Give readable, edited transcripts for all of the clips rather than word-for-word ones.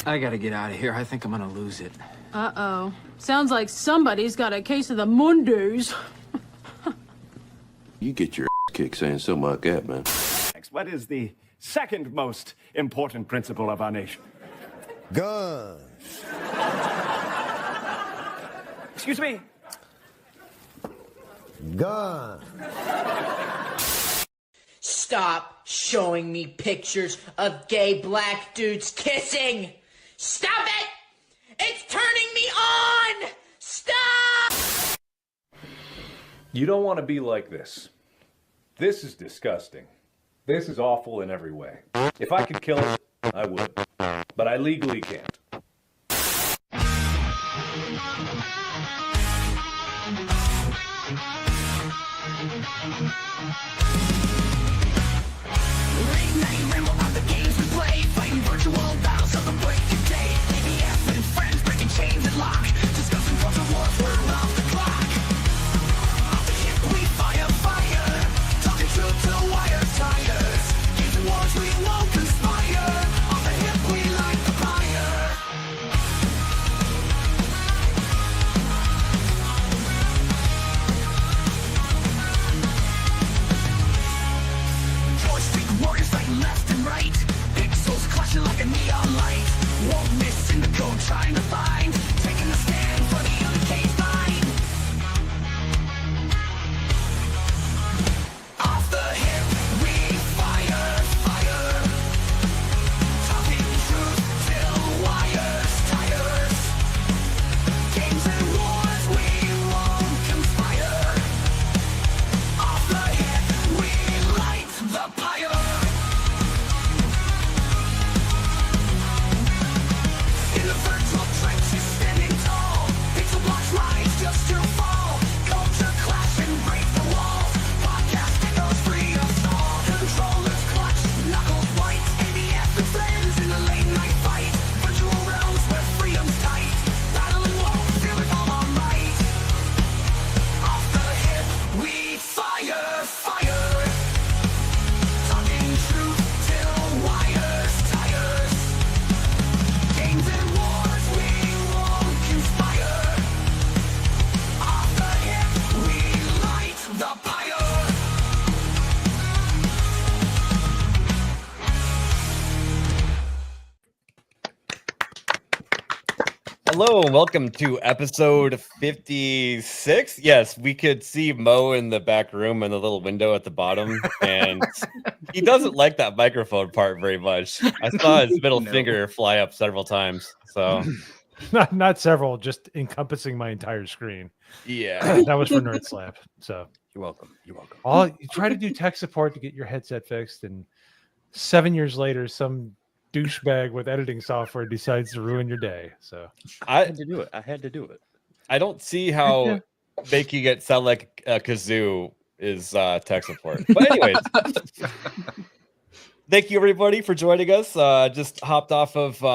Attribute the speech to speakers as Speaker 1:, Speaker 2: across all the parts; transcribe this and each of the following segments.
Speaker 1: I gotta get out of here. I think I'm gonna lose it.
Speaker 2: Uh-oh. Sounds like somebody's got a case of the Mondays.
Speaker 3: You get your ass kicked saying something like that, man.
Speaker 4: What is the second most important principle of our nation?
Speaker 5: Guns.
Speaker 4: Excuse me?
Speaker 5: Guns.
Speaker 6: Stop showing me pictures of gay black dudes kissing! Stop it! It's turning me on! Stop!
Speaker 7: You don't want to be like this. This is disgusting. This is awful in every way. If I could kill it, I would. But I legally can't.
Speaker 8: Hello and welcome to episode 56. Yes, we could see Mo in the back room in the little window at the bottom, and he doesn't like that microphone part very much. I saw his middle finger fly up several times. So
Speaker 9: not several, just encompassing my entire screen.
Speaker 8: Yeah.
Speaker 9: That was for Nerd Slap. So
Speaker 7: you're welcome. You're welcome.
Speaker 9: You try to do tech support to get your headset fixed, and 7 years later, some douchebag with editing software decides to ruin your day. So
Speaker 8: I had to do it. I don't see how making it sound like a kazoo is tech support. But anyways, thank you everybody for joining us. Just hopped off of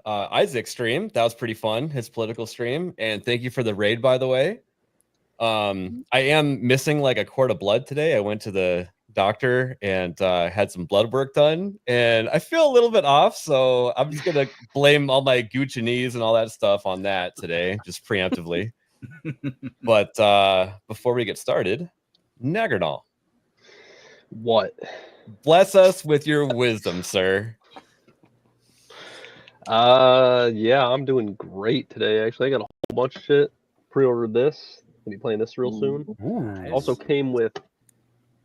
Speaker 8: Isaac's stream. That was pretty fun, his political stream. And thank you for the raid, by the way. I am missing like a quart of blood today. I went to the doctor and had some blood work done, and I feel a little bit off, so I'm just gonna blame all my Gucci knees and all that stuff on that today, just preemptively. But before we get started, Nagardal,
Speaker 10: what?
Speaker 8: Bless us with your wisdom, sir.
Speaker 10: Yeah, I'm doing great today. Actually, I got a whole bunch of shit. Pre-ordered this. Gonna be playing this real soon.
Speaker 9: Nice.
Speaker 10: Also came with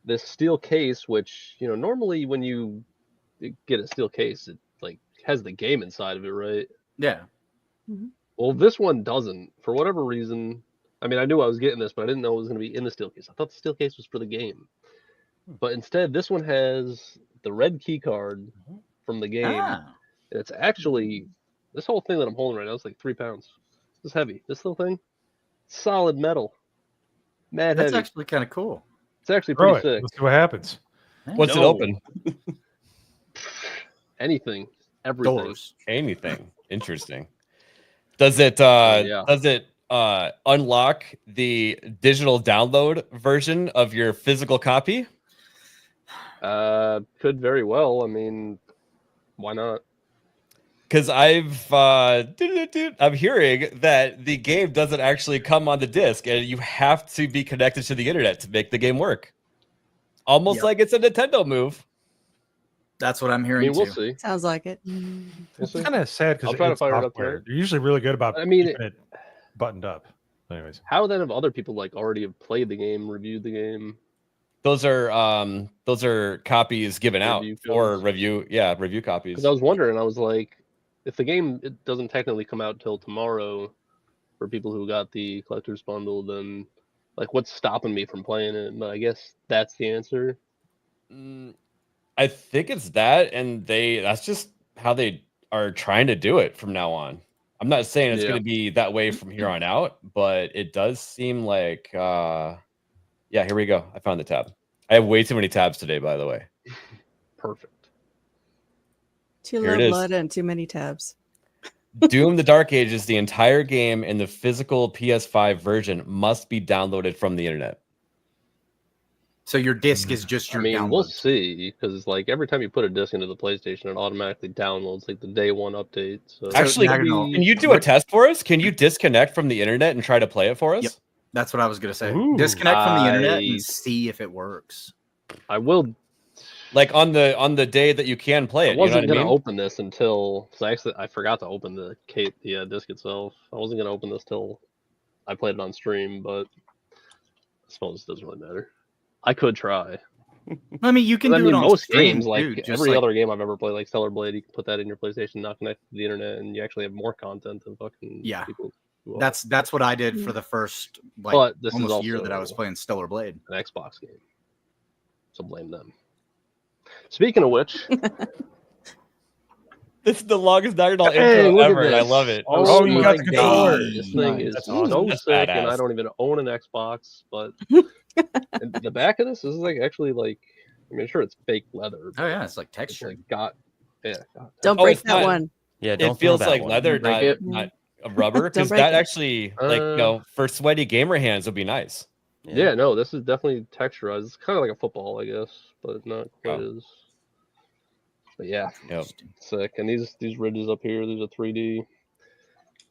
Speaker 10: this steel case, which, you know, normally when you get a steel case, it like has the game inside of it, right?
Speaker 1: Yeah.
Speaker 2: Mm-hmm.
Speaker 10: Well, this one doesn't. For whatever reason, I mean, I knew I was getting this, but I didn't know it was going to be in the steel case. I thought the steel case was for the game. But instead, this one has the red key card from the game. And it's actually, this whole thing that I'm holding right now is like 3 pounds. It's heavy. This little thing, solid metal. Mad
Speaker 1: That's
Speaker 10: heavy.
Speaker 1: actually kind of cool.
Speaker 10: It's actually pretty sick.
Speaker 9: Let's see what happens.
Speaker 8: What's it open?
Speaker 10: Anything. Everything.
Speaker 1: Doors.
Speaker 8: Anything. Interesting. Does it unlock the digital download version of your physical copy?
Speaker 10: Could very well. I mean, why not?
Speaker 8: because I'm hearing that the game doesn't actually come on the disc, and you have to be connected to the internet to make the game work. Almost like it's a Nintendo move.
Speaker 11: That's what I'm
Speaker 10: I
Speaker 11: hearing
Speaker 10: mean, we'll
Speaker 11: too.
Speaker 10: see.
Speaker 12: Sounds like it.
Speaker 10: We'll
Speaker 9: It's
Speaker 10: see.
Speaker 9: kind of sad because
Speaker 10: I'll try to fire it up
Speaker 9: software.
Speaker 10: tonight.
Speaker 9: They're usually really good about
Speaker 10: I mean,
Speaker 9: keeping it buttoned up. Anyways,
Speaker 10: How then have other people like already have played the game, reviewed the game?
Speaker 8: Those are copies given out
Speaker 10: Review
Speaker 8: for
Speaker 10: codes.
Speaker 8: review. Review copies.
Speaker 10: Because I was wondering, I was like, if the game it doesn't technically come out till tomorrow for people who got the collector's bundle, then like what's stopping me from playing it? But I guess that's the answer.
Speaker 8: I think it's that, and that's just how they are trying to do it from now on. I'm not saying it's going to be that way from here on out, but it does seem like, here we go. I found the tab. I have way too many tabs today, by the way.
Speaker 10: Perfect.
Speaker 12: Too
Speaker 8: Here it
Speaker 12: low
Speaker 8: is.
Speaker 12: blood and too many tabs.
Speaker 8: Doom: The Dark Ages, the entire game in the physical PS5 version must be downloaded from the internet.
Speaker 11: So your disc is just your
Speaker 10: I mean, we'll
Speaker 11: download.
Speaker 10: see, because like every time you put a disc into the PlayStation, it automatically downloads like the day one update. So
Speaker 8: Actually, can you do a test for us? Can you disconnect from the internet and try to play it for us?
Speaker 11: Yep. That's what I was gonna say.
Speaker 9: Ooh.
Speaker 11: Disconnect from the internet
Speaker 10: I-
Speaker 11: and see if it works.
Speaker 10: I will.
Speaker 8: Like on the day that you can play it.
Speaker 10: I
Speaker 8: You know
Speaker 10: wasn't
Speaker 8: what I
Speaker 10: gonna
Speaker 8: mean?
Speaker 10: open this until I forgot to open the disc itself. I wasn't gonna open this till I played it on stream, but I suppose it doesn't really matter. I could try.
Speaker 11: I mean, you can
Speaker 10: I
Speaker 11: do
Speaker 10: mean,
Speaker 11: it on
Speaker 10: most
Speaker 11: stream,
Speaker 10: games, like
Speaker 11: too, just
Speaker 10: every
Speaker 11: like-
Speaker 10: other game I've ever played, like Stellar Blade, you can put that in your PlayStation, not connect to the internet, and you actually have more content than fucking people. who are.
Speaker 11: That's what I did for the first
Speaker 10: But this is
Speaker 11: almost year that I was
Speaker 10: also
Speaker 11: playing Stellar Blade.
Speaker 10: an Xbox game, so blame them. Speaking of which,
Speaker 8: This is the longest Diagonal
Speaker 10: hey,
Speaker 8: intro
Speaker 10: look
Speaker 8: ever,
Speaker 10: at
Speaker 8: and I
Speaker 10: this.
Speaker 8: love it.
Speaker 10: Oh,
Speaker 9: you
Speaker 10: my
Speaker 9: got the controller.
Speaker 10: God, this thing is
Speaker 9: That's
Speaker 10: so
Speaker 9: awesome.
Speaker 8: That's
Speaker 10: sick, and
Speaker 8: badass.
Speaker 10: I don't even own an Xbox. But and the back of this is like actually like, I mean, sure it's fake leather.
Speaker 11: Oh yeah, it's like
Speaker 10: It's
Speaker 11: texture.
Speaker 10: like God.
Speaker 12: Don't
Speaker 8: Oh,
Speaker 12: break
Speaker 8: it's
Speaker 12: that
Speaker 8: not-
Speaker 12: one.
Speaker 13: Yeah,
Speaker 8: It feels like leather,
Speaker 1: break
Speaker 8: not,
Speaker 1: it.
Speaker 8: not a rubber,
Speaker 12: Don't
Speaker 8: because
Speaker 12: break
Speaker 8: that
Speaker 12: it.
Speaker 8: actually, for sweaty gamer hands would be nice.
Speaker 10: Yeah, no, this is definitely texturized. It's kind of like a football, I guess, but not quite
Speaker 8: Oh.
Speaker 10: as. But yeah,
Speaker 8: Yep.
Speaker 10: sick. And these ridges up here, these are 3D.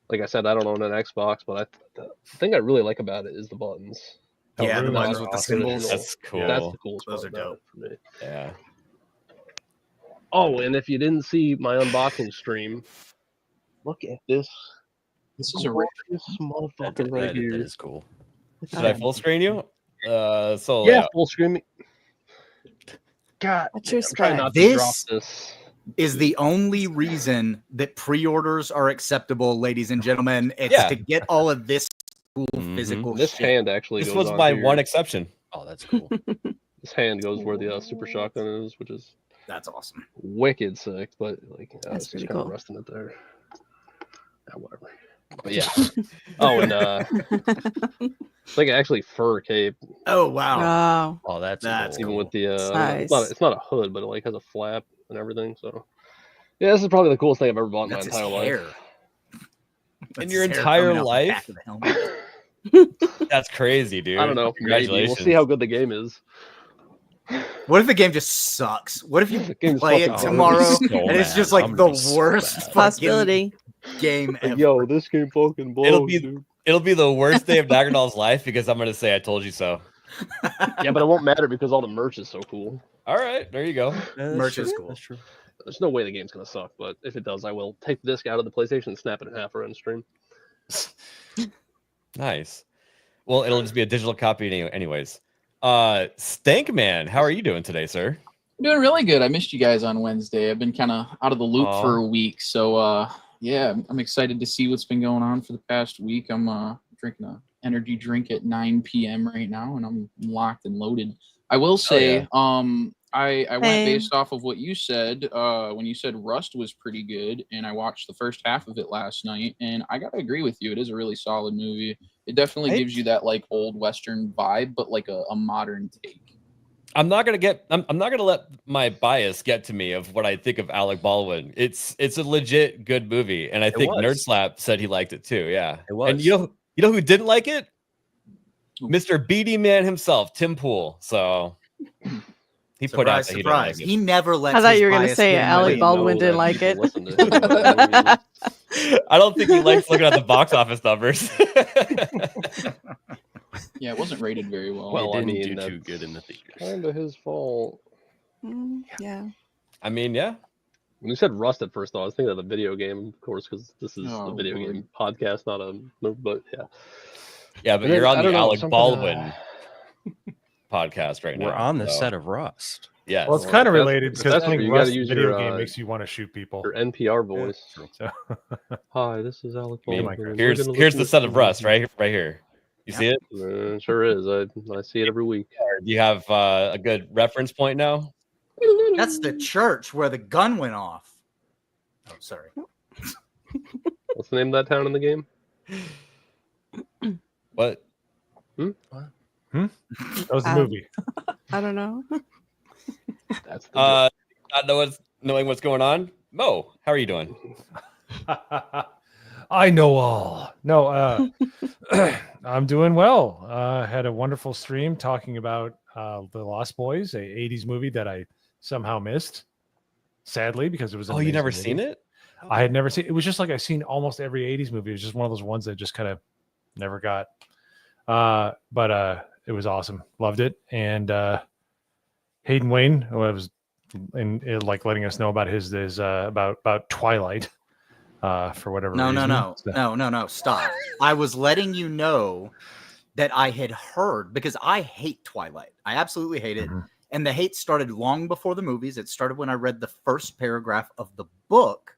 Speaker 10: Like I said, I don't own an Xbox, but the thing I really like about it is the buttons.
Speaker 11: Yeah, the
Speaker 9: really
Speaker 11: ones
Speaker 9: nice.
Speaker 11: with the
Speaker 9: Awesome.
Speaker 11: symbols.
Speaker 8: That's cool.
Speaker 10: That's the coolest
Speaker 11: Those
Speaker 10: part
Speaker 11: are
Speaker 10: about
Speaker 11: dope.
Speaker 10: it for me.
Speaker 8: Yeah.
Speaker 10: Oh, and if you didn't see my unboxing stream, look at this.
Speaker 1: This is a rare.
Speaker 10: This motherfucker right
Speaker 13: That
Speaker 10: here.
Speaker 13: is cool.
Speaker 8: Should I full screen you? So
Speaker 10: Yeah, full screen. God,
Speaker 12: What's your
Speaker 10: I'm trying
Speaker 12: spec?
Speaker 10: not to drop
Speaker 11: This
Speaker 10: this.
Speaker 11: is the only reason that pre-orders are acceptable, ladies and gentlemen. It's
Speaker 8: Yeah.
Speaker 11: to get all of this cool physical
Speaker 10: This
Speaker 11: shit.
Speaker 10: hand actually
Speaker 8: this
Speaker 10: goes
Speaker 8: was
Speaker 10: on
Speaker 8: my
Speaker 10: here.
Speaker 8: one exception.
Speaker 13: Oh, that's cool.
Speaker 10: This hand goes where the super shotgun is, which is
Speaker 11: That's awesome.
Speaker 10: wicked sick. But like,
Speaker 12: That's
Speaker 10: it's
Speaker 12: pretty
Speaker 10: just kind of
Speaker 12: cool.
Speaker 10: resting it there. Whatever. But yeah. Oh, and it's like actually fur cape,
Speaker 11: Oh wow.
Speaker 12: Wow.
Speaker 13: Oh, that's
Speaker 11: That's
Speaker 13: cool.
Speaker 10: even with the
Speaker 12: Nice.
Speaker 10: it's not a hood, but it like has a flap and everything. So yeah, this is probably the coolest thing I've ever bought in my
Speaker 11: That's his
Speaker 10: entire
Speaker 11: hair.
Speaker 10: life.
Speaker 11: That's
Speaker 8: your
Speaker 11: his hair
Speaker 8: entire
Speaker 11: coming out the
Speaker 8: life?
Speaker 11: back of the helmet.
Speaker 8: That's crazy, dude.
Speaker 10: I don't know. Maybe.
Speaker 8: Congratulations.
Speaker 10: We'll see how good the game is.
Speaker 11: What if the game just sucks? What if you
Speaker 10: The game's
Speaker 11: play it
Speaker 10: fucking
Speaker 11: tomorrow
Speaker 10: garbage.
Speaker 11: and it's
Speaker 13: mad.
Speaker 11: just like
Speaker 13: I'm
Speaker 11: the
Speaker 13: gonna be so
Speaker 11: worst
Speaker 13: mad.
Speaker 11: fucking
Speaker 12: Possibility.
Speaker 11: game ever?
Speaker 10: Like, yo, this game fucking blows.
Speaker 8: It'll be the worst day of Daggerdall's life because I'm gonna say I told you so.
Speaker 10: Yeah, but it won't matter because all the merch is so cool.
Speaker 8: All right, there you go.
Speaker 11: Merch is cool.
Speaker 13: That's true.
Speaker 10: There's no way the game's gonna suck, but if it does, I will take the disc out of the PlayStation and snap it in half around stream.
Speaker 8: Nice. Well, it'll just be a digital copy anyways. Stankman, how are you doing today, sir?
Speaker 1: I'm doing really good. I missed you guys on Wednesday. I've been kind of out of the loop
Speaker 8: Aw.
Speaker 1: for a week, so yeah, I'm excited to see what's been going on for the past week. I'm drinking an energy drink at 9 p.m. right now, and I'm locked and loaded. I will say, I went
Speaker 12: Same.
Speaker 1: based off of what you said when you said Rust was pretty good, and I watched the first half of it last night, and I gotta agree with you. It is a really solid movie. It definitely
Speaker 8: Right?
Speaker 1: gives you that like old Western vibe, but like a modern take.
Speaker 8: I'm not gonna let my bias get to me of what I think of Alec Baldwin. It's a legit good movie, and I think
Speaker 13: was.
Speaker 8: Nerd Slap said he liked it too. Yeah,
Speaker 13: It was.
Speaker 8: And you know who didn't like it?
Speaker 1: Who?
Speaker 8: Mr. Beady Man himself, Tim Pool. So He put out
Speaker 11: Surprise,
Speaker 8: that he didn't like
Speaker 11: surprise.
Speaker 8: it.
Speaker 11: He never lets
Speaker 12: I thought
Speaker 11: his
Speaker 12: you were going to
Speaker 11: bias
Speaker 12: say
Speaker 11: get in the
Speaker 12: Alec
Speaker 11: way.
Speaker 12: Baldwin
Speaker 10: know
Speaker 12: didn't
Speaker 10: that
Speaker 12: like
Speaker 10: people
Speaker 12: it.
Speaker 10: listen to him for no reason.
Speaker 8: I don't think he likes looking at the box office numbers.
Speaker 1: Yeah, it wasn't rated very well.
Speaker 10: Well, I
Speaker 13: didn't
Speaker 10: mean,
Speaker 13: do too
Speaker 10: that's
Speaker 13: good in the theaters.
Speaker 10: kind of his fault.
Speaker 12: Yeah.
Speaker 8: I mean, yeah.
Speaker 10: When you said Rust at first, though, I was thinking of the video game, of course, because this is
Speaker 1: Oh,
Speaker 10: a video
Speaker 1: Lord.
Speaker 10: game podcast, not a movie. But yeah,
Speaker 8: Yeah, but
Speaker 10: And then,
Speaker 8: you're on
Speaker 10: I
Speaker 8: the
Speaker 10: don't know,
Speaker 8: Alec
Speaker 10: something,
Speaker 8: Baldwin podcast right now.
Speaker 13: We're on the
Speaker 8: so-
Speaker 13: set of Rust.
Speaker 8: Yes.
Speaker 9: Well, it's kind of
Speaker 10: that's-
Speaker 9: related because
Speaker 10: that's
Speaker 9: playing
Speaker 10: true. You gotta
Speaker 9: Rust
Speaker 10: use
Speaker 9: video
Speaker 10: your,
Speaker 9: game makes you want to shoot people.
Speaker 10: your NPR voice.
Speaker 9: So,
Speaker 10: Hi, this is Alec
Speaker 8: I mean,
Speaker 10: Baldwin. and we're
Speaker 8: here's
Speaker 10: gonna
Speaker 8: here's
Speaker 10: listen
Speaker 8: the
Speaker 10: to
Speaker 8: set of
Speaker 10: some
Speaker 8: Rust
Speaker 10: music."
Speaker 8: right here. You see it?
Speaker 10: Sure is. I see it every week.
Speaker 8: Do you have a good reference point now?
Speaker 11: That's the church where the gun went off. Oh, sorry.
Speaker 10: What's the name of that town in the game?
Speaker 8: What?
Speaker 9: that was the movie.
Speaker 12: I don't know.
Speaker 10: That's the
Speaker 8: Not knowing what's going on. Mo, how are you doing?
Speaker 9: I know all. No, I'm doing well. Had a wonderful stream talking about The Lost Boys, a 80s movie that I somehow missed, sadly, because it was.
Speaker 8: Oh, you never seen it?
Speaker 9: I had never seen. It was just like I've seen almost every 80s movie. It was just one of those ones that just kind of never got. But it was awesome. Loved it. And Hayden Wayne, who was like letting us know about his about Twilight. For whatever reason.
Speaker 11: No. Stop. I was letting you know that I had heard, because I hate Twilight. I absolutely hate it. And the hate started long before the movies. It started when I read the first paragraph of the book.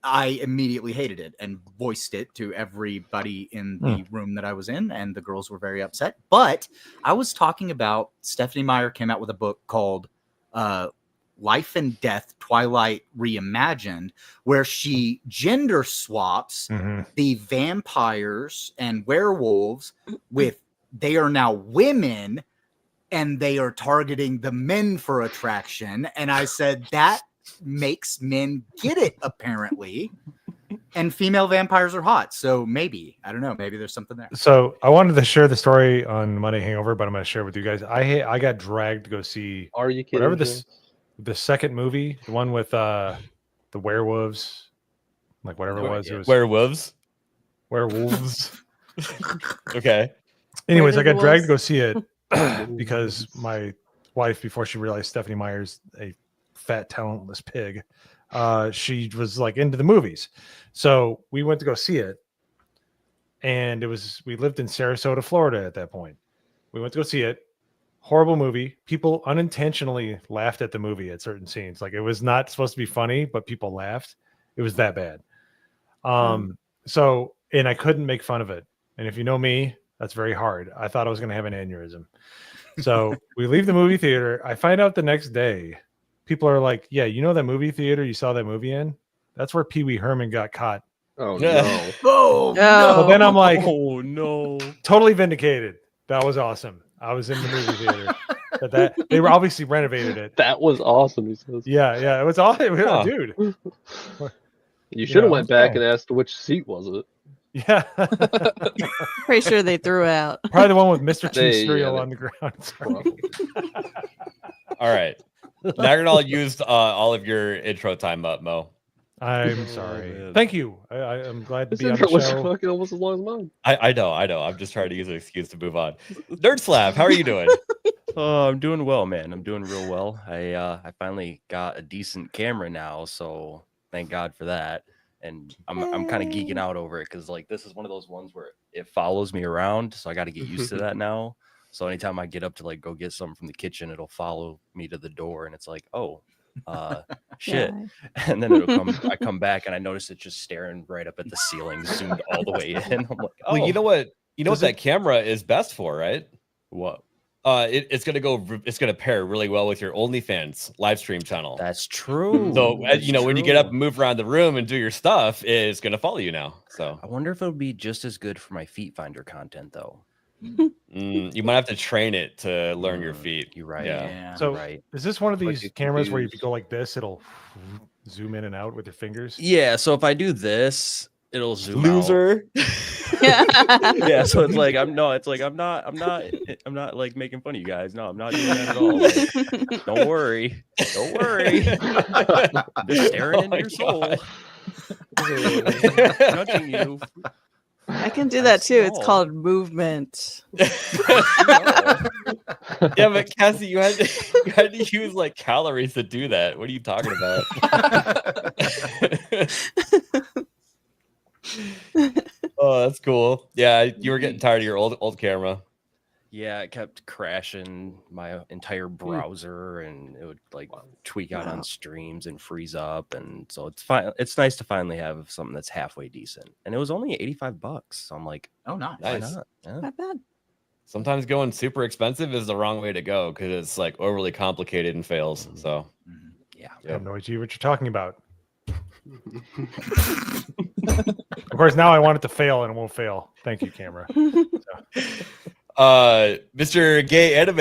Speaker 11: I immediately hated it and voiced it to everybody in the room that I was in, and the girls were very upset. But I was talking about Stephanie Meyer came out with a book called Life and Death Twilight Reimagined, where she gender swaps the vampires and werewolves with they are now women and they are targeting the men for attraction. And I said that makes men get it, apparently. And female vampires are hot. So maybe, I don't know, maybe there's something there.
Speaker 9: So I wanted to share the story on Monday Hangover, but I'm going to share it with you guys. I got dragged to go see
Speaker 10: Are you kidding?
Speaker 9: whatever this. The second movie, the one with the werewolves, like whatever it was. It was
Speaker 8: Werewolves.
Speaker 9: werewolves.
Speaker 8: Okay.
Speaker 9: Anyways, I
Speaker 12: Where
Speaker 9: got
Speaker 12: the
Speaker 9: dragged to
Speaker 12: wolves?
Speaker 9: go see it because my wife, before she realized Stephanie Meyer's a fat, talentless pig, she was like into the movies. So we went to go see it. And we lived in Sarasota, Florida at that point. We went to go see it. Horrible movie. People unintentionally laughed at the movie at certain scenes. Like it was not supposed to be funny, but people laughed. It was that bad. So, and I couldn't make fun of it. And if you know me, that's very hard. I thought I was going to have an aneurysm. So we leave the movie theater. I find out the next day, people are like, yeah, you know that movie theater you saw that movie in? That's where Pee Wee Herman got caught.
Speaker 10: Oh, no.
Speaker 11: Oh,
Speaker 12: No.
Speaker 9: So then I'm like,
Speaker 13: Oh no!
Speaker 9: totally vindicated. That was awesome. I was in the movie theater. But they were obviously renovated it.
Speaker 10: That was awesome, he says.
Speaker 9: Yeah, it was awesome,
Speaker 8: Huh.
Speaker 9: dude.
Speaker 10: You should have
Speaker 9: know,
Speaker 10: went back
Speaker 9: yeah.
Speaker 10: and asked which seat was it.
Speaker 9: Yeah,
Speaker 12: Pretty sure they threw out.
Speaker 9: probably the one with Mr. Cheese
Speaker 10: They-
Speaker 9: cereal
Speaker 10: yeah,
Speaker 9: on the ground. Sorry.
Speaker 10: Probably.
Speaker 8: All right. Now you're all used all of your intro time up, Mo.
Speaker 9: I'm
Speaker 13: Oh,
Speaker 9: sorry.
Speaker 13: man.
Speaker 9: Thank you. I'm glad to
Speaker 10: This
Speaker 9: be on
Speaker 10: intro
Speaker 9: the
Speaker 10: was
Speaker 9: show.
Speaker 10: fucking almost as long as mine.
Speaker 8: I know. I'm just trying to use an excuse to move on. Nerd Slab, how are you doing?
Speaker 13: Oh, I'm doing well, man. I'm doing real well. I finally got a decent camera now, so thank God for that. And I'm kind of geeking out over it because like this is one of those ones where it follows me around, so I got to get used to that now. So anytime I get up to like go get something from the kitchen, it'll follow me to the door, and it's like, oh, shit.
Speaker 12: Yeah.
Speaker 13: And then I come back and I notice it just staring right up at the ceiling, zoomed all the way in. I'm like, oh,
Speaker 8: Well, you know what that camera is best for, right?
Speaker 13: what?
Speaker 8: It's gonna pair really well with your OnlyFans live stream channel.
Speaker 13: That's true.
Speaker 8: So
Speaker 13: That's
Speaker 8: when you get up
Speaker 13: true.
Speaker 8: and move around the room and do your stuff, it's gonna follow you now. So
Speaker 13: I wonder if it would be just as good for my feet finder content though.
Speaker 8: you might have to train it to learn your feet.
Speaker 13: You're right.
Speaker 11: Yeah.
Speaker 9: So
Speaker 13: right.
Speaker 9: is this one of
Speaker 10: Might
Speaker 9: these
Speaker 10: get
Speaker 9: cameras where if you
Speaker 10: confused.
Speaker 9: go like this, it'll zoom in and out with your fingers?
Speaker 13: Yeah. So if I do this, it'll zoom
Speaker 8: Loser.
Speaker 13: Yeah, so it's like I'm not like making fun of you guys. No, I'm not doing that at all. Like, don't worry. I'm just staring into your soul. Judging you.
Speaker 12: I can do that too. It's called movement.
Speaker 8: Yeah, but Cassie, you had to use like calories to do that. What are you talking about? Oh, that's cool. Yeah, you were getting tired of your old camera.
Speaker 13: Yeah, it kept crashing my entire browser, and it would like tweak out on streams and freeze up. And so it's fine. It's nice to finally have something that's halfway decent. And it was only $85. So I'm like,
Speaker 11: oh, nice.
Speaker 13: Why not? Yeah.
Speaker 12: Not bad.
Speaker 8: Sometimes going super expensive is the wrong way to go because it's like overly complicated and fails. So
Speaker 13: yeah,
Speaker 9: I have no idea what you're talking about. Of course, now I want it to fail and it won't fail. Thank you, camera.
Speaker 8: Mr. Gay Anime,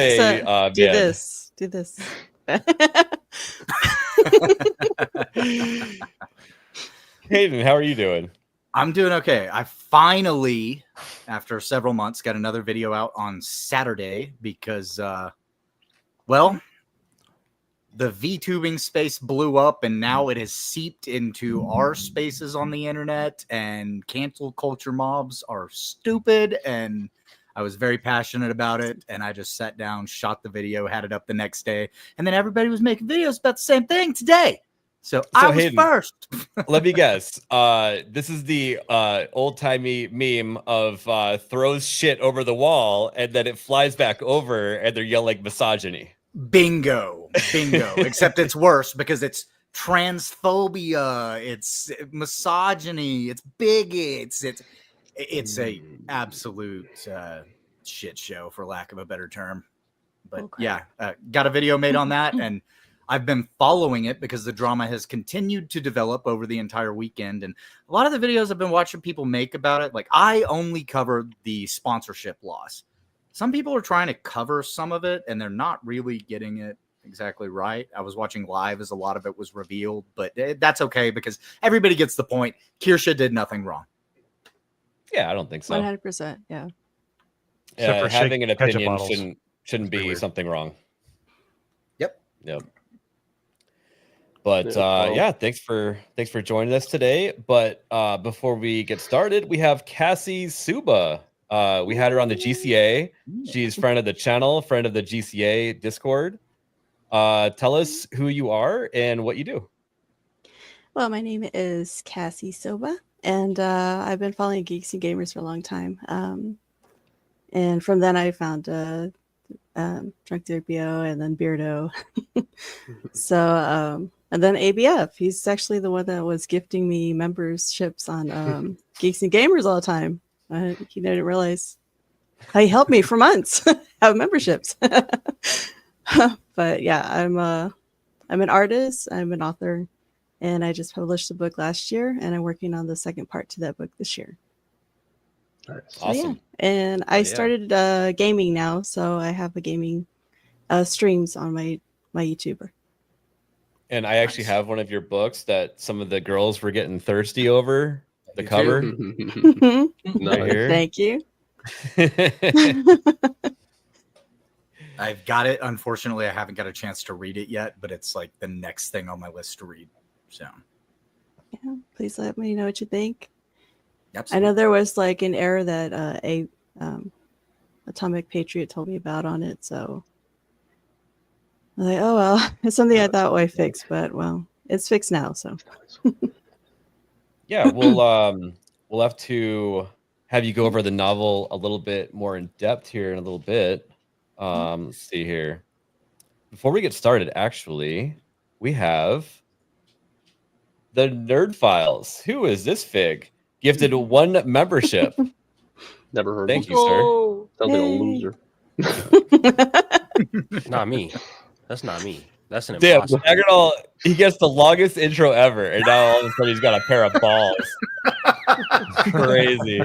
Speaker 12: do this.
Speaker 8: Hayden, how are you doing?
Speaker 11: I'm doing okay. I finally, after several months, got another video out on Saturday because, well, the VTubing space blew up and now it has seeped into our spaces on the internet, and cancel culture mobs are stupid, and I was very passionate about it, and I just sat down, shot the video, had it up the next day, and then everybody was making videos about the same thing today. So I was
Speaker 8: Hayden,
Speaker 11: first.
Speaker 8: Let me guess. This is the old-timey meme of throws shit over the wall and then it flies back over and they're yelling misogyny.
Speaker 11: Bingo. Except it's worse because it's transphobia, it's misogyny, it's bigots, it's a absolute shit show, for lack of a better term. But yeah, got a video made on that, and I've been following it because the drama has continued to develop over the entire weekend. And a lot of the videos I've been watching people make about it, like I only covered the sponsorship loss. Some people are trying to cover some of it, and they're not really getting it exactly right. I was watching live as a lot of it was revealed, but that's okay because everybody gets the point. Kirsha did nothing wrong.
Speaker 8: Yeah, I don't think so.
Speaker 12: 100%. Yeah.
Speaker 8: Yeah,
Speaker 9: for
Speaker 8: having an
Speaker 9: ketchup
Speaker 8: opinion
Speaker 9: bottles.
Speaker 8: shouldn't be something wrong.
Speaker 11: Yep.
Speaker 8: But yeah, thanks for joining us today. But before we get started, we have Cassie Suba. We had her on the GCA. She's friend of the channel, friend of the GCA Discord. Tell us who you are and what you do.
Speaker 12: Well, my name is Cassie Soba, and I've been following Geeks and Gamers for a long time. And from then I found Drunk DRBO and then Beardo. So, and then ABF. He's actually the one that was gifting me memberships on Geeks and Gamers all the time. He didn't realize he helped me for months have memberships. But yeah, I'm an artist, I'm an author, and I just published a book last year, and I'm working on the second part to that book this year.
Speaker 8: Awesome.
Speaker 12: So, yeah. And I started gaming now, so I have a gaming streams on my YouTuber.
Speaker 8: And I actually have one of your books that some of the girls were getting thirsty over. The cover.
Speaker 10: Nice.
Speaker 8: Right here.
Speaker 12: Thank you.
Speaker 11: I've got it. Unfortunately, I haven't got a chance to read it yet, but it's like the next thing on my list to read. So,
Speaker 12: yeah, please let me know what you think.
Speaker 11: Absolutely.
Speaker 12: I know there was like an error that Atomic Patriot told me about on it, so I was like, oh well, it's something I thought I fixed, but well, it's fixed now. So,
Speaker 8: yeah, we'll have to have you go over the novel a little bit more in depth here in a little bit. Let's see here. Before we get started, actually, we have the Nerd Files. Who is this fig? Gifted 1 membership.
Speaker 10: Never heard.
Speaker 8: Thank
Speaker 10: of
Speaker 8: you, sir.
Speaker 10: Sounds like a loser.
Speaker 13: Not me. That's not me. That's an
Speaker 8: Damn,
Speaker 13: imposter.
Speaker 8: Agnall, he gets the longest intro ever, and now all of a sudden he's got a pair of balls. Crazy.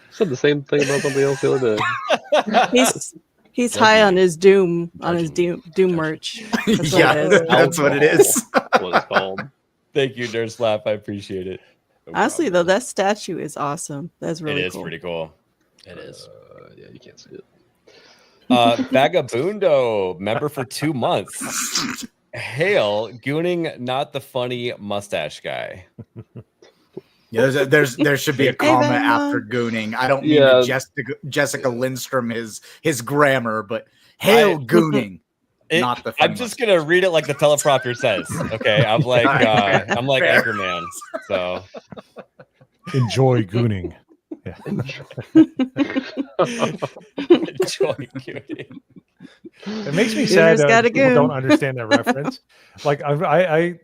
Speaker 10: Said the same thing about somebody else the other day.
Speaker 12: he's high on his Doom merch.
Speaker 11: That's what it is.
Speaker 10: What it's called.
Speaker 8: Thank you, Nerd Slap. I appreciate it.
Speaker 12: Honestly, though, that statue is awesome. That's really
Speaker 8: It is
Speaker 12: cool.
Speaker 8: pretty cool.
Speaker 10: It is. Yeah, you can't see it.
Speaker 8: Vagabundo, member for 2 months. Hail, gooning, not the funny mustache guy.
Speaker 11: Yeah, there should be a comma after gooning. I don't mean to Jessica Lindstrom his grammar, but hail gooning. Not the
Speaker 8: I'm just gonna read it like the teleprompter says. Okay, I'm like Anchorman. So
Speaker 9: Enjoy gooning. Yeah.
Speaker 8: Enjoy gooning.
Speaker 9: It makes me sad that people
Speaker 12: goon.
Speaker 9: don't understand that reference. Like I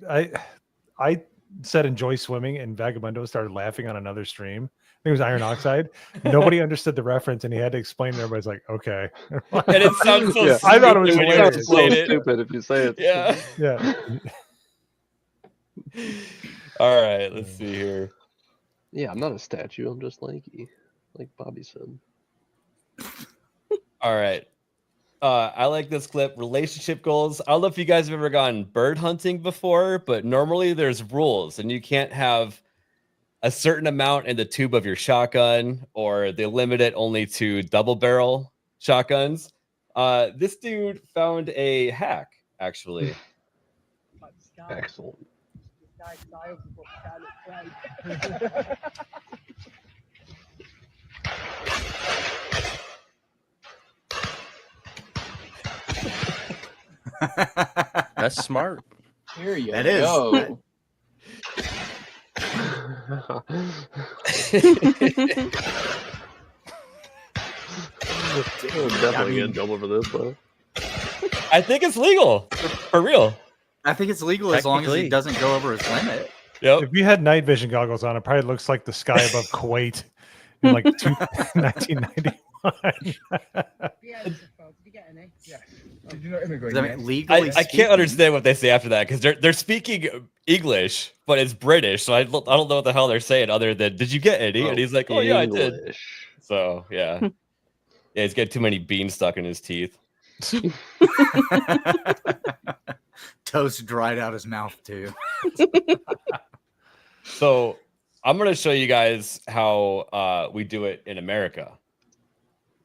Speaker 9: said enjoy swimming, and Vagabundo started laughing on another stream. I think it was Iron Oxide. Nobody understood the reference, and he had to explain. Everybody's like, "Okay."
Speaker 8: And it sounds so.
Speaker 9: I thought it was
Speaker 10: It
Speaker 9: hilarious.
Speaker 10: sounds so stupid if you say it.
Speaker 8: Yeah.
Speaker 9: Yeah.
Speaker 8: All right. Let's see here.
Speaker 10: Yeah, I'm not a statue. I'm just lanky, like Bobby said.
Speaker 8: All right. I like this clip. Relationship goals. I don't know if you guys have ever gone bird hunting before, but normally there's rules, and you can't have a certain amount in the tube of your shotgun, or they limit it only to double barrel shotguns. This dude found a hack, actually.
Speaker 10: Excellent.
Speaker 13: That's smart.
Speaker 1: Here you
Speaker 11: That is.
Speaker 1: go.
Speaker 10: Definitely get in trouble for this, though.
Speaker 8: I think it's legal. For real.
Speaker 11: I think it's legal as long as he doesn't go over his limit.
Speaker 8: Yep.
Speaker 9: If you had night vision goggles on, it probably looks like the sky above Kuwait in like 1991.
Speaker 8: I can't understand what they say after that, because they're speaking English, but it's British, so I don't know what the hell they're saying other than "Did you get any?" And he's like, "Oh yeah, I did." So yeah, he's got too many beans stuck in his teeth.
Speaker 11: Toast dried out his mouth too.
Speaker 8: So I'm gonna show you guys how we do it in America.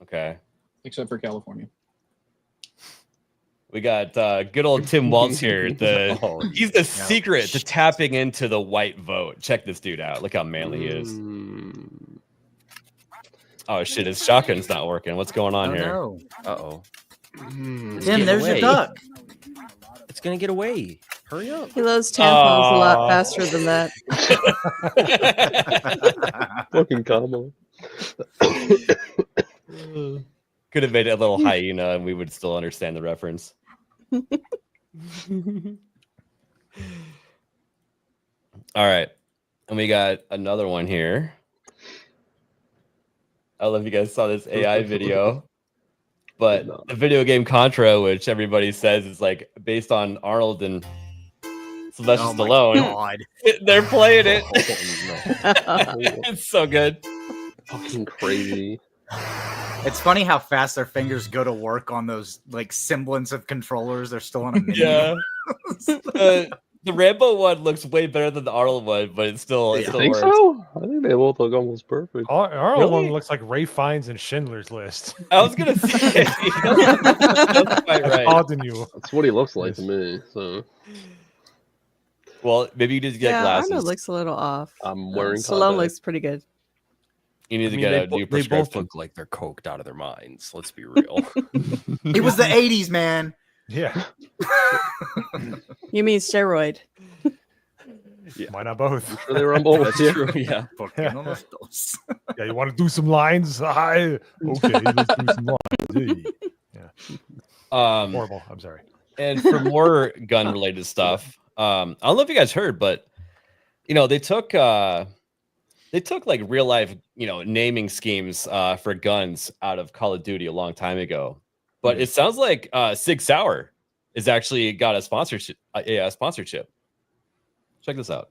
Speaker 8: Okay.
Speaker 1: Except for California.
Speaker 8: We got good old Tim Waltz here. He's the secret to tapping into the white vote. Check this dude out. Look how manly he is. Oh shit, his shotgun's not working. What's going on here?
Speaker 11: No.
Speaker 13: Uh-oh.
Speaker 11: Tim, there's your duck.
Speaker 13: It's gonna get away. Hurry up.
Speaker 12: He loads tampons a lot faster than that.
Speaker 10: Fucking combo.
Speaker 8: Could have made it a little hyena and we would still understand the reference. All right. And we got another one here. I don't know if you guys saw this AI video, but the video game Contra, which everybody says is like based on Arnold and Sylvester Stallone. They're playing it. It's so good.
Speaker 10: Fucking crazy.
Speaker 11: It's funny how fast their fingers go to work on those like semblance of controllers. They're still on a menu.
Speaker 8: Yeah. The Rambo one looks way better than the Arnold one, but it still
Speaker 10: I think so. I think they both look almost perfect.
Speaker 9: Arnold one looks like Ray Fiennes and Schindler's List.
Speaker 8: I was gonna say that's quite right.
Speaker 9: Odding you.
Speaker 10: That's what he looks like to me. So,
Speaker 8: well, maybe you just get glasses.
Speaker 12: Arnold looks a little off.
Speaker 10: I'm wearing.
Speaker 12: Stallone looks pretty good.
Speaker 8: You need to get a new prescription.
Speaker 13: They both look like they're coked out of their minds. Let's be real.
Speaker 11: It was the 80s, man.
Speaker 9: Yeah.
Speaker 12: You mean steroid?
Speaker 9: Yeah. Why not both?
Speaker 10: I'm sure they were on both.
Speaker 13: That's true. Yeah.
Speaker 9: Yeah. You want to do some lines? Okay, let's do some lines. Yeah. Horrible. I'm sorry.
Speaker 8: And for more gun-related stuff, I don't know if you guys heard, but they took like real life, naming schemes for guns out of Call of Duty a long time ago. But it sounds like Sig Sauer has actually got a sponsorship. Check this out.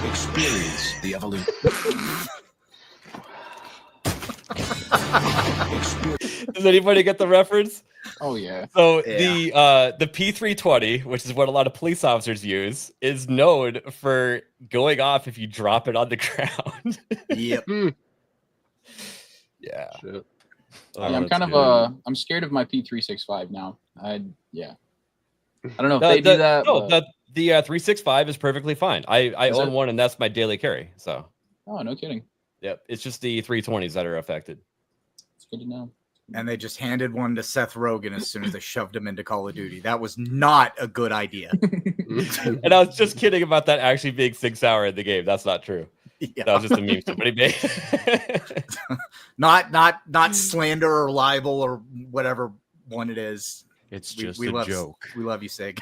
Speaker 14: Experience the evolution.
Speaker 8: Does anybody get the reference?
Speaker 1: Oh yeah.
Speaker 8: So the P320, which is what a lot of police officers use, is known for going off if you drop it on the ground.
Speaker 11: Yep.
Speaker 8: Yeah.
Speaker 10: Shit.
Speaker 1: Yeah, I'm kind of I'm scared of my P365 now. I don't know if they do that.
Speaker 8: No,
Speaker 1: but...
Speaker 8: the 365 is perfectly fine. I
Speaker 1: Is
Speaker 8: own
Speaker 1: it?
Speaker 8: one, and that's my daily carry. So.
Speaker 1: Oh, no kidding.
Speaker 8: Yep, it's just the 320s that are affected.
Speaker 1: It's good to know.
Speaker 11: And they just handed one to Seth Rogen as soon as they shoved him into Call of Duty. That was not a good idea.
Speaker 8: And I was just kidding about that actually being 6 hour in the game. That's not true.
Speaker 11: Yeah.
Speaker 8: That was just a meme somebody made.
Speaker 11: not slander or libel or whatever one it is.
Speaker 13: It's just a joke.
Speaker 11: We love you, Sig.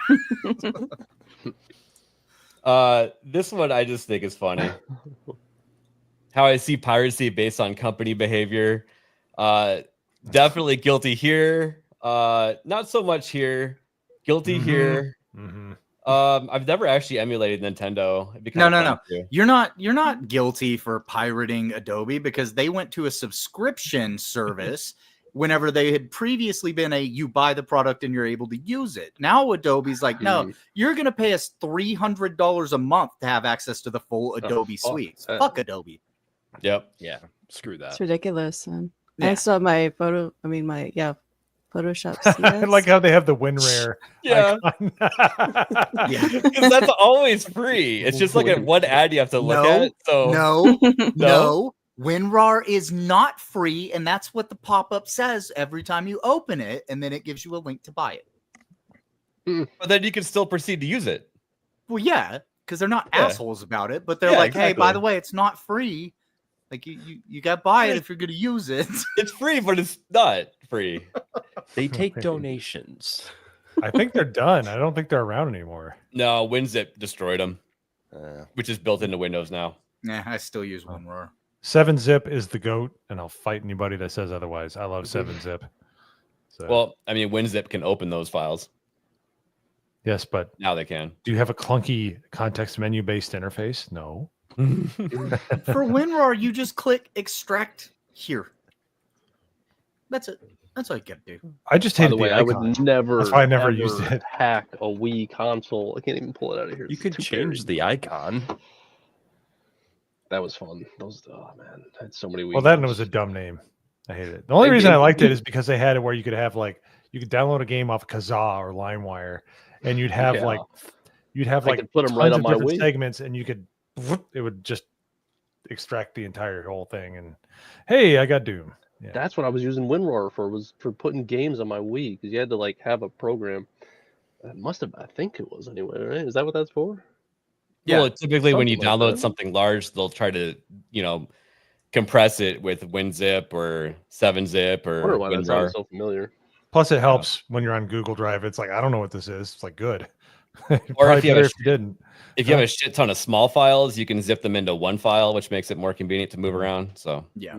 Speaker 8: This one I just think is funny. How I see piracy based on company behavior. Definitely guilty here. Not so much here. Guilty here. I've never actually emulated Nintendo.
Speaker 11: No. You're not guilty for pirating Adobe because they went to a subscription service whenever they had previously been you buy the product and you're able to use it. Now Adobe's like, no, you're going to pay us $300 a month to have access to the full Adobe suite. Fuck Adobe.
Speaker 8: Yep.
Speaker 13: Yeah. Screw that.
Speaker 12: It's ridiculous. And
Speaker 11: Yeah.
Speaker 12: I saw my Photoshop.
Speaker 9: I like how they have the WinRare.
Speaker 8: Yeah.
Speaker 9: icon.
Speaker 8: Because that's always free. It's just like a one ad you have to look at. So
Speaker 11: No. WinRAR is not free, and that's what the pop-up says every time you open it, and then it gives you a link to buy it.
Speaker 8: But then you can still proceed to use it.
Speaker 11: Well, yeah, because they're not assholes about it, but they're like, hey, by the way, it's not free. Like you got to buy it if you're going to use it.
Speaker 8: It's free, but it's not free.
Speaker 13: They take donations.
Speaker 9: I think they're done. I don't think they're around anymore.
Speaker 8: No, WinZip destroyed them, which is built into Windows now.
Speaker 11: Nah, I still use WinRAR.
Speaker 9: 7-Zip is the GOAT, and I'll fight anybody that says otherwise. I love 7-Zip. So.
Speaker 8: Well, I mean, WinZip can open those files.
Speaker 9: Yes, but
Speaker 8: now they can.
Speaker 9: Do you have a clunky context menu based interface? No.
Speaker 11: For WinRAR, you just click extract here. That's it. That's all you got to do.
Speaker 9: I just
Speaker 10: By
Speaker 9: hated
Speaker 10: the way,
Speaker 9: the
Speaker 10: I
Speaker 9: icon.
Speaker 10: would never.
Speaker 9: That's why I never
Speaker 10: ever
Speaker 9: used it.
Speaker 10: Hack a Wii console. I can't even pull it out of here.
Speaker 13: You could change the icon.
Speaker 10: That was fun. Those, oh man, I had so many Wii.
Speaker 9: Well, that
Speaker 10: games.
Speaker 9: was a dumb name. I hated it. The only reason I liked it is because they had it where you could have you could download a game off Kazaa or LimeWire, and you'd have
Speaker 10: Yeah.
Speaker 9: I
Speaker 10: could put 'em
Speaker 9: tons
Speaker 10: right on
Speaker 9: of
Speaker 10: my
Speaker 9: different
Speaker 10: Wii.
Speaker 9: segments, and it would just extract the entire whole thing. And hey, I got Doom. Yeah.
Speaker 10: That's what I was using WinRAR for, was for putting games on my Wii, because you had to have a program. It must have, I think it was anyway, right? Is that what that's for?
Speaker 8: Yeah. Well, typically when you
Speaker 10: Something like
Speaker 8: download
Speaker 10: that.
Speaker 8: something large, they'll try to, compress it with WinZip or 7-Zip
Speaker 10: I
Speaker 8: or
Speaker 10: wonder why that
Speaker 8: WinRAR.
Speaker 10: sounds so familiar.
Speaker 9: Plus, it helps when you're on Google Drive. It's like I don't know what this is. It's like good.
Speaker 8: Or if you have
Speaker 9: you didn't.
Speaker 8: If you have a shit ton of small files, you can zip them into one file, which makes it more convenient to move around. So
Speaker 11: Yeah,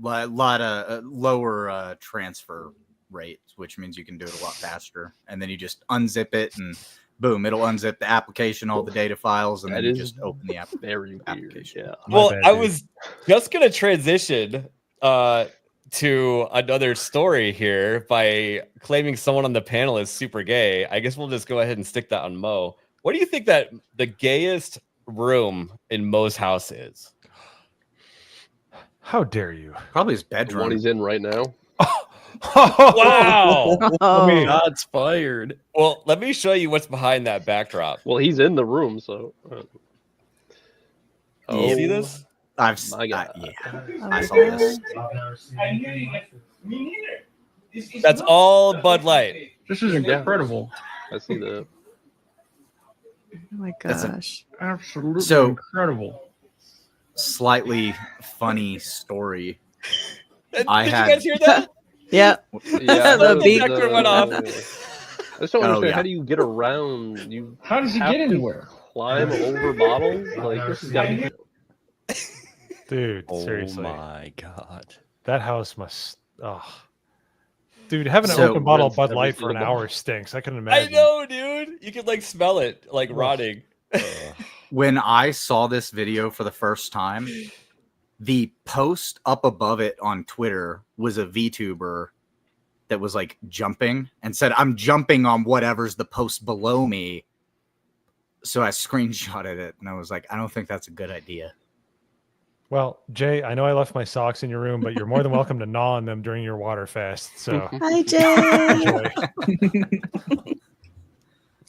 Speaker 11: lot of lower transfer rates, which means you can do it a lot faster. And then you just unzip it, and boom, it'll unzip the application, all the data files, and then you just open the application.
Speaker 10: Yeah.
Speaker 8: Well, I was just gonna transition to another story here by claiming someone on the panel is super gay. I guess we'll just go ahead and stick that on Mo. What do you think that the gayest room in Mo's house is?
Speaker 9: How dare you?
Speaker 11: Probably his
Speaker 10: The
Speaker 11: bedroom.
Speaker 10: one he's in right now.
Speaker 8: Wow.
Speaker 13: Shots fired.
Speaker 8: Well, let me show you what's behind that backdrop.
Speaker 10: Well, he's in the room, so.
Speaker 8: You see this?
Speaker 11: I saw this.
Speaker 8: That's all Bud Light.
Speaker 15: This is incredible.
Speaker 10: I see that.
Speaker 12: Oh my
Speaker 11: That's
Speaker 12: gosh.
Speaker 15: Absolutely incredible.
Speaker 11: Slightly funny story.
Speaker 8: Did
Speaker 11: I
Speaker 8: you
Speaker 11: had-
Speaker 8: guys hear that?
Speaker 12: Yeah.
Speaker 10: Yeah,
Speaker 12: The beat.
Speaker 8: detector went off.
Speaker 10: I just don't understand.
Speaker 11: yeah.
Speaker 10: How do you get around? You
Speaker 15: How does he
Speaker 10: have
Speaker 15: get
Speaker 10: to
Speaker 15: anywhere?
Speaker 10: Climb over bottles? Like, this has got to be.
Speaker 9: Dude,
Speaker 13: Oh
Speaker 9: seriously.
Speaker 13: my god.
Speaker 9: That house must. Oh. Dude, having an
Speaker 11: So,
Speaker 9: open bottle of
Speaker 10: rinse
Speaker 9: Bud Light for an
Speaker 10: every
Speaker 9: hour stinks. I couldn't
Speaker 8: I
Speaker 9: imagine.
Speaker 8: know, dude. You can smell it rotting.
Speaker 11: When I saw this video for the first time, the post up above it on Twitter was a VTuber that was like jumping and said, I'm jumping on whatever's the post below me. So I screenshotted it and I was like, I don't think that's a good idea.
Speaker 9: Well, Jay, I know I left my socks in your room, but you're more than welcome to gnaw on them during your water fast. So
Speaker 12: Hi, Jay.
Speaker 9: enjoy.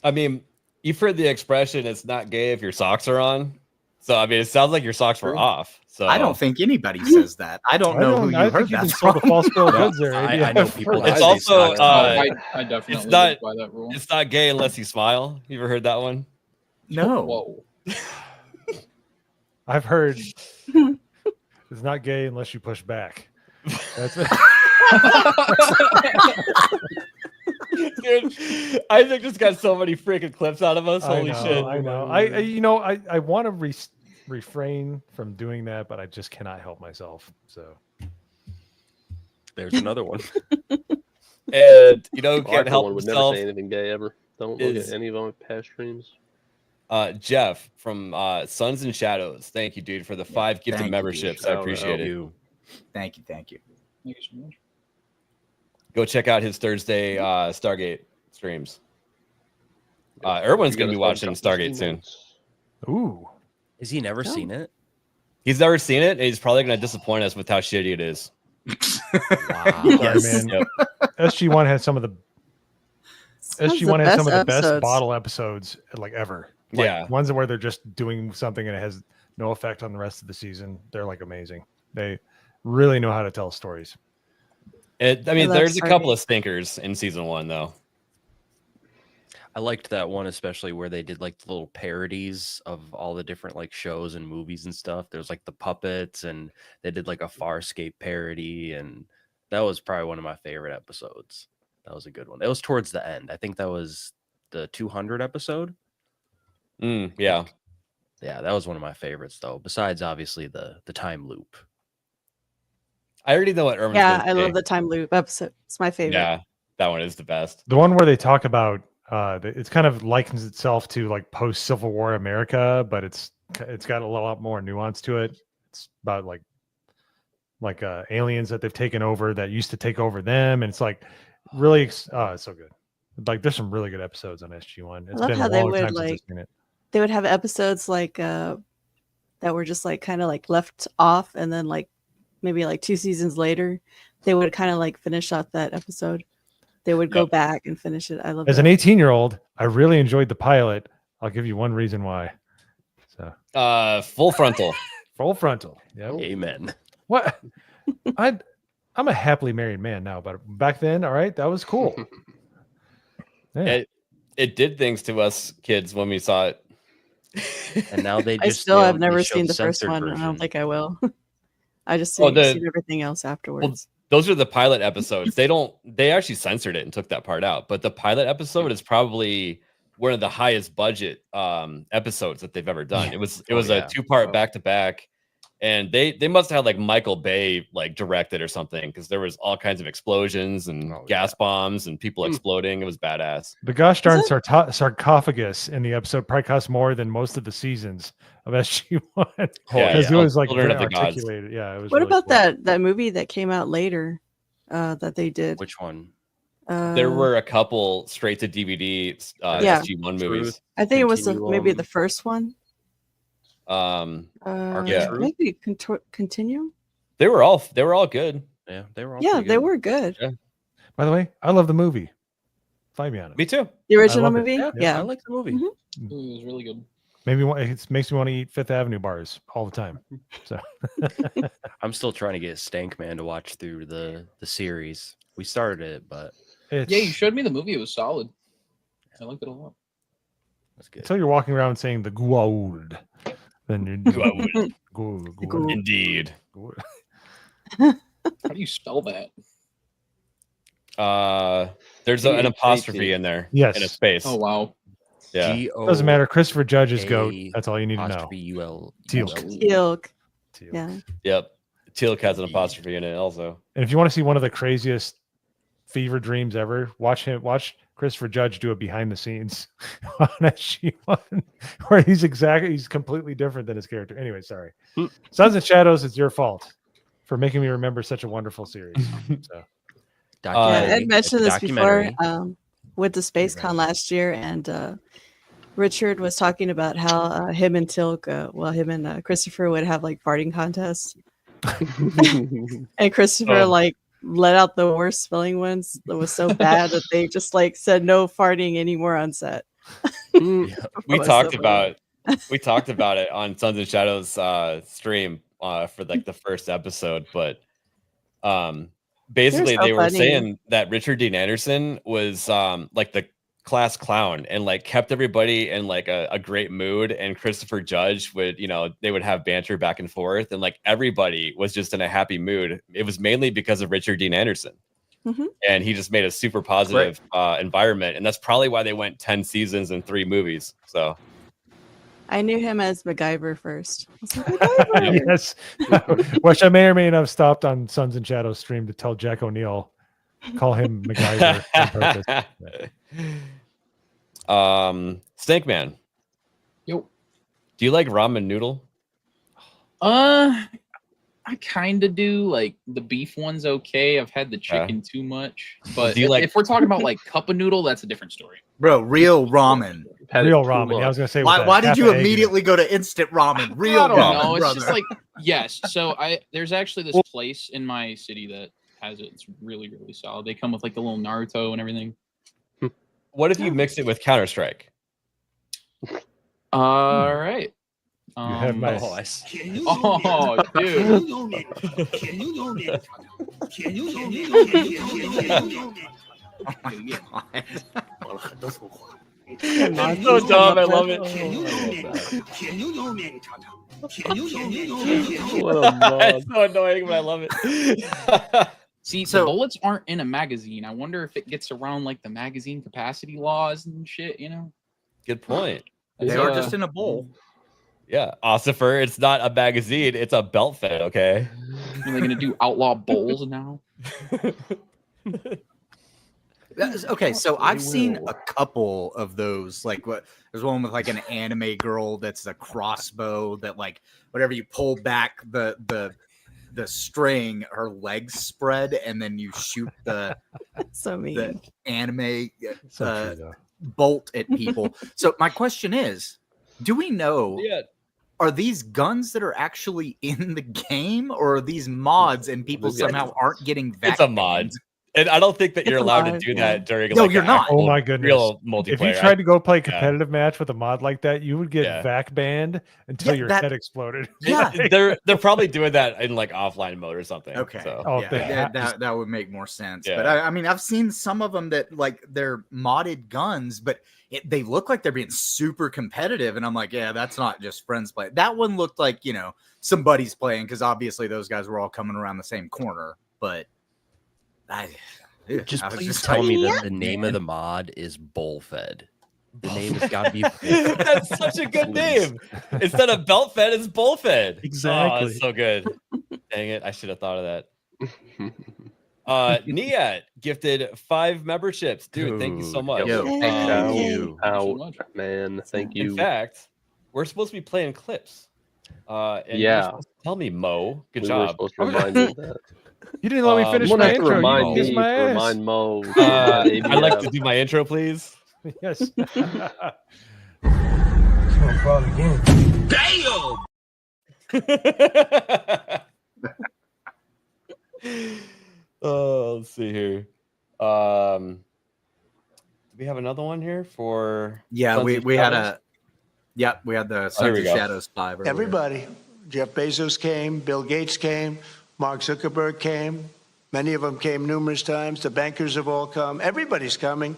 Speaker 8: I mean, you've heard the expression, it's not gay if your socks are on. So, I mean, it sounds like your socks were off. So
Speaker 11: I don't think anybody says that. I don't know who you heard that
Speaker 9: sold the
Speaker 11: from.
Speaker 9: false bill of goods there.
Speaker 13: I know people.
Speaker 8: It's
Speaker 13: that say
Speaker 8: also,
Speaker 13: socks are
Speaker 1: I
Speaker 13: gay.
Speaker 1: definitely
Speaker 8: it's not,
Speaker 1: live by that rule.
Speaker 8: it's not gay unless you smile. You ever heard that one?
Speaker 11: No.
Speaker 1: Whoa.
Speaker 9: I've heard it's not gay unless you push back. That's it.
Speaker 8: Dude, Isaac just got so many freaking clips out of us. Holy shit.
Speaker 9: I know. I want to refrain from doing that, but I just cannot help myself. So
Speaker 13: There's another one.
Speaker 8: And you know, who can't help
Speaker 10: would never
Speaker 8: himself.
Speaker 10: say anything gay ever. Don't look at any of my past streams.
Speaker 8: Jeff from Suns and Shadows. Thank you, dude, for the 5 gifted memberships. I appreciate it.
Speaker 11: Thank you.
Speaker 1: Thank you so much.
Speaker 8: Go check out his Thursday Stargate streams. Erwin's going to be watching Stargate soon.
Speaker 9: Ooh.
Speaker 13: Has he never seen it?
Speaker 8: He's never seen it, and he's probably going to disappoint us with how shitty it is.
Speaker 13: Wow.
Speaker 9: Sorry, man. SG1 has some of the best bottle episodes like ever. Like,
Speaker 8: yeah.
Speaker 9: Ones where they're just doing something and it has no effect on the rest of the season. They're like amazing. They really know how to tell stories.
Speaker 8: There's a couple of stinkers in season 1, though.
Speaker 13: I liked that one, especially where they did like the little parodies of all the different like shows and movies and stuff. There's like the puppets, and they did like a Farscape parody, and that was probably one of my favorite episodes. That was a good one. It was towards the end. I think that was the 200 episode.
Speaker 8: Yeah.
Speaker 13: Yeah, that was one of my favorites, though. Besides, obviously, the time loop.
Speaker 8: I already know what Erwin's
Speaker 12: Yeah,
Speaker 8: gonna
Speaker 12: I
Speaker 8: say.
Speaker 12: love the time loop episode. It's my favorite.
Speaker 8: Yeah, that one is the best.
Speaker 9: The one where they talk about it's kind of likens itself to like post Civil War America, but it's got a lot more nuance to it. It's about like aliens that they've taken over that used to take over them, and it's like really it's so good. Like there's some really good episodes on SG1. It's
Speaker 12: I love
Speaker 9: been
Speaker 12: how
Speaker 9: a
Speaker 12: they
Speaker 9: long
Speaker 12: would
Speaker 9: time since
Speaker 12: like
Speaker 9: I've seen it.
Speaker 12: they would have episodes like that were just like kind of like left off, and then like maybe like 2 seasons later they would kind of like finish off that episode. They would go back and finish it. I love
Speaker 9: As
Speaker 12: that.
Speaker 9: an 18-year-old, I really enjoyed the pilot. I'll give you one reason why. So
Speaker 8: full frontal.
Speaker 9: Full frontal. Yeah.
Speaker 13: Amen.
Speaker 9: What? I'm a happily married man now, but back then, all right, that was cool. Yeah.
Speaker 8: It did things to us kids when we saw it.
Speaker 13: And now they
Speaker 12: I
Speaker 13: just
Speaker 12: still have
Speaker 13: they
Speaker 12: never
Speaker 13: show
Speaker 12: seen
Speaker 13: the
Speaker 12: the first
Speaker 13: censored
Speaker 12: one. I don't
Speaker 13: version.
Speaker 12: think I will. I just
Speaker 8: Oh,
Speaker 12: seen everything else afterwards.
Speaker 8: Those are the pilot episodes. They actually censored it and took that part out. But the pilot episode is probably one of the highest budget episodes that they've ever done. It was a 2-part back-to-back. And they must have had like Michael Bay like directed or something, because there was all kinds of explosions and gas bombs and people exploding. It was badass.
Speaker 9: The gosh darn sarcophagus in the episode probably cost more than most of the seasons of SG1 because it was like
Speaker 8: Children
Speaker 9: very
Speaker 8: of the Gods.
Speaker 9: articulated. Yeah, it was.
Speaker 12: What
Speaker 9: really
Speaker 12: about
Speaker 9: cool.
Speaker 12: that movie that came out later that they did?
Speaker 13: Which one?
Speaker 8: There were a couple straight to DVD
Speaker 12: Yeah.
Speaker 8: SG1 movies.
Speaker 12: I think it was
Speaker 13: Continuum.
Speaker 12: maybe the first one.
Speaker 8: Yeah.
Speaker 12: Maybe Continuum.
Speaker 8: They were all good.
Speaker 13: Yeah, they were all
Speaker 12: Yeah,
Speaker 13: pretty
Speaker 12: they
Speaker 13: good.
Speaker 12: were good.
Speaker 8: Yeah.
Speaker 9: By the way, I love the movie. Find me on it.
Speaker 8: Me too.
Speaker 12: The original
Speaker 9: love it.
Speaker 12: movie.
Speaker 9: Yeah,
Speaker 12: Yeah.
Speaker 13: I like the movie.
Speaker 12: Mhm.
Speaker 1: It was really good.
Speaker 9: It makes me want to eat Fifth Avenue bars all the time. So
Speaker 13: I'm still trying to get Stank Man to watch through the series. We started it, but
Speaker 9: it's,
Speaker 1: Yeah, you showed me the movie. It was solid. I liked it a lot.
Speaker 13: that's good.
Speaker 9: until you're walking around saying the Goa'uld, then you're Goa'uld.
Speaker 8: Indeed.
Speaker 1: How do you spell that?
Speaker 8: There's an apostrophe in there.
Speaker 9: Yes.
Speaker 8: And a space.
Speaker 1: Oh wow.
Speaker 8: Yeah.
Speaker 9: Doesn't matter. Christopher Judge is GOAT. That's all you need to know.
Speaker 13: Teal'c.
Speaker 12: Teal'c. Yeah.
Speaker 8: Yep. Teal'c has an apostrophe in it also.
Speaker 9: And if you want to see one of the craziest fever dreams ever, watch Christopher Judge do it behind the scenes on SG1, where he's completely different than his character. Anyway, sorry. Sons and Shadows, it's your fault for making me remember such a wonderful series. So
Speaker 12: Ed mentioned this before
Speaker 13: documentary.
Speaker 12: with the Space Con last year, and Richard was talking about how him and Tilk, him and Christopher would have like farting contests, and Christopher like let out the worst spelling ones that was so bad that they just like said no farting anymore on set.
Speaker 8: We talked about it on Sons and Shadows stream for like the first episode, but basically they were saying that Richard Dean Anderson was like the class clown and like kept everybody in like a great mood, and Christopher Judge would, they would have banter back and forth, and like everybody was just in a happy mood. It was mainly because of Richard Dean Anderson. And he just made a super positive environment, and that's probably why they went 10 seasons and 3 movies. So
Speaker 12: I knew him as MacGyver first. I was like, MacGyver.
Speaker 9: Yes, which I may or may not have stopped on Sons and Shadows stream to tell Jack O'Neill, call him MacGyver on purpose.
Speaker 8: Stankman.
Speaker 1: Yo.
Speaker 8: Do you like ramen noodle?
Speaker 1: I kind of do. Like the beef one's okay. I've had the chicken too much. But if we're talking about like cup of noodle, that's a different story.
Speaker 11: Bro, real ramen.
Speaker 9: Real ramen. Yeah, I was gonna say.
Speaker 11: Why did you immediately go to instant ramen? Real
Speaker 1: I don't
Speaker 11: ramen,
Speaker 1: know. It's
Speaker 11: brother.
Speaker 1: just like yes. So there's actually this place in my city that has it. It's really, really solid. They come with like the little Naruto and everything.
Speaker 8: What if you mix it with Counter-Strike?
Speaker 1: All right.
Speaker 9: You have my.
Speaker 1: Oh,
Speaker 9: Can
Speaker 1: dude.
Speaker 8: It's so dumb. I love it. It's so annoying, but I love it.
Speaker 1: See, the bullets aren't in a magazine. I wonder if it gets around like the magazine capacity laws and shit,
Speaker 8: Good point.
Speaker 11: They are just in a bowl.
Speaker 8: Yeah, Ossifer, it's not a magazine, it's a belt fed, okay?
Speaker 1: Are they gonna do outlaw bowls now?
Speaker 11: Okay, so I've seen a couple of those. Like, there's one with like an anime girl that's a crossbow that, like, whatever you pull back the string, her legs spread, and then you shoot the the anime bolt at people. So my question is, do we know? Are these guns that are actually in the game, or are these mods and people somehow aren't getting
Speaker 8: It's a mod. And I don't think that you're allowed to do that during like
Speaker 11: you're not.
Speaker 9: Oh my goodness.
Speaker 8: Real multiplayer.
Speaker 9: If you tried to go play a competitive match with a mod like that, you would get vac banned until your head exploded.
Speaker 11: Yeah.
Speaker 8: They're probably doing that in like offline mode or something.
Speaker 11: Okay.
Speaker 8: So.
Speaker 11: That would make more sense.
Speaker 8: Yeah.
Speaker 11: But I mean, I've seen some of them that like they're modded guns, but they look like they're being super competitive. And I'm like, yeah, that's not just friends play. That one looked like, some buddies playing, because obviously those guys were all coming around the same corner. But
Speaker 13: please tell me that the name of the mod is Bullfed. The name has got to be Bullfed.
Speaker 8: That's such a good name. Instead of belt fed, it's bull fed.
Speaker 9: Exactly.
Speaker 8: Oh, it's so good. Dang it. I should have thought of that. Niat gifted 5 memberships. Dude, thank you so much.
Speaker 10: Thank you. Man. Thank you.
Speaker 8: In fact, we're supposed to be playing clips. And you're supposed to tell me, Mo. Good job.
Speaker 10: Were supposed to remind you of that.
Speaker 9: You didn't let me finish my intro.
Speaker 10: Remind Mo.
Speaker 8: I'd like to do my intro, please.
Speaker 9: Yes.
Speaker 14: Damn!
Speaker 8: Oh, let's see here. Do we have another one here for?
Speaker 11: Yeah,
Speaker 8: Sons
Speaker 11: we
Speaker 8: of
Speaker 11: had
Speaker 8: Shadows?
Speaker 11: we had the
Speaker 8: Oh, here
Speaker 11: Sons
Speaker 8: we
Speaker 11: of
Speaker 8: go.
Speaker 11: Shadows 5. earlier.
Speaker 16: Everybody. Jeff Bezos came, Bill Gates came, Mark Zuckerberg came. Many of them came numerous times. The bankers have all come. Everybody's coming.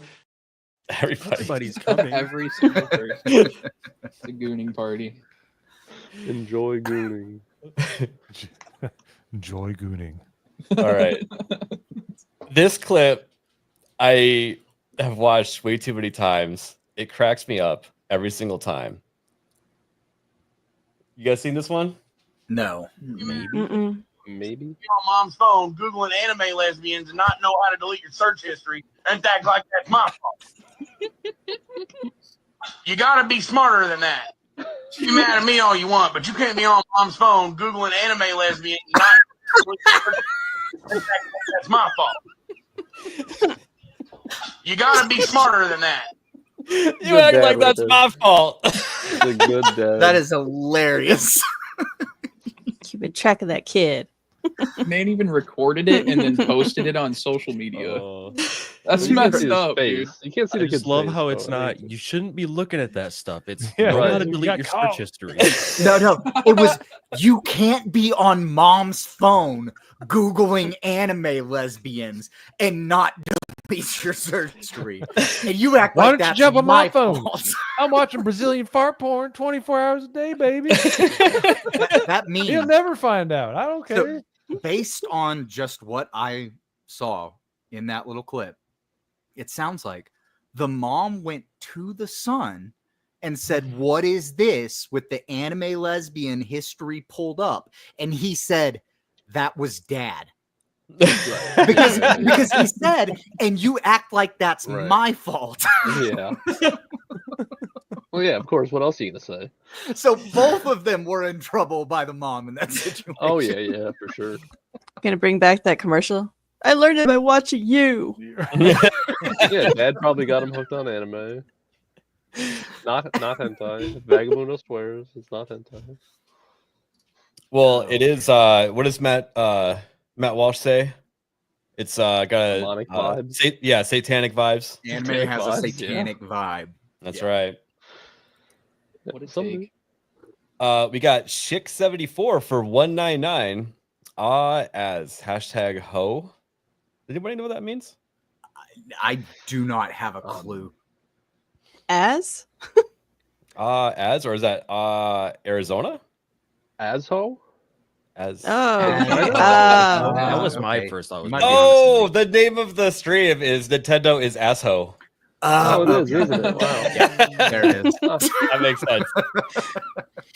Speaker 8: Everybody's
Speaker 9: coming.
Speaker 1: Every single person. It's a gooning party.
Speaker 10: Enjoy gooning.
Speaker 9: Enjoy gooning.
Speaker 8: All right. This clip I have watched way too many times. It cracks me up every single time. You guys seen this one?
Speaker 11: No.
Speaker 10: Maybe.
Speaker 17: You're on mom's phone Googling anime lesbians and not know how to delete your search history and act like that's my fault. You gotta be smarter than that. You mad at me all you want, but you can't be on mom's phone Googling anime lesbians and not delete your search history and act like that's my fault. You gotta be smarter than that.
Speaker 8: You act like that's my fault.
Speaker 10: The good dad.
Speaker 11: That is hilarious.
Speaker 12: Keeping track of that kid.
Speaker 1: Man even recorded it and then posted it on social media. That's
Speaker 10: You can't
Speaker 1: messed
Speaker 10: see his
Speaker 1: up, dude.
Speaker 10: face. You can't see
Speaker 13: I
Speaker 10: the
Speaker 13: just
Speaker 10: kid's
Speaker 13: love
Speaker 10: face,
Speaker 13: how it's
Speaker 10: though.
Speaker 13: not. You shouldn't be looking at that stuff. It's
Speaker 9: Yeah,
Speaker 13: know how
Speaker 9: right.
Speaker 13: to
Speaker 9: You
Speaker 13: delete
Speaker 9: got
Speaker 13: your
Speaker 9: caught.
Speaker 13: search history.
Speaker 11: No, it was you can't be on mom's phone Googling anime lesbians and not delete your search history. And you act
Speaker 9: Why
Speaker 11: like
Speaker 9: don't you
Speaker 11: that's
Speaker 9: jump on my phone?
Speaker 11: fault.
Speaker 9: I'm watching Brazilian fart porn 24 hours a day, baby.
Speaker 11: That means
Speaker 9: You'll never find out. I don't care.
Speaker 11: So, based on just what I saw in that little clip, it sounds like the mom went to the son and said, "What is this?" with the anime lesbian history pulled up. And he said, "That was dad." because he said, and you act like that's my fault.
Speaker 10: Yeah. Well, yeah, of course. What else are you gonna say?
Speaker 11: So both of them were in trouble by the mom in that situation.
Speaker 10: Oh yeah, for sure.
Speaker 12: Gonna bring back that commercial. I learned it by watching you.
Speaker 10: Yeah, dad probably got him hooked on anime. Not hentai. Vagabundo swears it's not hentai.
Speaker 8: Well, it is. What does Matt Walsh say? It's got a
Speaker 10: Demonic vibes.
Speaker 8: yeah, satanic vibes.
Speaker 11: Anime has a
Speaker 10: vibes,
Speaker 11: satanic vibe.
Speaker 8: That's
Speaker 11: Yeah.
Speaker 8: right.
Speaker 1: What a
Speaker 10: Something.
Speaker 1: take.
Speaker 8: We got Chick74 for $199. As hashtag ho. Does anybody know what that means?
Speaker 11: I do not have a clue.
Speaker 12: As?
Speaker 8: As, or is that Arizona?
Speaker 10: ASSHOE?
Speaker 8: As
Speaker 13: That was my first thought.
Speaker 8: Oh, the name of the stream is Nintendo is ASSHOE.
Speaker 10: Oh, it is, isn't it? Wow.
Speaker 11: Yeah, there it is.
Speaker 8: That makes sense.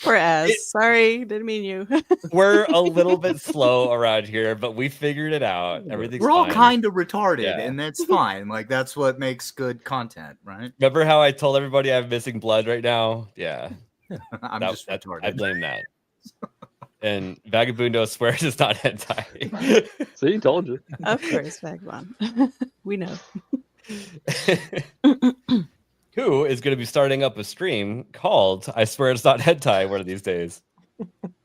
Speaker 12: Poor As. Sorry, didn't mean you.
Speaker 8: We're a little bit slow around here, but we figured it out. Everything's
Speaker 11: We're all
Speaker 8: fine.
Speaker 11: kind of retarded,
Speaker 8: Yeah.
Speaker 11: and that's fine. Like that's what makes good content, right?
Speaker 8: Remember how I told everybody I have missing blood right now? Yeah.
Speaker 11: I'm just retarded.
Speaker 8: I blame that. And Vagabundo swears it's not hentai.
Speaker 10: See, told you.
Speaker 12: Of course, Vagabond. We know.
Speaker 8: Who is going to be starting up a stream called I Swear It's Not Hentai one of these days?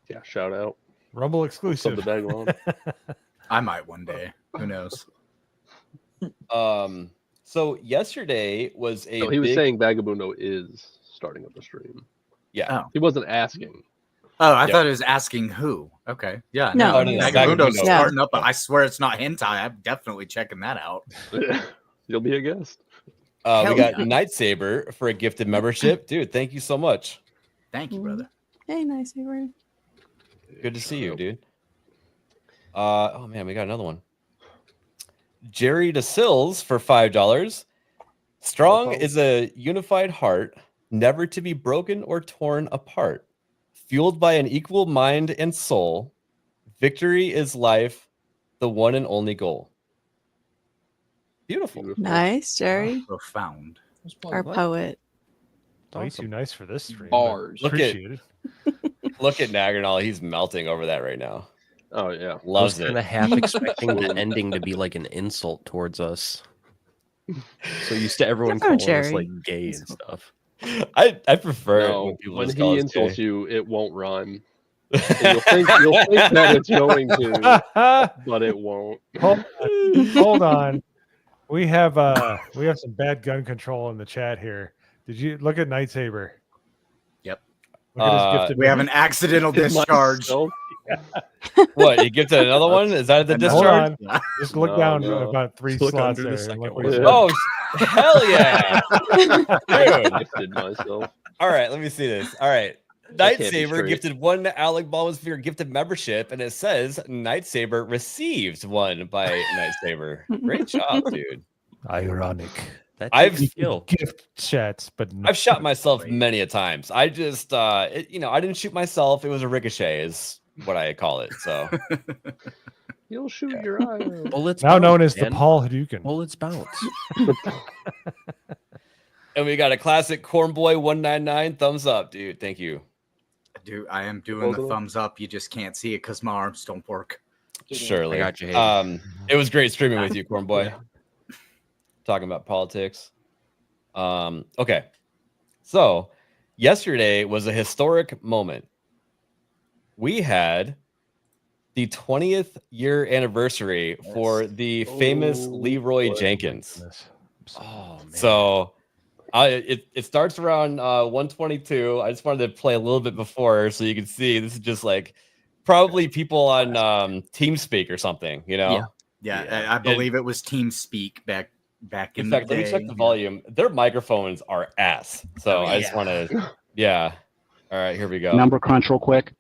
Speaker 10: Yeah, shout out.
Speaker 9: Rumble exclusive.
Speaker 10: Sub the bag along.
Speaker 11: I might one day. Who knows?
Speaker 8: So yesterday was a
Speaker 10: No, he was
Speaker 8: big-
Speaker 10: saying Vagabundo is starting up a stream.
Speaker 8: Yeah.
Speaker 10: He wasn't asking.
Speaker 11: Oh, I thought it was asking who. Okay. Yeah.
Speaker 12: No.
Speaker 8: Oh, no, no,
Speaker 11: Vagabundo's
Speaker 8: Vagabundo.
Speaker 11: starting up. I swear it's not hentai. I'm definitely checking that out.
Speaker 10: You'll be a guest.
Speaker 8: we
Speaker 11: Hell
Speaker 8: got
Speaker 11: yeah.
Speaker 8: Nightsaber for a gifted membership. Dude, thank you so much.
Speaker 11: Thank you, brother.
Speaker 12: Hey, nice. Hey,
Speaker 8: Good to see you, dude. Oh man, we got another one. Jerry DeSills for $5. Strong is a unified heart, never to be broken or torn apart. Fueled by an equal mind and soul, victory is life, the one and only goal. Beautiful.
Speaker 12: Nice, Jerry.
Speaker 11: Profound.
Speaker 12: Our poet.
Speaker 9: Way too nice for this stream.
Speaker 1: Bars.
Speaker 8: Look at-
Speaker 9: Appreciate it.
Speaker 8: Look at Naganal. He's melting over that right now.
Speaker 10: Oh yeah.
Speaker 13: I was
Speaker 8: Loves
Speaker 13: kind of
Speaker 8: it.
Speaker 13: half expecting the ending to be like an insult towards us. So used to everyone
Speaker 12: Come on,
Speaker 13: calling us
Speaker 12: Jerry.
Speaker 13: like gay and stuff.
Speaker 8: I prefer it
Speaker 10: No,
Speaker 8: when people
Speaker 10: when
Speaker 8: just call
Speaker 10: he
Speaker 8: us
Speaker 10: insults
Speaker 8: gay.
Speaker 10: you, it won't rhyme. And you'll think that it's going to, but it won't.
Speaker 9: Hold on. We have some bad gun control in the chat here. Did you look at Nightsaber?
Speaker 11: Yep.
Speaker 9: Look at his gifted
Speaker 11: We have an accidental discharge.
Speaker 10: Myself.
Speaker 8: What? You gifted another one? Is that the
Speaker 9: Hold
Speaker 8: discharge?
Speaker 9: on. Just look
Speaker 10: No,
Speaker 9: down
Speaker 10: no.
Speaker 9: about 3
Speaker 13: Look
Speaker 9: slots
Speaker 13: under the
Speaker 9: there.
Speaker 13: second
Speaker 9: and look
Speaker 13: one.
Speaker 9: what he
Speaker 10: Yeah.
Speaker 9: said.
Speaker 8: Oh, hell yeah. Dude.
Speaker 10: Gifted myself.
Speaker 8: All right, let me see this. All right.
Speaker 10: That can't be
Speaker 8: Nightsaber
Speaker 10: straight.
Speaker 8: gifted one Alec Baldwin gifted membership, and it says Nightsaber received one by Nightsaber. Great job, dude.
Speaker 9: Ironic.
Speaker 13: That
Speaker 8: I've-
Speaker 13: takes skill.
Speaker 9: Gift chats, but no.
Speaker 8: I've shot myself many a times. I just, I didn't shoot myself. It was a ricochet, is what I call it. So
Speaker 10: You'll shoot your eye out.
Speaker 13: Bullets
Speaker 9: now
Speaker 13: bounce,
Speaker 9: known as the
Speaker 13: man.
Speaker 9: Paul Hadouken.
Speaker 13: Bullets bounce.
Speaker 8: And we got a classic Corn Boy 199 thumbs up, dude. Thank you.
Speaker 11: I am doing the thumbs up. You just can't see it because my arms don't work.
Speaker 8: Surely.
Speaker 13: I got you, Hayden.
Speaker 8: It was great streaming with you, Corn Boy. talking about politics. Okay. So yesterday was a historic moment. We had the 20th year anniversary for the famous Leroy Jenkins.
Speaker 13: Oh man.
Speaker 8: So it starts around 122. I just wanted to play a little bit before so you can see this is just like probably people on TeamSpeak or something, you know?
Speaker 11: Yeah, I believe it was TeamSpeak back in
Speaker 8: In
Speaker 11: the
Speaker 8: fact,
Speaker 11: day.
Speaker 8: let me check the volume. Their microphones are ass. So I just want to, yeah. All right, here we go.
Speaker 18: Number crunch real quick.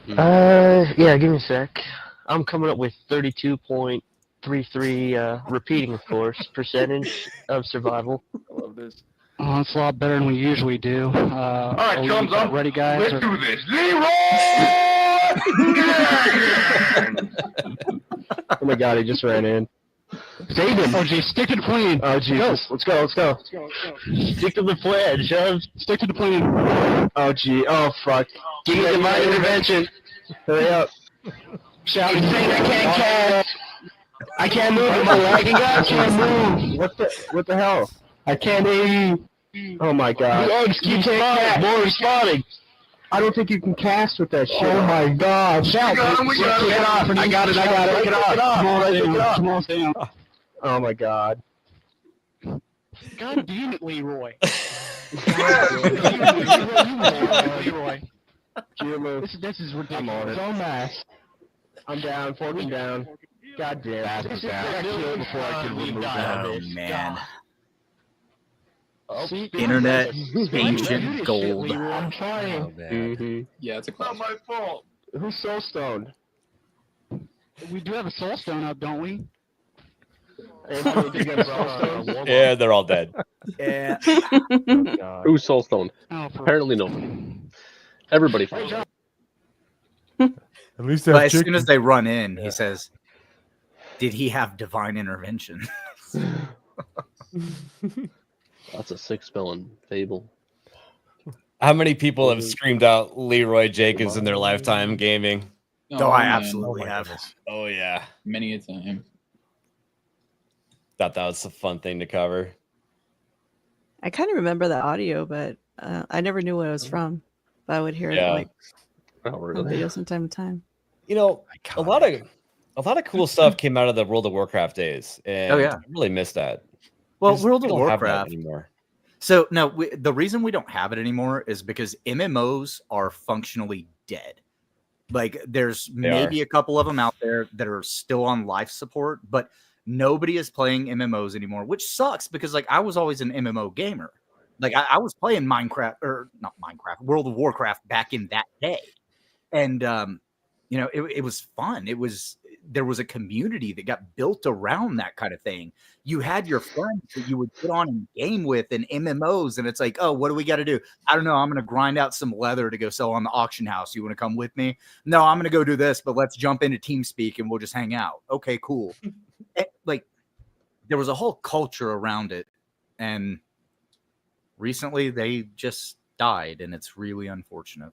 Speaker 18: Yeah, give me a sec. I'm coming up with 32.33 repeating, of course, percentage of survival.
Speaker 13: I love this.
Speaker 18: Oh, it's a lot better than we usually do. All
Speaker 17: right, chums, I'm
Speaker 18: ready, guys.
Speaker 17: Let's do this. Leroy!
Speaker 18: Oh my God, he just ran in. Save him. Oh, geez, stick to the plan. Oh, Jesus. Let's go. Stick to the plan, Shove. Stick to the plan. Oh, gee. Oh, fuck. Give me my intervention. Hurry up. Shout and saying I can't cast. I can't move. Am I lagging, guys? I can't move. What the hell? I can't aim. Oh, my God. You can't cast. More responding. I don't think you can cast with that shit. Oh, my God. Shout. I got it. Take it off. Come on, Sam. Oh my God. God damn it, Leroy. Leroy. This is ridiculous. So mass. I'm down, 14 down. God damn. This is before I can remove that.
Speaker 11: Oh man.
Speaker 18: Oh,
Speaker 11: Internet ancient gold.
Speaker 18: I'm trying.
Speaker 1: Yeah, it's a
Speaker 17: Not my fault.
Speaker 18: Who's soul stoned? We do have a soul stone up, don't we?
Speaker 8: Yeah, they're all dead.
Speaker 11: Yeah.
Speaker 10: Who's soul stoned? Apparently no. Everybody.
Speaker 9: At least
Speaker 11: But as soon as they run in, he says, "Did he have divine intervention?"
Speaker 10: That's a sick spelling fable.
Speaker 8: How many people have screamed out Leroy Jenkins in their lifetime gaming?
Speaker 11: Oh, I
Speaker 1: man.
Speaker 11: absolutely have.
Speaker 8: Oh yeah,
Speaker 1: Many a time.
Speaker 8: thought that was a fun thing to cover.
Speaker 12: I kind of remember the audio, but I never knew what it was from. But I would hear it like
Speaker 10: Oh,
Speaker 12: on
Speaker 10: really?
Speaker 12: videos from time to time.
Speaker 8: You know, a lot of cool stuff came out of the World of Warcraft days, and
Speaker 11: Oh, yeah.
Speaker 8: I really miss that.
Speaker 11: Well,
Speaker 8: Just
Speaker 11: World of
Speaker 8: don't have that
Speaker 11: Warcraft
Speaker 8: anymore.
Speaker 11: So no, the reason we don't have it anymore is because MMOs are functionally dead. Like there's maybe a couple of them out there that are still on life support, but nobody is playing MMOs anymore, which sucks because like I was always an MMO gamer. Like I was playing Minecraft or not Minecraft, World of Warcraft back in that day. And you know, it was fun. There was a community that got built around that kind of thing. You had your friends that you would put on and game with in MMOs, and it's like, oh, what do we got to do? I don't know. I'm going to grind out some leather to go sell on the auction house. You want to come with me? No, I'm going to go do this, but let's jump into TeamSpeak and we'll just hang out. Okay, cool. Like there was a whole culture around it, and recently they just died, and it's really unfortunate.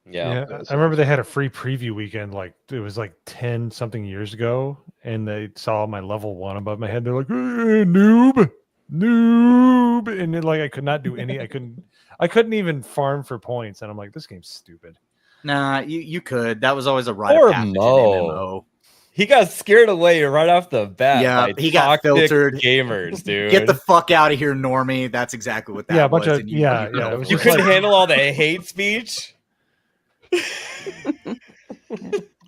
Speaker 9: Yeah, I remember they had a free preview weekend, like it was like 10 something years ago, and they saw my level 1 above my head. They're like, noob, and then, like I could not do any. I couldn't even farm for points, and I'm like, this game's stupid.
Speaker 11: Nah, you could. That was always a rite
Speaker 8: Poor
Speaker 11: of passage in
Speaker 8: Mo.
Speaker 11: MMO.
Speaker 8: He got scared away right off the bat.
Speaker 11: Yeah,
Speaker 8: by
Speaker 11: he got
Speaker 8: toxic
Speaker 11: filtered.
Speaker 8: Gamers, dude.
Speaker 11: Get the fuck out of here, Normie. That's exactly what that
Speaker 9: Yeah, a
Speaker 11: was.
Speaker 9: bunch of
Speaker 11: and
Speaker 9: yeah. It was
Speaker 8: You
Speaker 9: just
Speaker 8: couldn't
Speaker 9: like,
Speaker 8: handle all the hate speech.
Speaker 9: I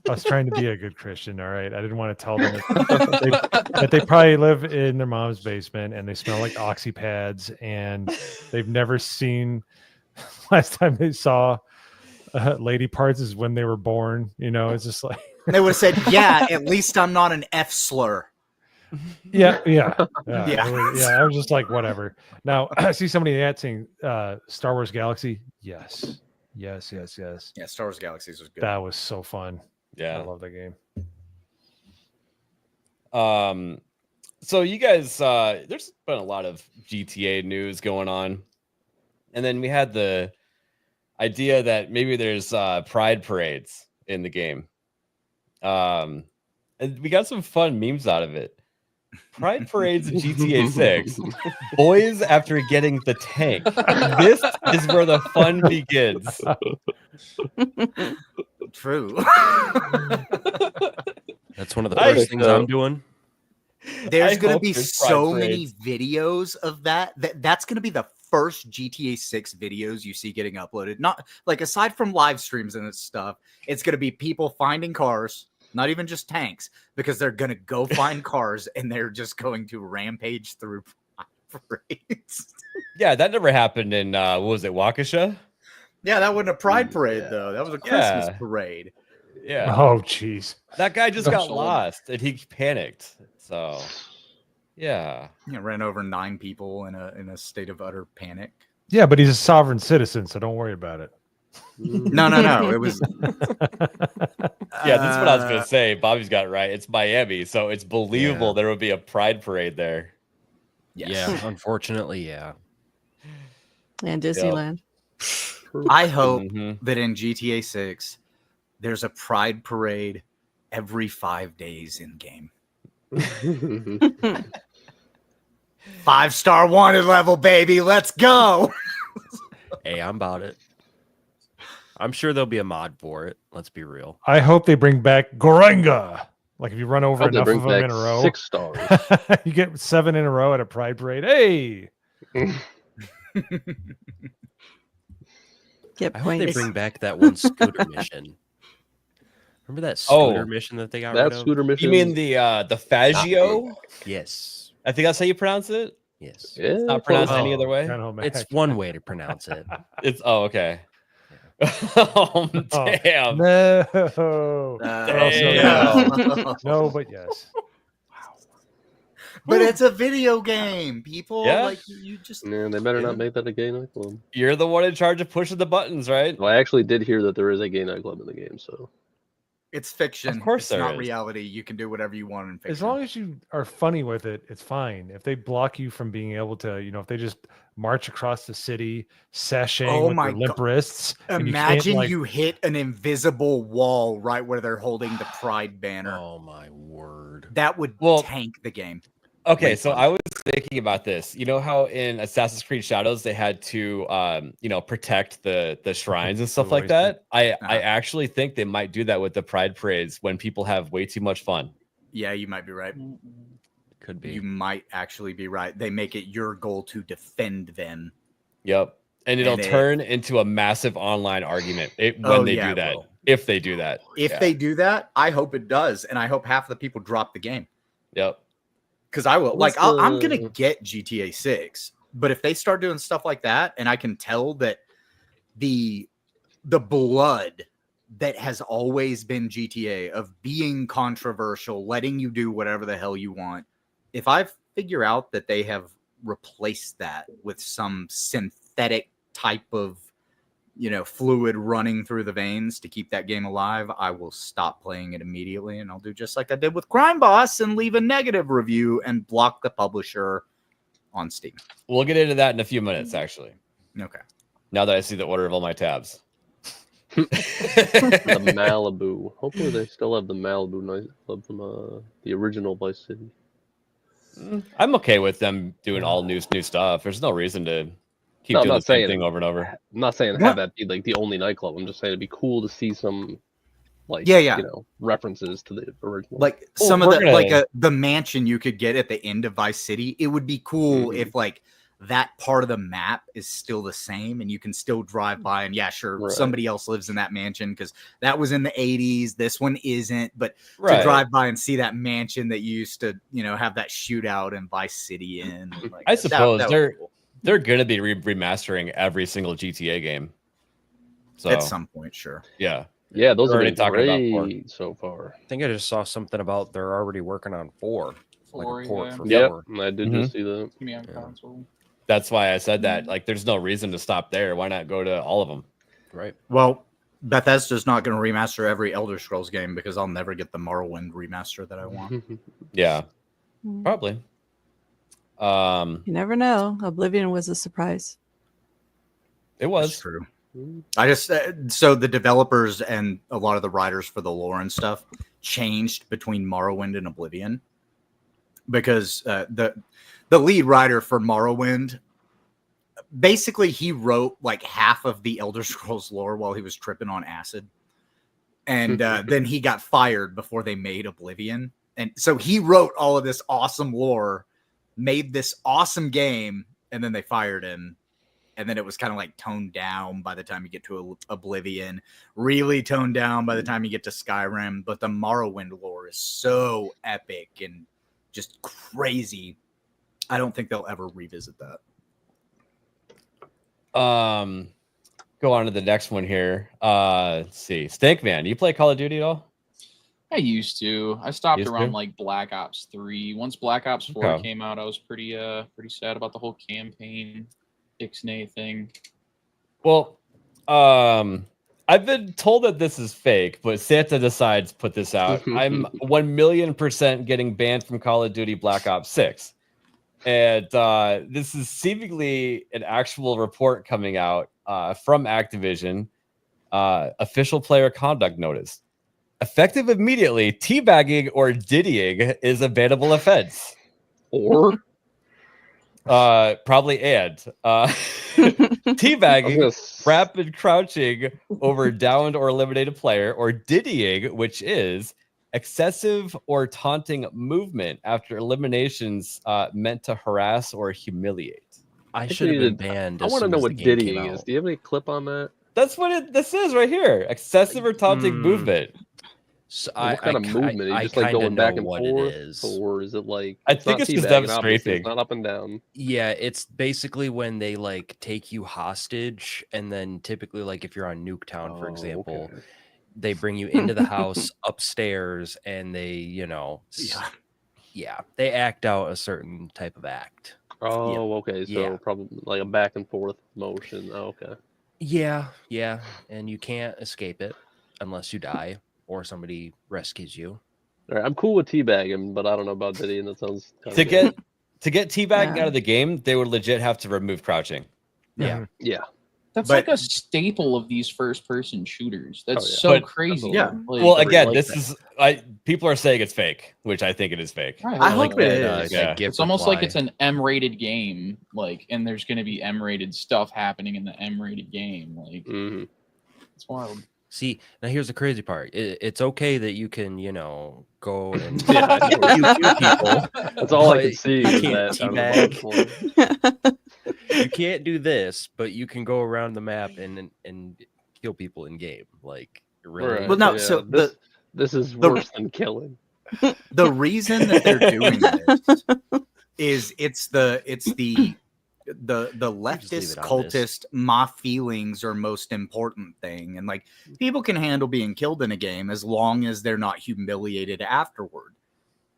Speaker 9: was trying to be a good Christian. All right, I didn't want to tell them that they probably live in their mom's basement and they smell like oxy pads, and they've never seen. Last time they saw lady parts is when they were born. You know, it's just like
Speaker 11: they would have said, "Yeah, at least I'm not an F slur."
Speaker 9: Yeah.
Speaker 11: Yeah.
Speaker 9: I was just like, whatever. Now I see somebody in the chat saying Star Wars Galaxy. Yes.
Speaker 11: Yeah, Star Wars Galaxies was good.
Speaker 9: That was so fun.
Speaker 8: Yeah,
Speaker 9: I love that game.
Speaker 8: So you guys, there's been a lot of GTA news going on, and then we had the idea that maybe there's pride parades in the game, and we got some fun memes out of it. Pride parades in GTA 6. Boys after getting the tank. This is where the fun begins.
Speaker 11: True.
Speaker 13: That's one of the first things I'm doing.
Speaker 11: There's going to be so many videos of that. That's going to be the first GTA 6 videos you see getting uploaded. Not like aside from live streams and stuff, it's going to be people finding cars, not even just tanks, because they're going to go find cars and they're just going to rampage through parades.
Speaker 8: Yeah, that never happened in what was it, Waukesha?
Speaker 11: Yeah, that wasn't a pride parade though. That was a Christmas parade.
Speaker 8: Yeah.
Speaker 9: Oh, jeez.
Speaker 8: That guy just got lost and he panicked. So, yeah.
Speaker 11: Ran over 9 people in a state of utter panic.
Speaker 9: Yeah, but he's a sovereign citizen, so don't worry about it.
Speaker 11: No. It was.
Speaker 8: Yeah, that's what I was gonna say. Bobby's got it right. It's Miami, so it's believable there would be a pride parade there.
Speaker 11: Yes.
Speaker 13: Yeah, unfortunately, yeah.
Speaker 12: And Disneyland.
Speaker 11: I hope that in GTA 6, there's a pride parade every 5 days in game. 5-star wanted level, baby. Let's go.
Speaker 13: Hey, I'm about it. I'm sure there'll be a mod for it. Let's be real.
Speaker 9: I hope they bring back Gorenga. Like if you run over enough of them in a row,
Speaker 10: 6 stars.
Speaker 9: You get 7 in a row at a pride parade. Hey.
Speaker 13: I hope they bring back that one scooter mission. Remember that scooter mission that they got rid of?
Speaker 10: Scooter mission.
Speaker 8: You mean the Faggio?
Speaker 13: Yes.
Speaker 8: I think that's how you prounce it.
Speaker 13: Yes.
Speaker 10: Yeah,
Speaker 8: It's not pronounced any other way.
Speaker 13: It's one way to pronounce it.
Speaker 8: It's okay. Oh, damn.
Speaker 9: No.
Speaker 8: Damn.
Speaker 9: No, but yes.
Speaker 11: But it's a video game, people.
Speaker 8: Yeah.
Speaker 11: Like you just.
Speaker 10: Yeah, they better not make that a gay nightclub.
Speaker 8: You're the one in charge of pushing the buttons, right?
Speaker 10: Well, I actually did hear that there is a gay nightclub in the game, so.
Speaker 11: It's fiction.
Speaker 8: Of course
Speaker 11: it's
Speaker 8: there
Speaker 11: not
Speaker 8: is.
Speaker 11: reality. You can do whatever you want in fiction.
Speaker 9: As long as you are funny with it, it's fine. If they block you from being able to, if they just march across the city, sashaying with their limp wrists.
Speaker 11: Imagine you hit an invisible wall right where they're holding the pride banner.
Speaker 13: Oh my word.
Speaker 11: That would tank the game.
Speaker 8: Okay, so I was thinking about this. You know how in Assassin's Creed Shadows they had to, protect the shrines and stuff like that? I actually think they might do that with the pride parades when people have way too much fun.
Speaker 11: Yeah, you might be right.
Speaker 13: Could be.
Speaker 11: You might actually be right. They make it your goal to defend them.
Speaker 8: Yep. And it'll turn into a massive online argument when they do that. If they do that.
Speaker 11: If they do that, I hope it does. And I hope half the people drop the game.
Speaker 8: Yep.
Speaker 11: Because I will. I'm going to get GTA 6. But if they start doing stuff like that, and I can tell that the blood that has always been GTA of being controversial, letting you do whatever the hell you want, if I figure out that they have replaced that with some synthetic type of fluid running through the veins to keep that game alive, I will stop playing it immediately, and I'll do just like I did with Crime Boss and leave a negative review and block the publisher on Steam.
Speaker 8: We'll get into that in a few minutes, actually.
Speaker 11: Okay.
Speaker 8: Now that I see the order of all my tabs.
Speaker 10: The Malibu. Hopefully they still have the Malibu nightclub from the original Vice City.
Speaker 8: I'm okay with them doing all new stuff. There's no reason to keep doing the same thing over and over.
Speaker 10: I'm not saying have that be like the only nightclub. I'm just saying it'd be cool to see some references to the original.
Speaker 11: Like some of the mansion you could get at the end of Vice City. It would be cool if like that part of the map is still the same and you can still drive by and somebody else lives in that mansion because that was in the 80s. This one isn't, but to drive by and see that mansion that you used to, have that shootout in Vice City in. Like,
Speaker 8: I suppose they're going to be remastering every single GTA game. So
Speaker 11: at some point, sure.
Speaker 8: Yeah.
Speaker 10: Yeah, those are
Speaker 8: already talking about
Speaker 10: great so far.
Speaker 13: I think I just saw something about they're already working on 4.
Speaker 1: Four,
Speaker 13: like a port for
Speaker 10: Yep,
Speaker 13: 4.
Speaker 10: I did just see that.
Speaker 1: Give me on console.
Speaker 8: That's why I said that. Like, there's no reason to stop there. Why not go to all of them?
Speaker 13: Right.
Speaker 11: Well, Bethesda's not going to remaster every Elder Scrolls game because I'll never get the Morrowind remaster that I want.
Speaker 8: Yeah, probably.
Speaker 12: You never know. Oblivion was a surprise.
Speaker 8: It was.
Speaker 11: That's true. I just so the developers and a lot of the writers for the lore and stuff changed between Morrowind and Oblivion. because the lead writer for Morrowind, basically he wrote like half of the Elder Scrolls lore while he was tripping on acid. And then he got fired before they made Oblivion. And so he wrote all of this awesome lore, made this awesome game, and then they fired him. And then it was kind of like toned down by the time you get to Oblivion, really toned down by the time you get to Skyrim. But the Morrowind lore is so epic and just crazy. I don't think they'll ever revisit that.
Speaker 8: Go on to the next one here. Let's see. Stinkman, do you play Call of Duty at all?
Speaker 1: I used to. I stopped
Speaker 8: Used
Speaker 1: around
Speaker 8: to?
Speaker 1: like Black Ops 3. Once Black Ops 4
Speaker 8: Okay.
Speaker 1: came out, I was pretty sad about the whole campaign Ixnay thing.
Speaker 8: Well, I've been told that this is fake, but Santa decides to put this out. I'm 1,000,000% getting banned from Call of Duty Black Ops 6. And this is seemingly an actual report coming out from Activision. Official player conduct notice. Effective immediately, teabagging or diddying is a bannable offense.
Speaker 10: Or?
Speaker 8: Probably and. Teabagging, rapid crouching over downed or eliminated player, or diddying, which is excessive or taunting movement after eliminations meant to harass or humiliate.
Speaker 13: I should have been banned.
Speaker 10: I
Speaker 13: as
Speaker 10: want to
Speaker 13: soon
Speaker 10: know
Speaker 13: as the
Speaker 10: what
Speaker 13: game came
Speaker 10: diddying is.
Speaker 13: out.
Speaker 10: Do you have any clip on that?
Speaker 8: That's what this is right here. Excessive or taunting movement.
Speaker 13: So
Speaker 10: What kind of movement? Are you just like
Speaker 13: kinda
Speaker 10: going back
Speaker 13: know
Speaker 10: and
Speaker 13: what
Speaker 10: forth,
Speaker 13: it is.
Speaker 10: or is it like?
Speaker 8: I think
Speaker 10: not
Speaker 8: it's just
Speaker 10: teabagging, obviously,
Speaker 8: demonstrating.
Speaker 10: It's not up and down.
Speaker 13: Yeah, it's basically when they like take you hostage, and then typically, like if you're on Nuketown, for example, they bring you into the house upstairs, and they, they act out a certain type of act.
Speaker 10: Oh, okay. So
Speaker 13: Yeah.
Speaker 10: probably like a back and forth motion. Oh, okay.
Speaker 13: Yeah, and you can't escape it unless you die or somebody rescues you.
Speaker 10: All right, I'm cool with teabagging, but I don't know about diddying. That sounds kind
Speaker 8: To
Speaker 10: of
Speaker 8: get teabagging out of the game, they would legit have to remove crouching.
Speaker 13: Yeah.
Speaker 10: Yeah.
Speaker 1: That's
Speaker 8: But-
Speaker 1: like a staple of these first-person shooters. That's
Speaker 8: Oh, yeah.
Speaker 1: so
Speaker 8: But-
Speaker 1: crazy.
Speaker 8: Yeah.
Speaker 1: Like,
Speaker 8: Well, again,
Speaker 1: like
Speaker 8: this
Speaker 1: that.
Speaker 8: is people are saying it's fake, which I think it is fake.
Speaker 1: Right,
Speaker 11: I
Speaker 1: like
Speaker 11: hope it
Speaker 1: that,
Speaker 11: is.
Speaker 8: Yeah.
Speaker 1: It's almost like it's an M-rated game, like, and there's going to be M-rated stuff happening in the M-rated game. Like, it's wild.
Speaker 13: See, now here's the crazy part. It's okay that you can, go and
Speaker 10: Yeah, I know.
Speaker 13: you kill people.
Speaker 10: That's all I
Speaker 13: but
Speaker 10: can see
Speaker 13: You
Speaker 10: is
Speaker 13: can't
Speaker 10: that out of the
Speaker 13: teabag. You can't do this, but you can go around the map and kill people in game. Like, really?
Speaker 10: Right.
Speaker 11: Well, no,
Speaker 10: Yeah,
Speaker 11: so
Speaker 10: this is
Speaker 11: the-
Speaker 10: worse than killing.
Speaker 11: The reason that they're doing this is it's the leftist
Speaker 13: it on
Speaker 11: cultist my feelings are most important thing, and like people can handle being killed in a game as long as they're not humiliated afterward.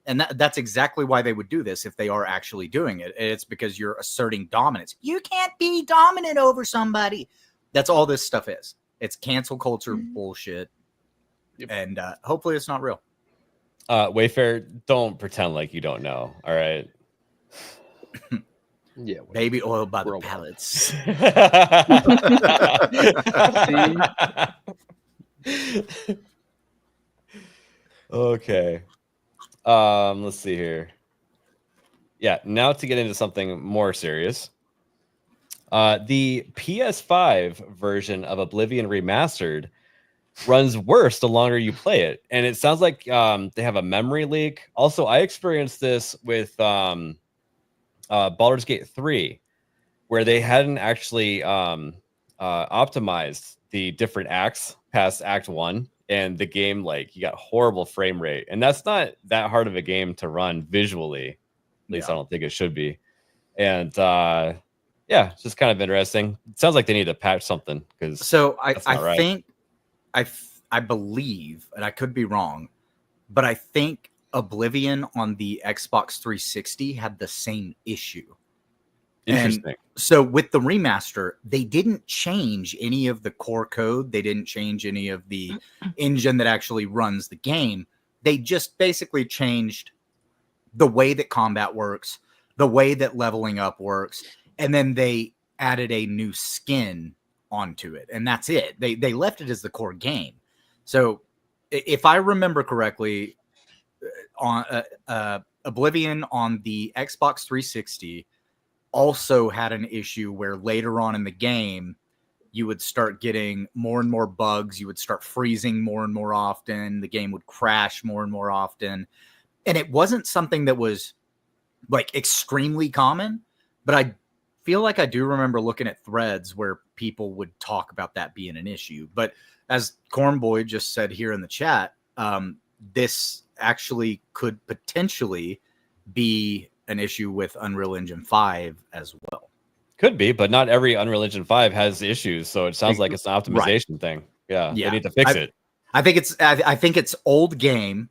Speaker 11: And that's exactly why they would do this if they are actually doing it. It's because you're asserting dominance. You can't be dominant over somebody. That's all this stuff is. It's cancel culture bullshit. And hopefully it's not real.
Speaker 8: Wayfair, don't pretend like you don't know. All right.
Speaker 10: Yeah.
Speaker 11: Baby oil by the pallets.
Speaker 8: Okay. Let's see here. Yeah, now to get into something more serious. The PS5 version of Oblivion Remastered runs worse the longer you play it. And it sounds like they have a memory leak. Also, I experienced this with Baldur's Gate 3, where they hadn't actually optimized the different acts past Act 1. And the game, like, you got horrible frame rate. And that's not that hard of a game to run visually. At least I don't think it should be. And yeah, it's just kind of interesting. It sounds like they need to patch something. Because
Speaker 11: So I think I believe, and I could be wrong, but I think Oblivion on the Xbox 360 had the same issue.
Speaker 8: Interesting.
Speaker 11: And so with the remaster, they didn't change any of the core code. They didn't change any of the engine that actually runs the game. They just basically changed the way that combat works, the way that leveling up works, and then they added a new skin onto it. And that's it. They left it as the core game. So if I remember correctly, on Oblivion on the Xbox 360 also had an issue where later on in the game, you would start getting more and more bugs. You would start freezing more and more often. The game would crash more and more often. And it wasn't something that was like extremely common, but I feel like I do remember looking at threads where people would talk about that being an issue. But as Cornboy just said here in the chat, this actually could potentially be an issue with Unreal Engine 5 as well.
Speaker 8: Could be, but not every Unreal Engine 5 has issues, so it sounds like it's an optimization thing. Yeah, they need to fix it.
Speaker 11: I think it's old game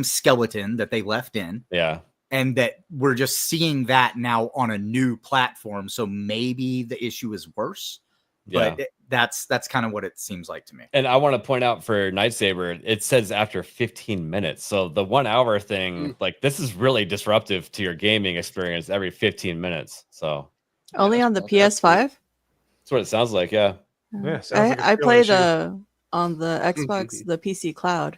Speaker 11: skeleton that they left in.
Speaker 8: Yeah.
Speaker 11: And that we're just seeing that now on a new platform. So maybe the issue is worse. But that's kind of what it seems like to me.
Speaker 8: And I want to point out for Night Saber, it says after 15 minutes. So the 1 hour thing, like this is really disruptive to your gaming experience every 15 minutes. So
Speaker 12: only on the PS5?
Speaker 8: That's what it sounds like, yeah.
Speaker 12: I played on the Xbox, the PC Cloud.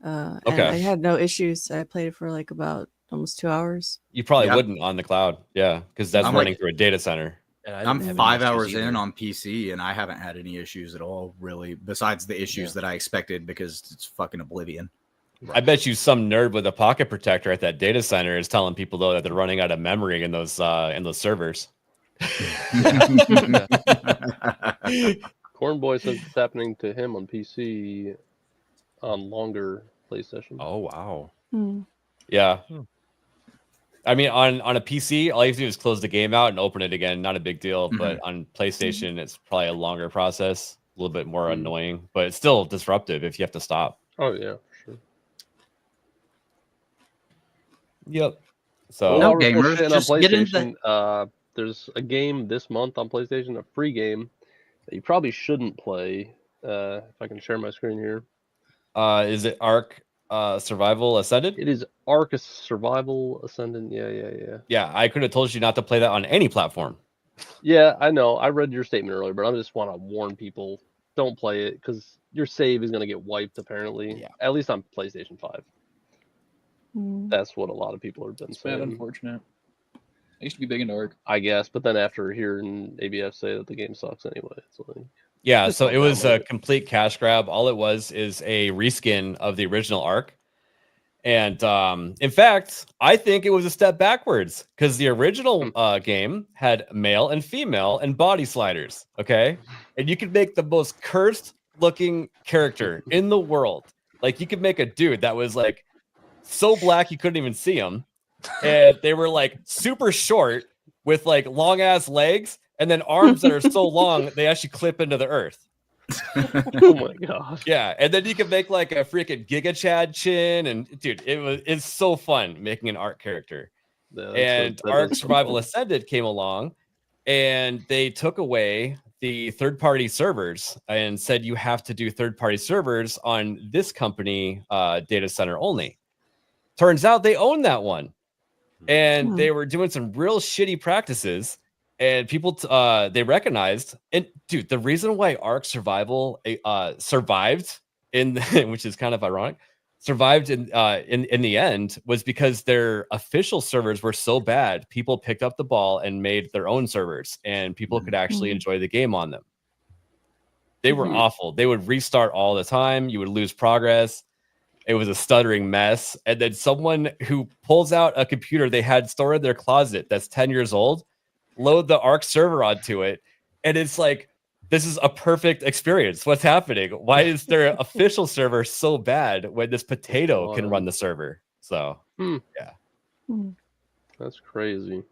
Speaker 12: And I had no issues. I played it for like about almost 2 hours.
Speaker 8: You probably wouldn't on the cloud, yeah, because that's running through a data center.
Speaker 11: I'm 5 hours in on PC and I haven't had any issues at all, really, besides the issues that I expected because it's fucking Oblivion.
Speaker 8: I bet you some nerd with a pocket protector at that data center is telling people though that they're running out of memory in those servers.
Speaker 10: Cornboy says it's happening to him on PC on longer play sessions.
Speaker 8: Oh wow.
Speaker 12: Hmm.
Speaker 8: Yeah. I mean, on a PC, all you have to do is close the game out and open it again. Not a big deal. But on PlayStation, it's probably a longer process, a little bit more annoying, but it's still disruptive if you have to stop.
Speaker 10: Oh yeah, for sure.
Speaker 8: Yep. So
Speaker 10: no gamers, just on PlayStation, there's a game this month on PlayStation, a free game that you probably shouldn't play. If I can share my screen here.
Speaker 8: Is it Ark Survival Ascended?
Speaker 10: It is Ark Survival Ascendant. Yeah.
Speaker 8: Yeah, I could have told you not to play that on any platform.
Speaker 10: Yeah, I know. I read your statement earlier, but I just want to warn people: don't play it because your save is going to get wiped. Apparently, at least on PlayStation 5. That's what a lot of people have been saying.
Speaker 1: Bad, unfortunate. I used to be big into Ark,
Speaker 10: I guess, but then after hearing ABF say that the game sucks anyway, it's like.
Speaker 8: Yeah, so it was a complete cash grab. All it was is a reskin of the original Ark. And in fact, I think it was a step backwards because the original game had male and female and body sliders. Okay. And you could make the most cursed looking character in the world. Like you could make a dude that was like so black you couldn't even see him. And they were like super short with like long ass legs. And then arms that are so long, they actually clip into the earth.
Speaker 10: Oh my god.
Speaker 8: Yeah. And then you can make like a freaking Giga Chad chin. And dude, it's so fun making an Ark character. And Ark Survival Ascended came along and they took away the third-party servers and said you have to do third-party servers on this company data center only. Turns out they own that one. And they were doing some real shitty practices. And people, they recognized, and dude, the reason why Ark Survival survived which is kind of ironic, survived in the end was because their official servers were so bad. People picked up the ball and made their own servers, and people could actually enjoy the game on them. They were awful. They would restart all the time. You would lose progress. It was a stuttering mess. And then someone who pulls out a computer they had stored in their closet that's 10 years old, load the Ark server onto it, and it's like, this is a perfect experience. What's happening? Why is their official server so bad when this potato can run the server? So yeah,
Speaker 10: that's crazy.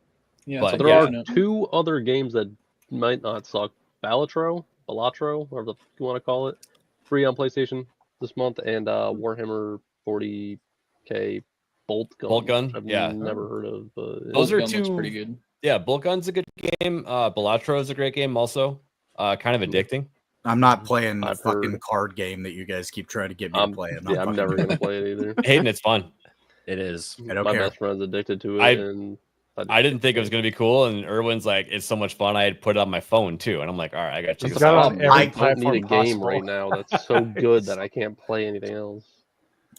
Speaker 1: Yeah,
Speaker 10: but there are two other games that might not suck. Balatro, whatever you want to call it, free on PlayStation this month, and Warhammer 40K Bolt Gun. I've never heard of. But
Speaker 8: those are two.
Speaker 1: Looks pretty good.
Speaker 8: Yeah, Bolt Gun's a good game. Balatro is a great game also. Kind of addicting.
Speaker 11: I'm not playing the fucking card game that you guys keep trying to get me to play.
Speaker 10: I'm never going to play it either.
Speaker 8: Hayden, it's fun.
Speaker 13: It is.
Speaker 11: I
Speaker 10: My best friend's addicted to it.
Speaker 8: and I didn't think it was going to be cool. And Erwin's like, it's so much fun. I had put it on my phone too. And I'm like, all right, I got to check this out.
Speaker 10: I don't need a game right now that's so good that I can't play anything else.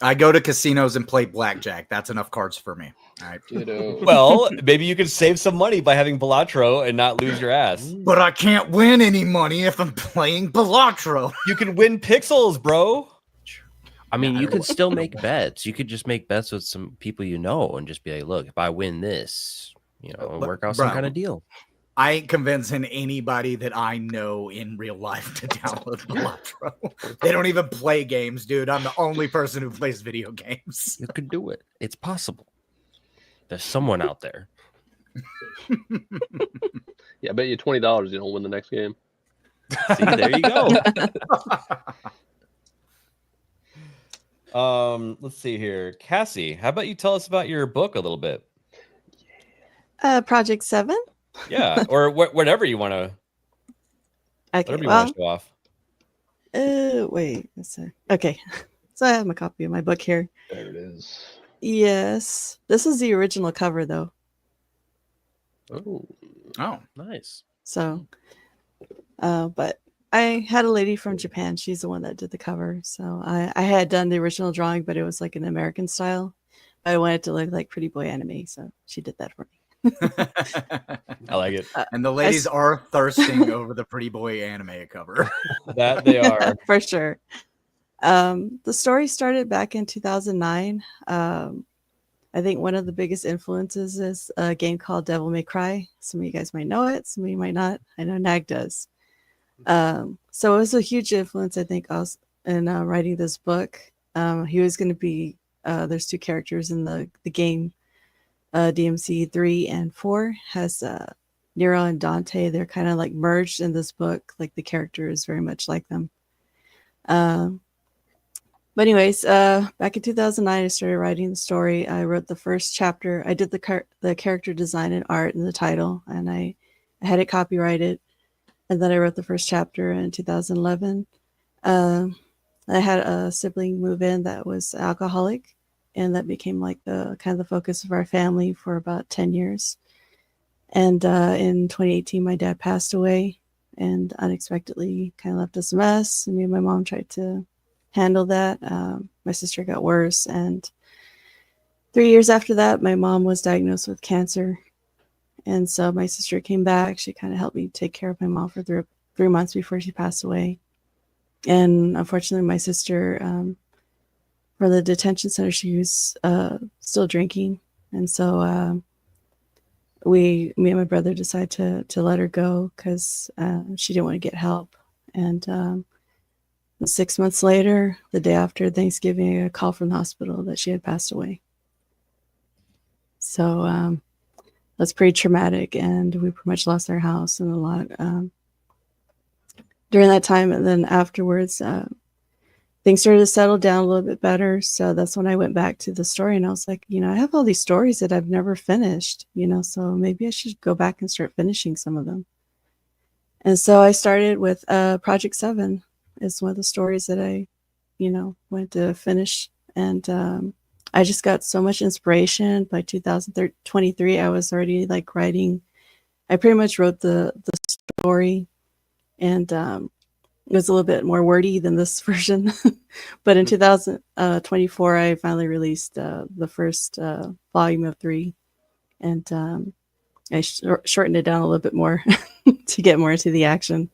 Speaker 11: I go to casinos and play blackjack. That's enough cards for me. All right.
Speaker 8: Well, maybe you could save some money by having Balatro and not lose your ass.
Speaker 11: But I can't win any money if I'm playing Balatro.
Speaker 8: You can win pixels, bro.
Speaker 13: I mean, you could still make bets. You could just make bets with some people you know and just be like, look, if I win this, work out some kind of deal.
Speaker 11: I ain't convincing anybody that I know in real life to download Balatro. They don't even play games, dude. I'm the only person who plays video games.
Speaker 13: You could do it. It's possible. There's someone out there.
Speaker 10: Yeah, I bet you $20 you don't win the next game.
Speaker 8: See, there you go. Let's see here. Cassie, how about you tell us about your book a little bit?
Speaker 12: Project 7?
Speaker 8: Yeah, or whatever you want to.
Speaker 12: Okay,
Speaker 8: Whatever you want to show off.
Speaker 12: Wait. Okay. So I have my copy of my book here.
Speaker 10: There it is.
Speaker 12: Yes. This is the original cover, though.
Speaker 11: Oh,
Speaker 13: nice.
Speaker 12: So, but I had a lady from Japan. She's the one that did the cover. So I had done the original drawing, but it was like an American style. I wanted to look like Pretty Boy Anime, so she did that for me.
Speaker 8: I like it.
Speaker 11: And the ladies are thirsting over the Pretty Boy Anime cover.
Speaker 8: That they are.
Speaker 12: For sure. The story started back in 2009. I think one of the biggest influences is a game called Devil May Cry. Some of you guys might know it, some of you might not. I know Nag does. So it was a huge influence, I think, also in writing this book. He was going to be, there's two characters in the game. DMC 3 and 4 has Nero and Dante. They're kind of like merged in this book. Like the character is very much like them. But anyways, back in 2009, I started writing the story. I wrote the first chapter. I did the character design and art and the title, and I had it copyrighted. And then I wrote the first chapter in 2011. I had a sibling move in that was alcoholic, and that became like the kind of the focus of our family for about 10 years. And in 2018, my dad passed away and unexpectedly kind of left us a mess. And me and my mom tried to handle that. My sister got worse. And 3 years after that, my mom was diagnosed with cancer. And so my sister came back. She kind of helped me take care of my mom for 3 months before she passed away. And unfortunately, my sister, for the detention center, she was still drinking. And so me and my brother decided to let her go because she didn't want to get help. And 6 months later, the day after Thanksgiving, I got a call from the hospital that she had passed away. So that's pretty traumatic, and we pretty much lost our house and a lot during that time. And then afterwards, things started to settle down a little bit better. So that's when I went back to the story, and I was like, I have all these stories that I've never finished, so maybe I should go back and start finishing some of them. And so I started with Project 7 is one of the stories that I, went to finish. And I just got so much inspiration. By 2023, I was already like writing. I pretty much wrote the story, and it was a little bit more wordy than this version. But in 2024, I finally released the first volume of 3, and I shortened it down a little bit more to get more into the action.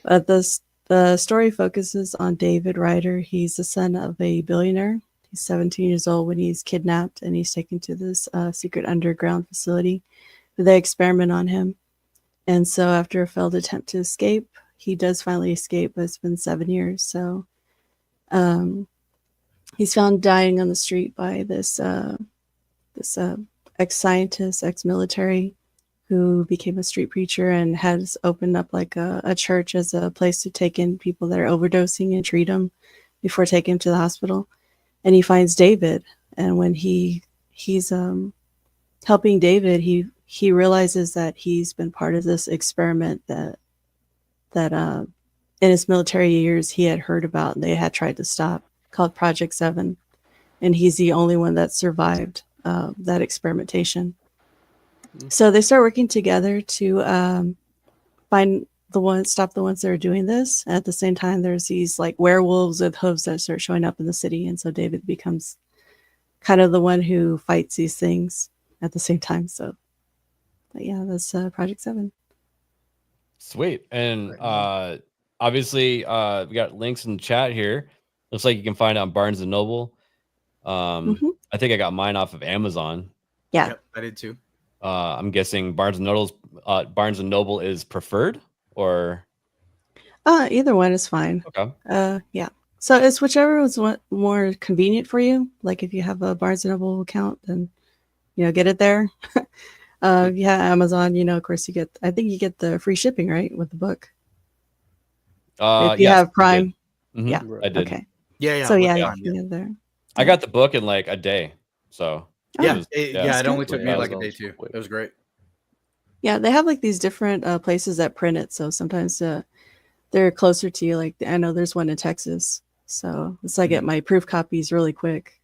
Speaker 12: But the story focuses on David Ryder. He's the son of a billionaire. He's 17 years old when he's kidnapped, and he's taken to this secret underground facility where they experiment on him. And so after a failed attempt to escape, he does finally escape, but it's been 7 years. So he's found dying on the street by this ex-scientist, ex-military, who became a street preacher and has opened up like a church as a place to take in people that are overdosing and treat them before taking them to the hospital. And he finds David, and when he's helping David, he realizes that he's been part of this experiment that in his military years he had heard about and they had tried to stop, called Project 7, and he's the only one that survived that experimentation. So they start working together to find the ones that are doing this. At the same time, there's these like werewolves with hooves that start showing up in the city, and so David becomes kind of the one who fights these things at the same time. So, but yeah, that's Project 7.
Speaker 8: Sweet. And obviously we got links in the chat here. Looks like you can find it on Barnes and Noble. I think I got mine off of Amazon.
Speaker 12: Yeah.
Speaker 11: Yep, I did too.
Speaker 8: I'm guessing Barnes and Noble is preferred, or
Speaker 12: Either one is fine.
Speaker 8: Okay.
Speaker 12: Yeah. So it's whichever was more convenient for you. Like if you have a Barnes and Noble account, then get it there. If you have Amazon, of course I think you get the free shipping, right, with the book. If you have Prime. Yeah.
Speaker 8: I did.
Speaker 12: Okay.
Speaker 11: Yeah.
Speaker 12: So
Speaker 11: with
Speaker 12: yeah,
Speaker 11: Prime,
Speaker 12: you can get there.
Speaker 8: I got the book in like a day. So
Speaker 11: it only took me like a day too. It was great.
Speaker 12: Yeah, they have like these different places that print it. So sometimes they're closer to you. Like I know there's one in Texas. So it's I get my proof copies really quick.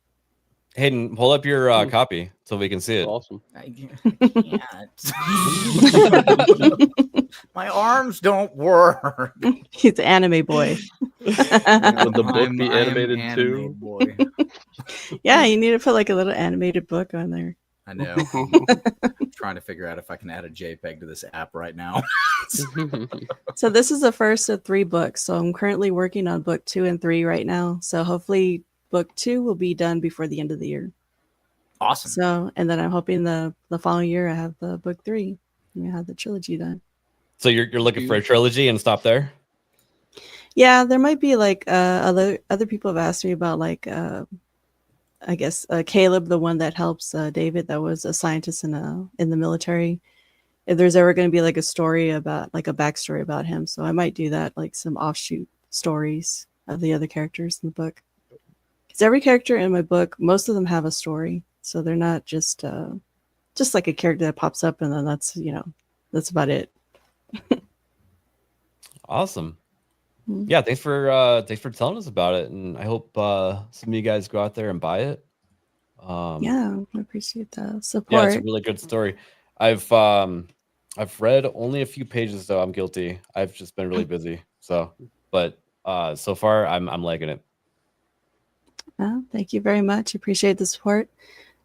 Speaker 8: Hayden, pull up your copy so we can see it.
Speaker 10: Awesome.
Speaker 11: I can't. My arms don't work.
Speaker 12: He's an anime boy.
Speaker 10: Would the book be
Speaker 11: I am
Speaker 10: animated
Speaker 11: anime
Speaker 10: too?
Speaker 11: Boy.
Speaker 12: Yeah, you need to put like a little animated book on there.
Speaker 11: I know. I'm trying to figure out if I can add a JPEG to this app right now.
Speaker 12: So this is the first of 3 books. So I'm currently working on book 2 and 3 right now. So hopefully book 2 will be done before the end of the year.
Speaker 11: Awesome.
Speaker 12: So, and then I'm hoping the following year I have the book 3. And I have the trilogy done.
Speaker 8: So you're looking for a trilogy and stop there?
Speaker 12: Yeah, there might be like other people have asked me about like I guess Caleb, the one that helps David, that was a scientist in the military. If there's ever going to be like a story about like a backstory about him, so I might do that, like some offshoot stories of the other characters in the book. Because every character in my book, most of them have a story, so they're not just like a character that pops up and then that's about it.
Speaker 8: Awesome. Yeah, thanks for telling us about it, and I hope some of you guys go out there and buy it.
Speaker 12: Yeah, I appreciate the support.
Speaker 8: Yeah, it's a really good story. I've read only a few pages though. I'm guilty. I've just been really busy. So, but so far I'm liking it.
Speaker 12: Thank you very much. Appreciate the support.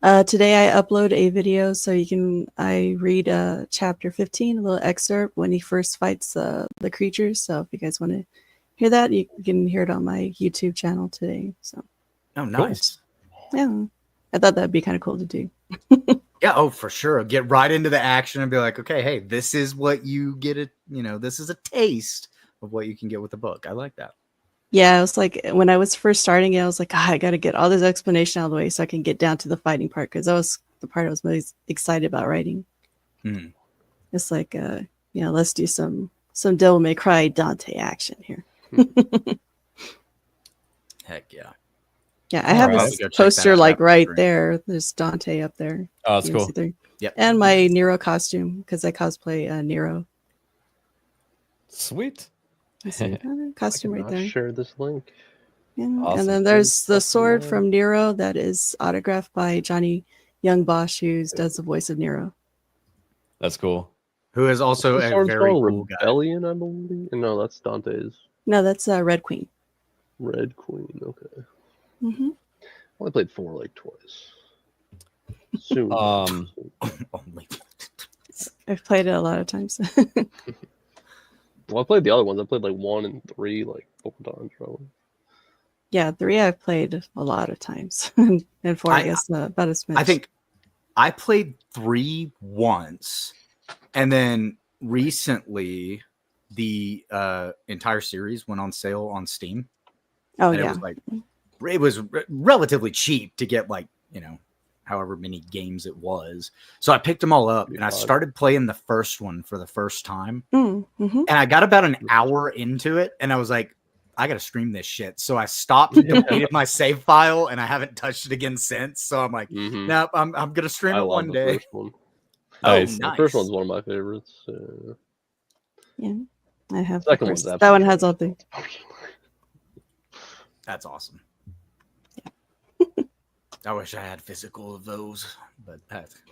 Speaker 12: Today I upload a video so I read chapter 15, a little excerpt when he first fights the creatures. So if you guys want to hear that, you can hear it on my YouTube channel today. So
Speaker 11: Oh, nice.
Speaker 12: yeah, I thought that'd be kind of cool to do.
Speaker 11: Yeah, oh, for sure. Get right into the action and be like, okay, hey, this is what you get it. This is a taste of what you can get with the book. I like that.
Speaker 12: Yeah, it was like when I was first starting it, I was like, I got to get all this explanation out of the way so I can get down to the fighting part, because that was the part I was most excited about writing. It's like, let's do some Devil May Cry Dante action here.
Speaker 11: Heck yeah.
Speaker 12: Yeah, I have this poster like right there. There's Dante up there.
Speaker 8: Oh, that's cool.
Speaker 11: Yep.
Speaker 12: And my Nero costume, because I cosplay Nero.
Speaker 8: Sweet.
Speaker 12: Costume right there.
Speaker 10: Share this link.
Speaker 12: Yeah.
Speaker 8: Awesome.
Speaker 12: And then there's the sword from Nero that is autographed by Johnny Young Bosch, who does the voice of Nero.
Speaker 8: That's cool.
Speaker 11: Who is also
Speaker 10: What's the
Speaker 11: a
Speaker 10: sword
Speaker 11: very
Speaker 10: called?
Speaker 11: cool guy.
Speaker 10: Rebellion, I believe. No, that's Dante's.
Speaker 12: No, that's Red Queen.
Speaker 10: Red Queen. Okay.
Speaker 12: Mm-hmm.
Speaker 10: I only played 4 like twice. Soon.
Speaker 11: Only.
Speaker 12: I've played it a lot of times.
Speaker 10: Well, I played the other ones. I played like 1 and 3 like 4 times probably.
Speaker 12: Yeah, 3 I've played a lot of times, and 4 I guess about as much.
Speaker 11: I think I played 3 once, and then recently the entire series went on sale on Steam.
Speaker 12: Oh,
Speaker 11: and
Speaker 12: yeah.
Speaker 11: It was relatively cheap to get however many games it was. So I picked them all up and I started playing the first one for the first time.
Speaker 12: Mm-hmm.
Speaker 11: And I got about an hour into it and I was like, I got to stream this shit. So I stopped, deleted my save file, and I haven't touched it again since. So I'm like, nope, I'm going to stream it one day.
Speaker 10: First one.
Speaker 8: Nice.
Speaker 10: The first one's one of my favorites.
Speaker 12: Yeah, I have.
Speaker 10: Second one's
Speaker 12: that one has all the.
Speaker 11: That's awesome. I wish I had physical of those, but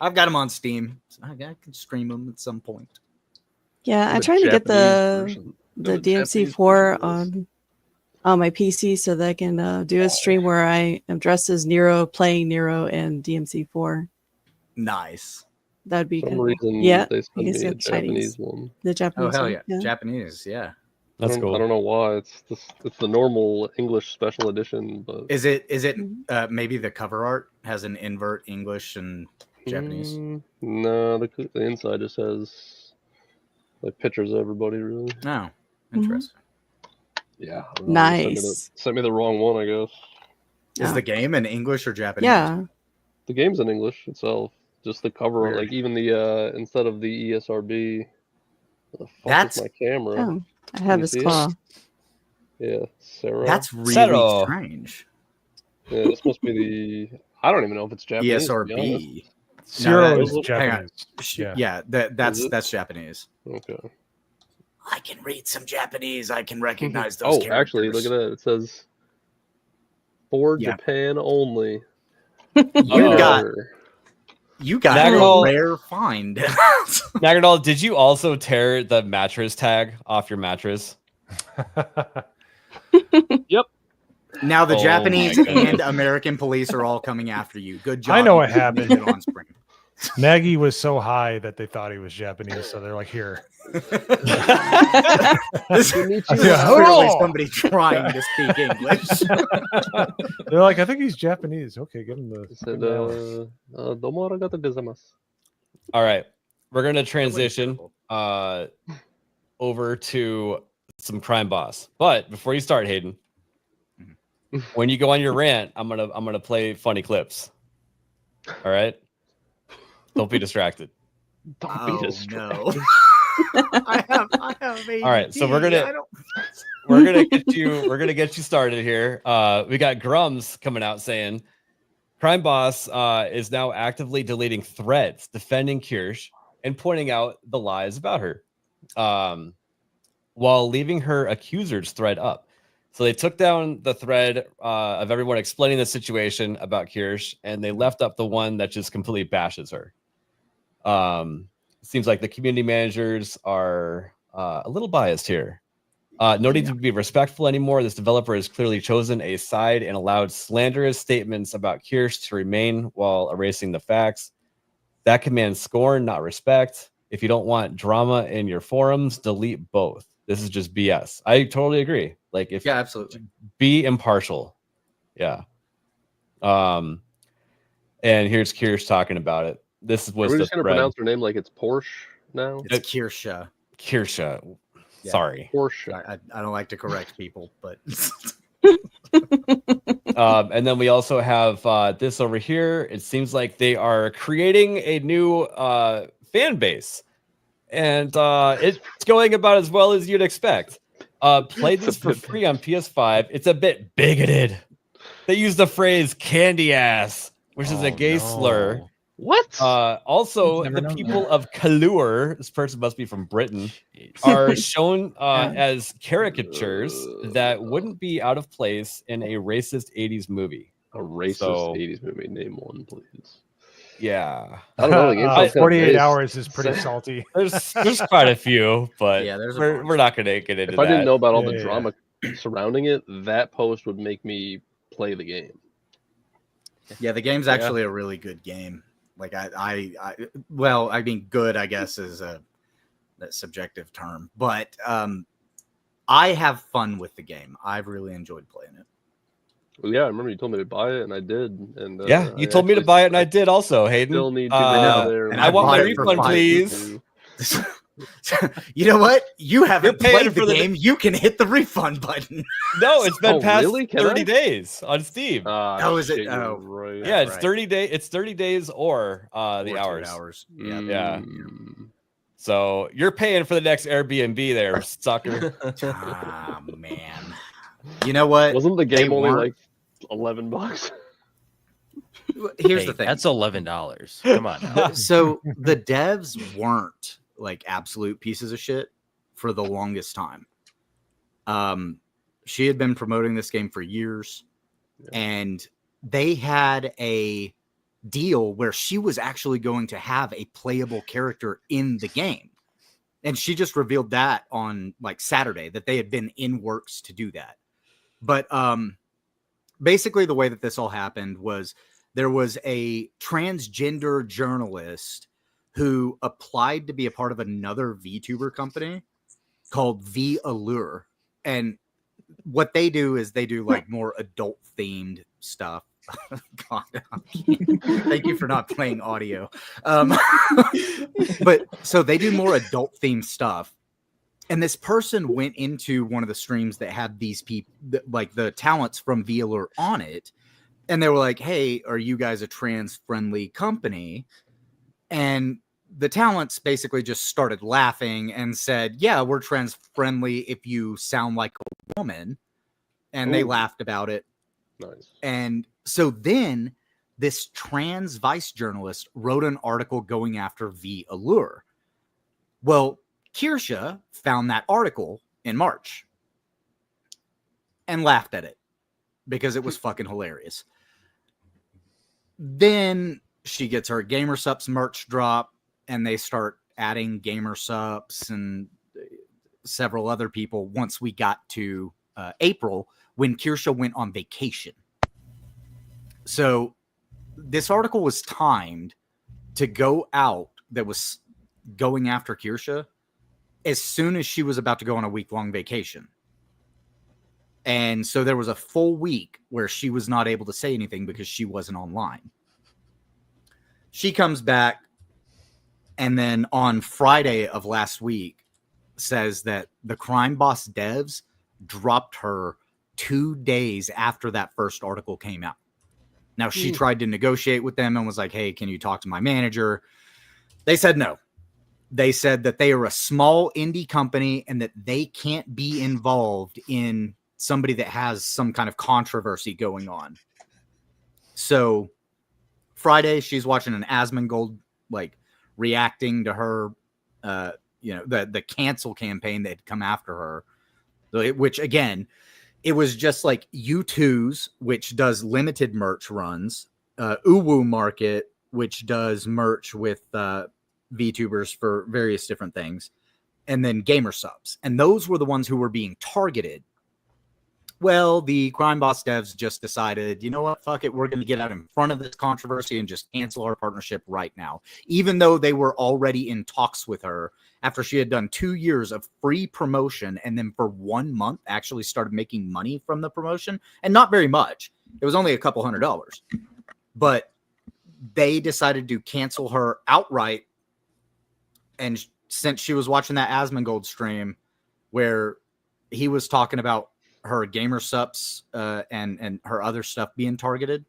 Speaker 11: I've got them on Steam. So I can stream them at some point.
Speaker 12: Yeah, I'm
Speaker 10: The
Speaker 12: trying to get
Speaker 10: Japanese version.
Speaker 12: the
Speaker 10: The Japanese
Speaker 12: DMC4
Speaker 10: version
Speaker 12: on my PC so that I can do a stream where I am dressed as Nero, playing Nero and DMC4.
Speaker 11: Nice.
Speaker 12: That'd be
Speaker 10: For some
Speaker 12: kind of
Speaker 10: reason,
Speaker 12: yeah.
Speaker 10: they
Speaker 12: I
Speaker 10: sent
Speaker 12: guess
Speaker 10: me a
Speaker 12: the Chinese,
Speaker 10: Japanese one.
Speaker 12: the
Speaker 11: Oh
Speaker 12: Japanese
Speaker 11: hell
Speaker 12: one.
Speaker 11: yeah,
Speaker 12: Yeah.
Speaker 11: Japanese. Yeah.
Speaker 8: That's cool.
Speaker 10: I don't know why. It's the normal English special edition, but
Speaker 11: Is it
Speaker 12: Mm-hmm.
Speaker 11: maybe the cover art has an invert English and Japanese?
Speaker 10: No, the inside just has like pictures of everybody. Really?
Speaker 11: No. Interesting.
Speaker 10: Yeah. I don't know, they
Speaker 12: Nice.
Speaker 10: Sent me the wrong one, I guess.
Speaker 11: Is
Speaker 12: Oh.
Speaker 11: the game in English or Japanese?
Speaker 12: Yeah.
Speaker 10: The game's in English itself. Just the cover,
Speaker 11: Weird.
Speaker 10: like even the instead of the ESRB. What the fuck
Speaker 11: That's
Speaker 10: is my camera?
Speaker 12: Oh, I
Speaker 10: Can
Speaker 12: have
Speaker 10: you
Speaker 12: his
Speaker 10: see it?
Speaker 12: claw.
Speaker 10: Yeah, Sarah.
Speaker 11: That's really
Speaker 8: Zero.
Speaker 11: strange.
Speaker 10: Yeah, this must be the. I don't even know if it's Japanese. to be honest.
Speaker 11: ESRB.
Speaker 9: Zero
Speaker 11: No,
Speaker 9: is
Speaker 11: hang on.
Speaker 9: Japanese.
Speaker 11: Yeah, that's Japanese.
Speaker 10: Okay.
Speaker 11: I can read some Japanese. I can recognize those
Speaker 10: Oh,
Speaker 11: characters.
Speaker 10: actually, look at that. It says for
Speaker 11: Yeah.
Speaker 10: Japan only.
Speaker 11: You got
Speaker 8: Nagadol-
Speaker 11: a rare find.
Speaker 8: Nagadol, did you also tear the mattress tag off your mattress?
Speaker 10: Yep.
Speaker 11: Now the
Speaker 8: Oh
Speaker 11: Japanese
Speaker 8: my goodness.
Speaker 11: and American police are all coming after you. Good job.
Speaker 9: I know
Speaker 11: you
Speaker 9: what
Speaker 11: didn't
Speaker 9: happened.
Speaker 11: make it on Spring.
Speaker 9: Maggie was so high that they thought he was Japanese, so they're like, "Here."
Speaker 11: This is clearly somebody trying to speak English.
Speaker 9: They're like, "I think he's Japanese." Okay, give him the.
Speaker 10: It said,
Speaker 9: give him the
Speaker 10: "Domo arigato gozaimasu."
Speaker 8: All right, we're gonna transition over to some Crime Boss. But before you start, Hayden, when you go on your rant, I'm gonna play funny clips. All right, don't be distracted.
Speaker 10: Don't be distracted.
Speaker 11: No. I have
Speaker 8: All right, so we're
Speaker 11: ADD.
Speaker 8: gonna get you started here. We got Grums coming out saying Crime Boss is now actively deleting threads defending Kirsch and pointing out the lies about her, while leaving her accuser's thread up. So they took down the thread of everyone explaining the situation about Kirsch, and they left up the one that just completely bashes her. Seems like the community managers are a little biased here. No need to be respectful anymore. This developer has clearly chosen a side and allowed slanderous statements about Kirsch to remain while erasing the facts. That commands scorn, not respect. If you don't want drama in your forums, delete both. This is just BS. I totally agree. Like, if
Speaker 11: absolutely,
Speaker 8: be impartial. Yeah. And here's Kirsch talking about it. This was
Speaker 10: Are we
Speaker 8: the
Speaker 10: just gonna
Speaker 8: thread.
Speaker 10: pronounce her name like it's Porsche now?
Speaker 11: It's Kirsha.
Speaker 8: Kirsha.
Speaker 11: Yeah.
Speaker 8: Sorry.
Speaker 10: Porsche.
Speaker 11: I don't like to correct people, but
Speaker 8: And then we also have this over here. It seems like they are creating a new fan base, and it's going about as well as you'd expect. Play this for free on PS5. It's a bit bigoted. They use the phrase "candy ass," which is a gay slur.
Speaker 10: What?
Speaker 8: Also,
Speaker 10: Never
Speaker 8: the
Speaker 10: known
Speaker 8: people of Kalur, this person must be from Britain, are shown as caricatures that wouldn't be out of place in a racist 80s movie.
Speaker 10: A racist 80s movie. Name one, please.
Speaker 8: Yeah.
Speaker 10: I don't know. The game sounds kinda
Speaker 9: 48
Speaker 10: based.
Speaker 9: hours is pretty salty.
Speaker 8: There's quite a few, but
Speaker 11: Yeah, there's a
Speaker 8: we're not going to get into
Speaker 10: If
Speaker 8: that.
Speaker 10: I didn't know about all the drama surrounding it, that post would make me play the game.
Speaker 11: yeah, the game's actually a really good game. Like I mean, good, I guess, is a subjective term, but I have fun with the game. I've really enjoyed playing it.
Speaker 10: Well, yeah, I remember you told me to buy it, and I did. And
Speaker 8: Yeah, you told me to buy it, and I did also, Hayden.
Speaker 10: Still need to go out there.
Speaker 8: And I want my
Speaker 11: bought it for
Speaker 8: refund,
Speaker 11: 5
Speaker 8: please.
Speaker 11: You know what? You haven't
Speaker 8: paying
Speaker 11: played
Speaker 8: for
Speaker 11: the
Speaker 8: the-
Speaker 11: game. You can hit the refund button.
Speaker 8: No, it's been
Speaker 10: Oh,
Speaker 8: past
Speaker 10: really? Can
Speaker 8: 30
Speaker 10: I?
Speaker 8: days on Steam.
Speaker 11: Oh, is it?
Speaker 10: shit, you're
Speaker 11: Oh,
Speaker 10: right.
Speaker 8: Yeah, it's
Speaker 11: right.
Speaker 8: 30 day. It's 30 days or the
Speaker 11: Or 2
Speaker 8: hours.
Speaker 11: hours. Yeah.
Speaker 8: Yeah. So you're paying for the next Airbnb there, sucker.
Speaker 11: Ah, man. You know what?
Speaker 10: Wasn't the game
Speaker 11: They
Speaker 10: only
Speaker 11: weren't-
Speaker 10: like $11?
Speaker 11: Here's
Speaker 13: Hey,
Speaker 11: the thing.
Speaker 13: That's $11. Come on.
Speaker 11: So the devs weren't like absolute pieces of shit for the longest time. She had been promoting this game for years, and they had a deal where she was actually going to have a playable character in the game. And she just revealed that on like Saturday that they had been in works to do that. But basically the way that this all happened was there was a transgender journalist who applied to be a part of another VTuber company called V Allure. And what they do is they do like more adult themed stuff. God, thank you for not playing audio. But so they do more adult themed stuff. And this person went into one of the streams that had these people, like the talents from V Allure on it. And they were like, hey, are you guys a trans friendly company? And the talents basically just started laughing and said, yeah, we're trans friendly if you sound like a woman. And they laughed about it.
Speaker 10: Nice.
Speaker 11: And so then this trans Vice journalist wrote an article going after V Allure. Well, Kirsha found that article in March and laughed at it because it was fucking hilarious. Then she gets her Gamer Sups merch drop, and they start adding Gamer Sups and several other people once we got to April, when Kirsha went on vacation. So this article was timed to go out that was going after Kirsha as soon as she was about to go on a week-long vacation. And so there was a full week where she was not able to say anything because she wasn't online. She comes back, and then on Friday of last week says that the Crime Boss devs dropped her 2 days after that first article came out. Now, she tried to negotiate with them and was like, hey, can you talk to my manager? They said no. They said that they are a small indie company and that they can't be involved in somebody that has some kind of controversy going on. So Friday, she's watching an Asmongold, like, reacting to her, the cancel campaign that had come after her, which, again, it was just like U2's, which does limited merch runs, Uwu Market, which does merch with VTubers for various different things, and then Gamer Subs. And those were the ones who were being targeted. Well, the Crime Boss devs just decided, you know what, fuck it, we're going to get out in front of this controversy and just cancel our partnership right now. Even though they were already in talks with her after she had done 2 years of free promotion, and then for 1 month actually started making money from the promotion, and not very much. It was only a couple $100. But they decided to cancel her outright. And since she was watching that Asmongold stream where he was talking about her Gamer Sups and her other stuff being targeted,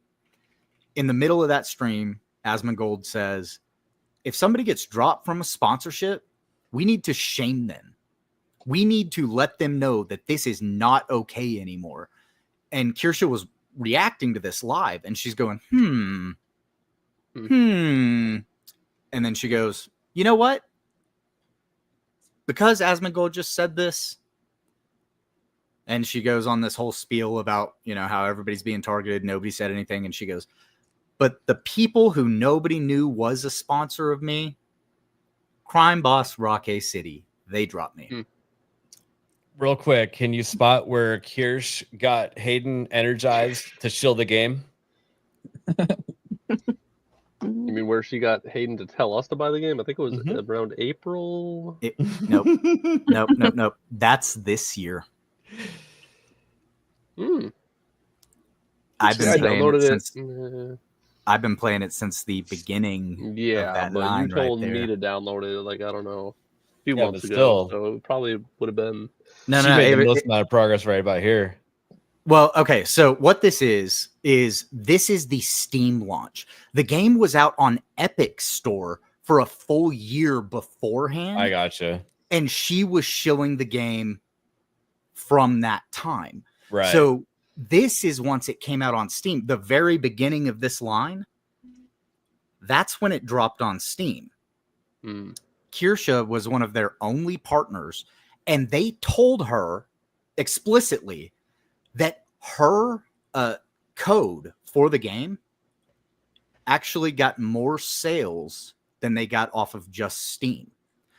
Speaker 11: in the middle of that stream, Asmongold says, if somebody gets dropped from a sponsorship, we need to shame them. We need to let them know that this is not okay anymore. And Kirsha was reacting to this live, and she's going, And then she goes, you know what? Because Asmongold just said this, and she goes on this whole spiel about, how everybody's being targeted. Nobody said anything. And she goes, but the people who nobody knew was a sponsor of me, Crime Boss Rocky City, they dropped me.
Speaker 8: Real quick, can you spot where Kirsch got Hayden energized to shill the game?
Speaker 10: You mean where she got Hayden to tell us to buy the game? I think it was around April.
Speaker 11: Nope. That's this year. I've been playing it since the beginning.
Speaker 10: Yeah,
Speaker 11: of that
Speaker 10: but
Speaker 11: line
Speaker 10: you told
Speaker 11: right
Speaker 10: me
Speaker 11: there.
Speaker 10: to download it, like, I don't know, a few months
Speaker 8: but
Speaker 10: ago.
Speaker 8: still.
Speaker 10: So it probably would have been.
Speaker 8: She made the most amount of progress right about here.
Speaker 11: Well, okay, so what this is this is the Steam launch. The game was out on Epic Store for a full year beforehand.
Speaker 8: I gotcha.
Speaker 11: And she was shilling the game from that time.
Speaker 8: Right.
Speaker 11: So this is once it came out on Steam, the very beginning of this line, that's when it dropped on Steam. Kirsha was one of their only partners, and they told her explicitly that her code for the game actually got more sales than they got off of just Steam.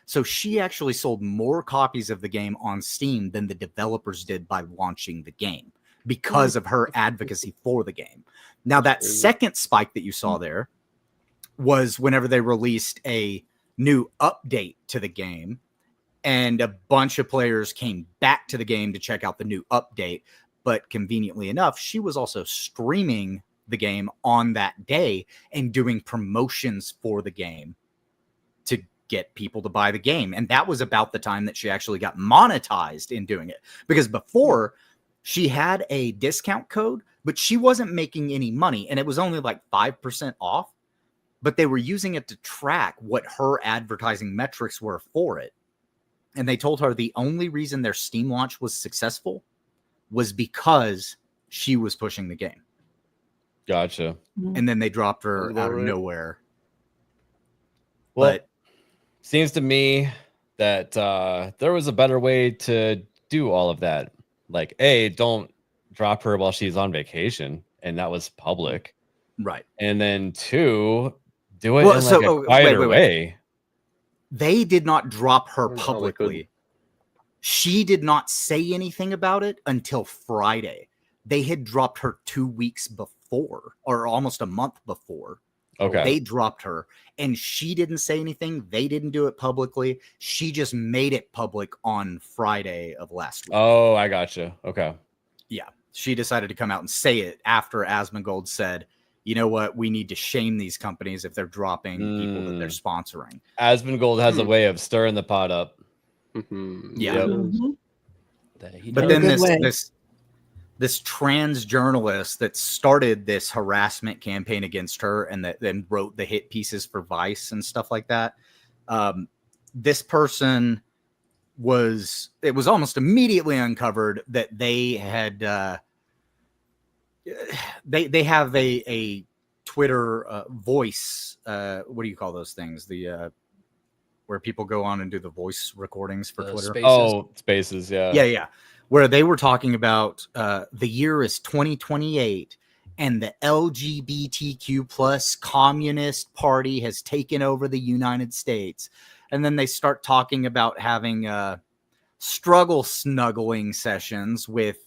Speaker 11: So she actually sold more copies of the game on Steam than the developers did by launching the game because of her advocacy for the game. Now, that second spike that you saw there was whenever they released a new update to the game, and a bunch of players came back to the game to check out the new update. But conveniently enough, she was also streaming the game on that day and doing promotions for the game to get people to buy the game. And that was about the time that she actually got monetized in doing it. Because before, she had a discount code, but she wasn't making any money. And it was only like 5% off. But they were using it to track what her advertising metrics were for it. And they told her the only reason their Steam launch was successful was because she was pushing the game.
Speaker 8: Gotcha.
Speaker 11: And then they dropped her out of nowhere.
Speaker 8: Well,
Speaker 11: But
Speaker 8: seems to me that there was a better way to do all of that. Like, A, don't drop her while she's on vacation, and that was public.
Speaker 11: Right.
Speaker 8: And then 2, do it in like a quieter way.
Speaker 11: They did not drop her publicly. She did not say anything about it until Friday. They had dropped her 2 weeks before, or almost a month before.
Speaker 8: Okay.
Speaker 11: They dropped her, and she didn't say anything. They didn't do it publicly. She just made it public on Friday of last week.
Speaker 8: Oh, I gotcha. Okay.
Speaker 11: Yeah. She decided to come out and say it after Asmongold said, you know what, we need to shame these companies if they're dropping people that they're sponsoring.
Speaker 8: Asmongold has a way of stirring the pot up.
Speaker 11: Yeah.
Speaker 8: Yep.
Speaker 11: But then this trans journalist that started this harassment campaign against her and that then wrote the hit pieces for Vice and stuff like that. This person it was almost immediately uncovered that they had they have a Twitter voice. What do you call those things? The where people go on and do the voice recordings for Twitter.
Speaker 8: Spaces. Oh, Spaces, yeah.
Speaker 11: Yeah. Where they were talking about the year is 2028 and the LGBTQ plus communist party has taken over the United States. And then they start talking about having struggle snuggling sessions with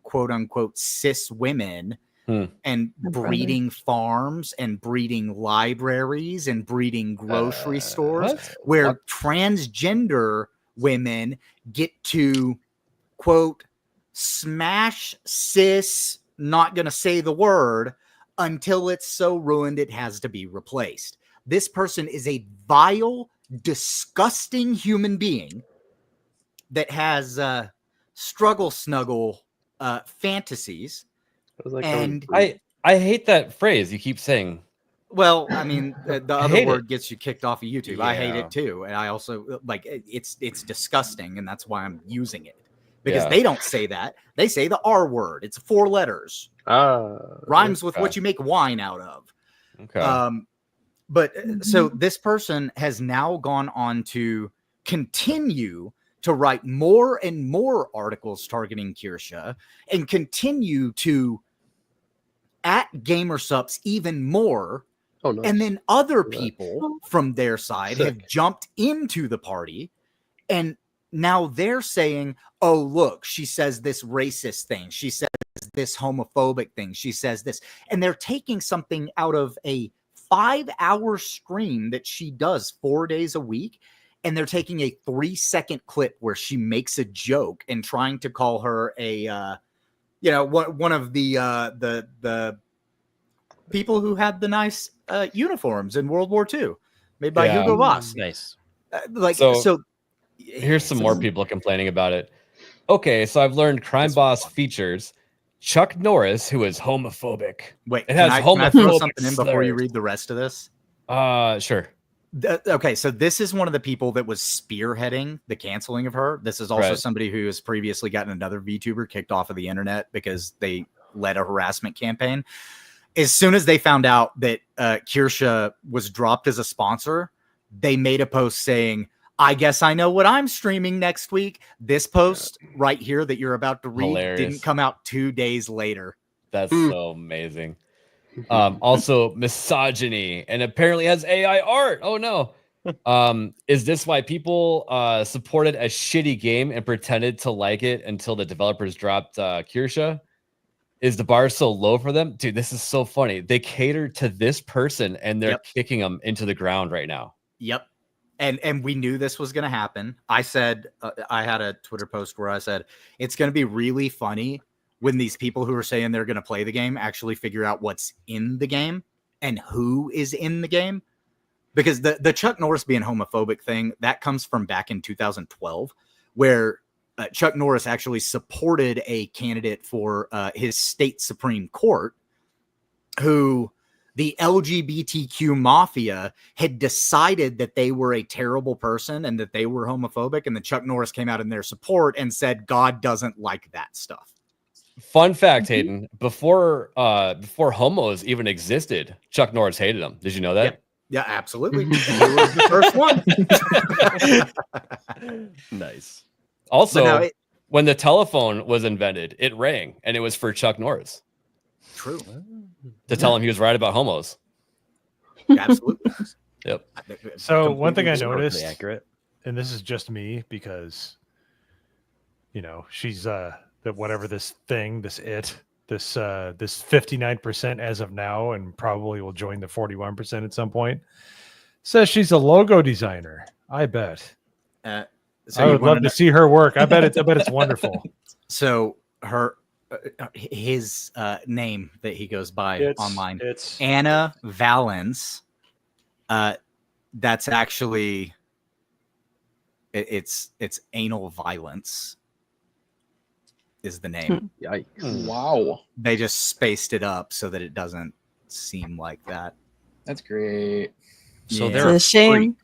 Speaker 11: quote unquote cis women and breeding farms and breeding libraries and breeding grocery stores where transgender women get to quote smash cis, not gonna say the word, until it's so ruined it has to be replaced. This person is a vile, disgusting human being that has struggle snuggle fantasies. And
Speaker 8: I hate that phrase you keep saying.
Speaker 11: Well, I mean, the other
Speaker 8: hate
Speaker 11: word gets you kicked off of YouTube. I hate
Speaker 8: Yeah.
Speaker 11: it too, and I also like it's disgusting, and that's why I'm using it because
Speaker 8: Yeah.
Speaker 11: they don't say that. They say the R word. It's 4 letters. Rhymes with what you make wine out of.
Speaker 8: Okay.
Speaker 11: But so this person has now gone on to continue to write more and more articles targeting Kirsha and continue to at Gamersups even more.
Speaker 10: Oh, nice.
Speaker 11: And then other people from their side have jumped into the party and now they're saying, oh, look, she says this racist thing. She says this homophobic thing. She says this. And they're taking something out of a 5-hour stream that she does 4 days a week. And they're taking a 3-second clip where she makes a joke and trying to call her a, one of the people who had the nice uniforms in World War II made by Hugo Boss.
Speaker 13: Nice.
Speaker 11: So
Speaker 8: here's some more people complaining about it. Okay, so I've learned Crime Boss features Chuck Norris, who is homophobic.
Speaker 11: Wait,
Speaker 8: it
Speaker 11: can
Speaker 8: has
Speaker 11: I throw
Speaker 8: homophobic
Speaker 11: something in before you
Speaker 8: slurs.
Speaker 11: read the rest of this?
Speaker 8: Sure.
Speaker 11: Okay, so this is one of the people that was spearheading the canceling of her. This is also
Speaker 8: Right.
Speaker 11: somebody who has previously gotten another VTuber kicked off of the internet because they led a harassment campaign. As soon as they found out that Kirsha was dropped as a sponsor, they made a post saying, I guess I know what I'm streaming next week. This post right here that you're about to read
Speaker 8: Hilarious.
Speaker 11: didn't come out 2 days later.
Speaker 8: That's so amazing. Also, misogyny, and apparently has AI art. Oh no. Is this why people supported a shitty game and pretended to like it until the developers dropped Kirsha? Is the bar so low for them? Dude, this is so funny. They cater to this person and they're kicking them into the ground right now.
Speaker 11: Yep. And we knew this was going to happen. I said, I had a Twitter post where I said, it's going to be really funny when these people who are saying they're going to play the game actually figure out what's in the game and who is in the game. Because the Chuck Norris being homophobic thing, that comes from back in 2012, where Chuck Norris actually supported a candidate for his state Supreme Court who the LGBTQ mafia had decided that they were a terrible person and that they were homophobic. And then Chuck Norris came out in their support and said, God doesn't like that stuff.
Speaker 8: Fun fact, Hayden, before homos even existed, Chuck Norris hated them. Did you know that?
Speaker 11: Yep. Yeah, absolutely. He was the first one.
Speaker 8: Nice. Also, when the telephone was invented, it rang, and it was for Chuck Norris.
Speaker 11: True.
Speaker 8: To tell him he was right about homos.
Speaker 11: Absolutely.
Speaker 8: Yep.
Speaker 9: So one thing I noticed,
Speaker 13: accurate,
Speaker 9: and this is just me because, you know, she's that whatever this 59% as of now, and probably will join the 41% at some point, says she's a logo designer. I bet.
Speaker 11: So
Speaker 9: I would love to see her work. I bet it's wonderful.
Speaker 11: So his name that he goes by online,
Speaker 9: it's
Speaker 11: Anna Valens. That's actually it's anal violence is the name.
Speaker 1: Yikes. Wow.
Speaker 11: They just spaced it up so that it doesn't seem like that.
Speaker 1: That's great.
Speaker 13: So
Speaker 11: Yeah.
Speaker 13: they're
Speaker 12: It's a shame.
Speaker 11: freak.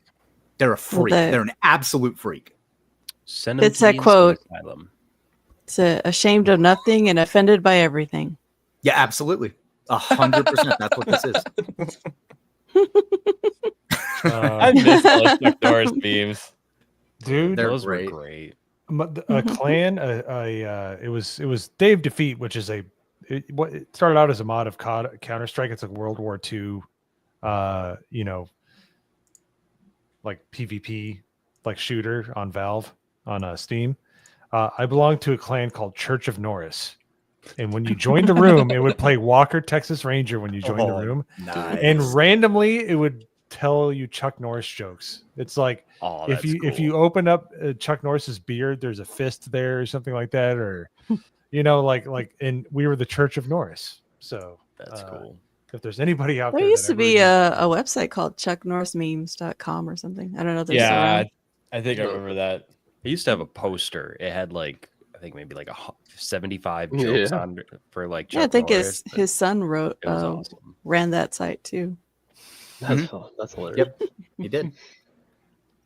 Speaker 11: They're a freak.
Speaker 12: Well,
Speaker 11: They're an absolute freak.
Speaker 13: Send them
Speaker 12: It's
Speaker 13: to
Speaker 12: that
Speaker 13: the
Speaker 12: quote.
Speaker 13: insane asylum.
Speaker 12: It's ashamed of nothing and offended by everything.
Speaker 11: Yeah, absolutely. 100%. That's what this is.
Speaker 8: I miss those Chuck Norris memes.
Speaker 9: Dude,
Speaker 11: They're
Speaker 13: Those
Speaker 11: great.
Speaker 13: were great.
Speaker 9: a clan, it was Dave Defeat, which is it started out as a mod of Counter Strike. It's a World War II, like PvP, like shooter on Valve on Steam. I belong to a clan called Church of Norris, and when you joined the room, it would play Walker Texas Ranger when you joined the room, and randomly it would tell you Chuck Norris jokes. It's like if you open up Chuck Norris's beard, there's a fist there or something like that, or and we were the Church of Norris. So
Speaker 13: that's cool.
Speaker 9: If there's anybody out
Speaker 12: There
Speaker 9: there,
Speaker 12: used to be a website called chucknorrismemes.com or something. I don't know if there's still around.
Speaker 8: I think I remember that.
Speaker 13: I used to have a poster. It had I think maybe 75 jokes on for Chuck
Speaker 12: I think
Speaker 13: Norris,
Speaker 12: his son wrote
Speaker 13: awesome.
Speaker 12: ran that site too.
Speaker 10: That's hilarious.
Speaker 11: Yep, he did.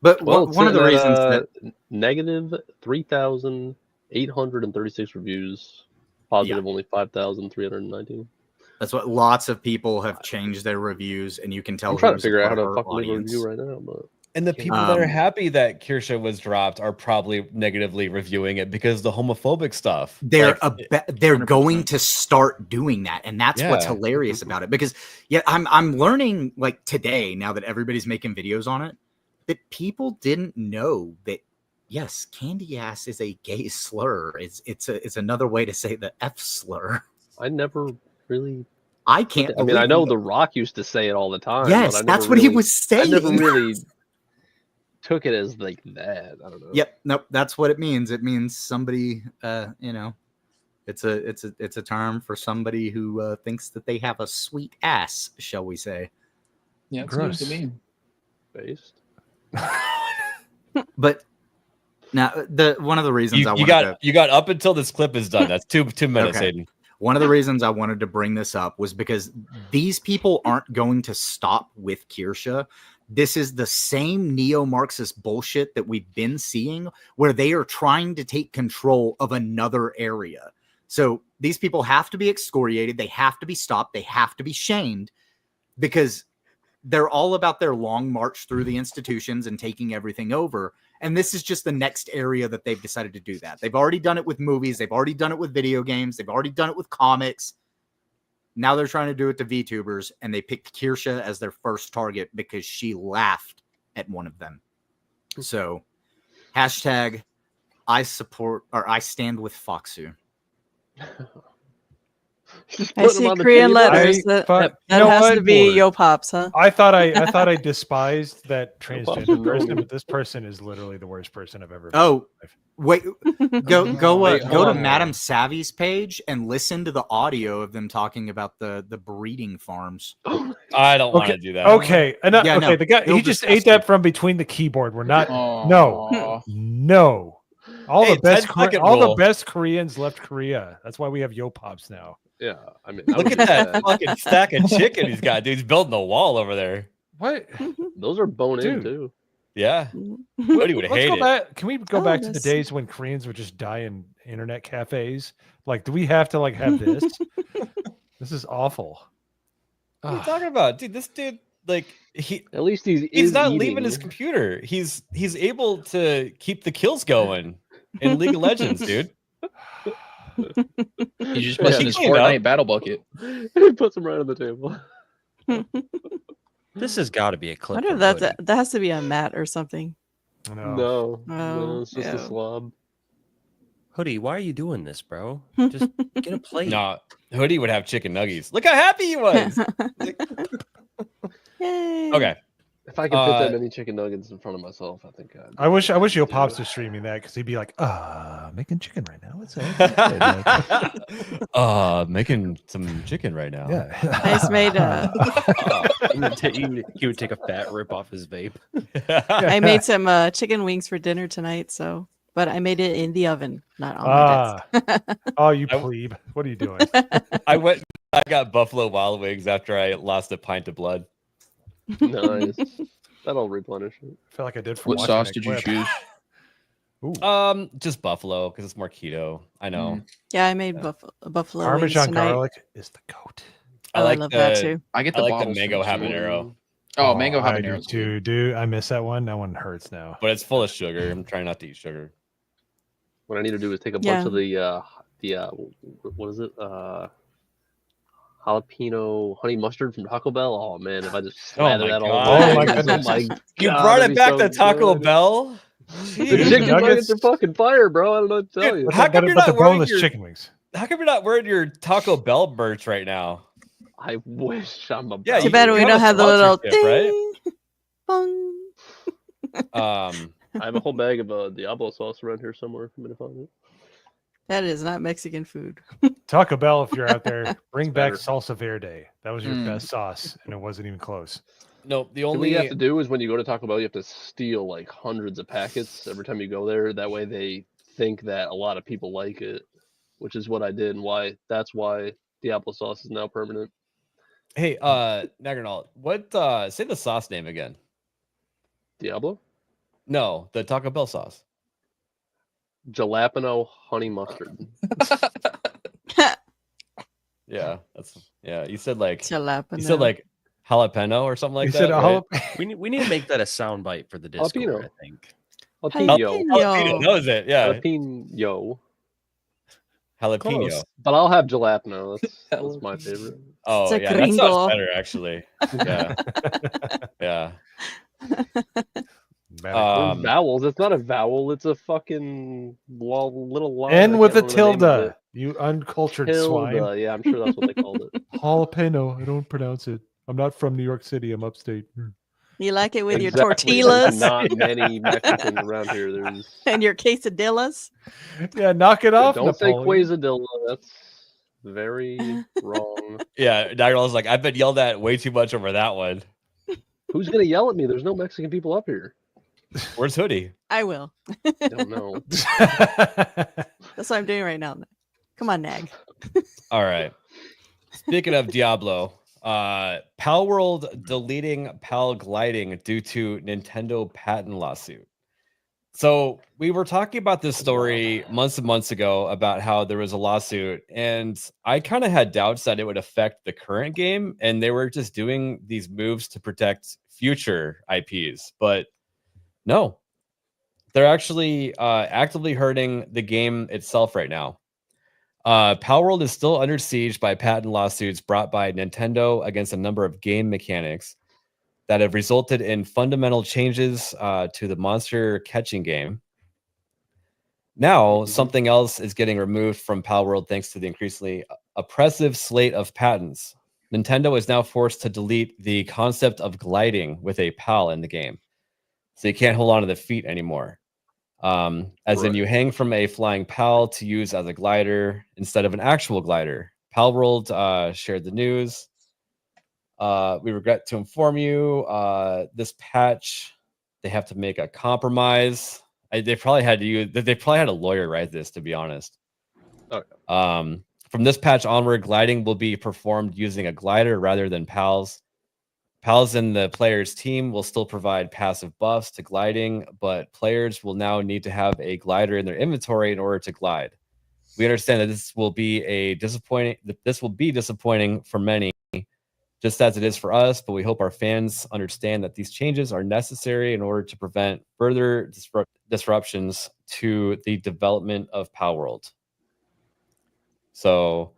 Speaker 11: But one of the reasons that
Speaker 10: negative 3,836 reviews, positive only 5,319.
Speaker 11: That's what lots of people have changed their reviews, and you can tell.
Speaker 10: I'm trying to
Speaker 11: who's
Speaker 10: figure out how
Speaker 11: part
Speaker 10: to
Speaker 11: of our
Speaker 10: fucking leave a
Speaker 11: audience.
Speaker 10: review right now, but
Speaker 8: And the people that are happy that Kirsha was dropped are probably negatively reviewing it because the homophobic stuff.
Speaker 11: They're going to start doing that, and that's what's
Speaker 8: Yeah.
Speaker 11: hilarious about it. Because I'm learning today, now that everybody's making videos on it, that people didn't know that yes, candy ass is a gay slur. It's another way to say the F slur.
Speaker 10: I never really.
Speaker 11: I can't.
Speaker 10: I mean, I know The Rock used to say it all the time.
Speaker 11: Yes,
Speaker 10: but I
Speaker 11: that's
Speaker 10: never
Speaker 11: what he
Speaker 10: really-
Speaker 11: was saying.
Speaker 10: I never really took it as that. I don't know.
Speaker 11: Yep. Nope. That's what it means. It means somebody. It's a term for somebody who thinks that they have a sweet ass, shall we say?
Speaker 1: Yeah, it's news to me.
Speaker 10: Based.
Speaker 11: But now one of the reasons
Speaker 8: You got up until this clip is done. That's two minutes,
Speaker 11: Okay.
Speaker 8: Hayden.
Speaker 11: One of the reasons I wanted to bring this up was because these people aren't going to stop with Kirsha. This is the same neo-Marxist bullshit that we've been seeing, where they are trying to take control of another area. So these people have to be excoriated. They have to be stopped. They have to be shamed, because they're all about their long march through the institutions and taking everything over. And this is just the next area that they've decided to do that. They've already done it with movies. They've already done it with video games. They've already done it with comics. Now they're trying to do it to VTubers, and they picked Kirsha as their first target because she laughed at one of them. So, hashtag I support or I stand with Foxu.
Speaker 12: I see Korean letters. That has to be Yo Pops, huh?
Speaker 9: I thought I despised that transgender person, but this person is literally the worst person I've ever met.
Speaker 11: Oh, wait, go
Speaker 8: Wait,
Speaker 11: go to
Speaker 8: hold on.
Speaker 11: Madame Savvy's page and listen to the audio of them talking about the breeding farms.
Speaker 8: I don't want to do that.
Speaker 9: Okay, enough.
Speaker 11: Yeah,
Speaker 9: okay,
Speaker 11: no,
Speaker 9: the guy
Speaker 11: it'll
Speaker 9: he just
Speaker 11: disgust
Speaker 9: ate that from between the keyboard. We're not. No, no. All
Speaker 8: Hey,
Speaker 9: the best,
Speaker 8: 10-second
Speaker 9: all the
Speaker 8: rule.
Speaker 9: best Koreans left Korea. That's why we have Yo Pops now.
Speaker 10: Yeah, I mean,
Speaker 8: Look at that fucking stack of chicken he's got, dude. He's building a wall over there.
Speaker 9: What?
Speaker 10: Those are bone in
Speaker 9: Dude.
Speaker 10: too.
Speaker 8: Yeah. Woody would
Speaker 9: Let's
Speaker 8: hate
Speaker 9: go
Speaker 8: it.
Speaker 9: back. Can we go
Speaker 12: Oh,
Speaker 9: back to the
Speaker 12: this-
Speaker 9: days when Koreans would just die in internet cafes? Like, do we have to like have this? This is awful.
Speaker 8: What are you talking about, dude? This dude, like,
Speaker 10: At least
Speaker 8: he's
Speaker 10: is
Speaker 8: not
Speaker 10: eating.
Speaker 8: leaving his computer. He's able to keep the kills going in League of Legends, dude.
Speaker 1: He's just
Speaker 8: Yeah,
Speaker 1: missing
Speaker 8: he
Speaker 1: his
Speaker 8: cleaned
Speaker 1: Fortnite
Speaker 8: up.
Speaker 1: battle bucket.
Speaker 10: He puts them right on the table.
Speaker 13: This has got to be a
Speaker 12: I
Speaker 13: clip.
Speaker 12: wonder if
Speaker 13: from
Speaker 12: that's
Speaker 13: Hoodie.
Speaker 12: that has to be a mat or something.
Speaker 10: No,
Speaker 12: Oh,
Speaker 10: it's just
Speaker 12: yeah.
Speaker 10: a slob.
Speaker 13: Hoodie, why are you doing this, bro? Just get a plate.
Speaker 8: No, Hoodie would have chicken nuggets. Look how happy he was.
Speaker 12: Yay.
Speaker 8: Okay.
Speaker 10: If I could fit that many chicken nuggets in front of myself, I think I'd.
Speaker 9: I wish Yo Pops was streaming that because he'd be like, making chicken right now. What's that?
Speaker 8: Making some chicken right now.
Speaker 9: Yeah.
Speaker 12: I just made
Speaker 13: He would take a fat rip off his vape.
Speaker 12: I made some chicken wings for dinner tonight. So, but I made it in the oven, not on my desk.
Speaker 9: Oh, you plebe! What are you doing?
Speaker 8: I got Buffalo Wild Wings after I lost a pint of blood.
Speaker 10: Nice. That'll replenish it.
Speaker 9: I feel like I did from
Speaker 1: What
Speaker 9: watching
Speaker 1: sauce
Speaker 9: that
Speaker 1: did you
Speaker 9: clip.
Speaker 1: choose?
Speaker 8: Just buffalo because it's more keto. I know.
Speaker 12: Yeah, I made buffalo wings
Speaker 9: Parmesan
Speaker 12: tonight.
Speaker 9: garlic is the goat.
Speaker 12: Oh, I love that too.
Speaker 1: I get
Speaker 8: I
Speaker 1: the
Speaker 8: like the
Speaker 1: bottles
Speaker 8: mango
Speaker 1: from
Speaker 8: habanero,
Speaker 1: Oh, mango
Speaker 9: I do
Speaker 1: habanero.
Speaker 9: too, dude. I miss that one. That one hurts now.
Speaker 8: but it's full of sugar. I'm trying not to eat sugar.
Speaker 10: What I need to do is take a
Speaker 12: Yeah.
Speaker 10: bunch of the what is it? Jalapeno honey mustard from Taco Bell. Oh man, if I just slather
Speaker 8: my
Speaker 10: that all
Speaker 8: God.
Speaker 10: over.
Speaker 9: Oh my
Speaker 10: things,
Speaker 9: goodness.
Speaker 8: You
Speaker 10: God,
Speaker 8: brought
Speaker 10: that'd
Speaker 8: it
Speaker 10: be
Speaker 8: back
Speaker 10: so
Speaker 8: to Taco
Speaker 10: good.
Speaker 8: Bell.
Speaker 10: The
Speaker 8: Jeez.
Speaker 10: chicken
Speaker 9: Nuggets?
Speaker 10: nuggets are fucking fire, bro. I don't know what to tell
Speaker 8: Dude,
Speaker 10: you.
Speaker 8: how come
Speaker 9: But
Speaker 8: you're
Speaker 9: the
Speaker 8: not wearing
Speaker 9: boneless
Speaker 8: your
Speaker 9: chicken wings.
Speaker 8: How come you're not wearing your Taco Bell merch right now?
Speaker 10: I wish I'm a.
Speaker 8: Yeah,
Speaker 12: Too
Speaker 8: you
Speaker 12: bad we
Speaker 8: have
Speaker 12: don't
Speaker 8: a
Speaker 12: have the little
Speaker 8: sponsorship,
Speaker 12: ding,
Speaker 8: right?
Speaker 12: bong.
Speaker 10: I have a whole bag of Diablo sauce around here somewhere. I'm gonna find it.
Speaker 12: That is not Mexican food.
Speaker 9: Taco Bell, if you're out there, bring back
Speaker 10: better.
Speaker 9: salsa verde. That was your
Speaker 1: Mm.
Speaker 9: best sauce, and it wasn't even close.
Speaker 8: No, the
Speaker 10: What
Speaker 8: only
Speaker 10: you have to do is when you go to Taco Bell, you have to steal like hundreds of packets every time you go there. That way, they think that a lot of people like it, which is what I did, and that's why Diablo sauce is now permanent.
Speaker 8: Hey, Nagernal, what say the sauce name again?
Speaker 10: Diablo
Speaker 8: No, the Taco Bell sauce.
Speaker 10: jalapeno honey mustard.
Speaker 8: Yeah, you said like
Speaker 12: Jalapeno.
Speaker 8: you said like jalapeno or something like
Speaker 9: You
Speaker 8: that.
Speaker 9: said
Speaker 8: right?
Speaker 13: We need to make that a sound bite for the Discord.
Speaker 10: Jalapeno.
Speaker 13: I think.
Speaker 10: Jalapeno.
Speaker 8: Jalapeno, that was it. Yeah,
Speaker 10: Jalapeno.
Speaker 8: jalapeno.
Speaker 10: Close. But I'll have jalapeno. That's my favorite.
Speaker 8: Oh
Speaker 12: It's a
Speaker 8: yeah, that
Speaker 12: gringo.
Speaker 8: sounds better actually. Yeah, yeah.
Speaker 10: Vowels. It's not a vowel. It's a fucking little line.
Speaker 9: N
Speaker 10: I
Speaker 9: with a
Speaker 10: can't remember the name of
Speaker 9: tilde. You uncultured
Speaker 10: it.
Speaker 9: swine.
Speaker 10: Tilde. Yeah, I'm sure that's what they called it.
Speaker 9: Jalapeno. I don't pronounce it. I'm not from New York City. I'm upstate.
Speaker 12: You like it with
Speaker 10: Exactly.
Speaker 12: your
Speaker 10: There's
Speaker 12: tortillas
Speaker 10: not many Mexicans around here. There's.
Speaker 12: and your quesadillas.
Speaker 9: Yeah, knock it off.
Speaker 10: Don't say
Speaker 9: Napoleon.
Speaker 10: quesadilla. That's very wrong.
Speaker 8: Yeah, Nagernal's like, I've been yelled at way too much over that one.
Speaker 10: Who's gonna yell at me? There's no Mexican people up here.
Speaker 8: Where's Hoodie?
Speaker 12: I will.
Speaker 10: Don't know.
Speaker 12: That's what I'm doing right now. Come on, Nag.
Speaker 8: All right. Speaking of Diablo, Palworld deleting Pal gliding due to Nintendo patent lawsuit. So we were talking about this story months and months ago about how there was a lawsuit, and I kind of had doubts that it would affect the current game, and they were just doing these moves to protect future IPs. But no, they're actually actively hurting the game itself right now. Palworld is still under siege by patent lawsuits brought by Nintendo against a number of game mechanics. that have resulted in fundamental changes to the monster catching game. Now, something else is getting removed from Palworld thanks to the increasingly oppressive slate of patents. Nintendo is now forced to delete the concept of gliding with a PAL in the game. So you can't hold on to the feet anymore. As in you hang from a flying PAL to use as a glider instead of an actual glider. Palworld shared the news. We regret to inform you, this patch, they have to make a compromise. They probably had a lawyer write this, to be honest.
Speaker 10: Okay.
Speaker 8: From this patch onward, gliding will be performed using a glider rather than PALs. PALs in the player's team will still provide passive buffs to gliding, but players will now need to have a glider in their inventory in order to glide. We understand that this will be disappointing for many, just as it is for us, but we hope our fans understand that these changes are necessary in order to prevent further disruptions to the development of Palworld. So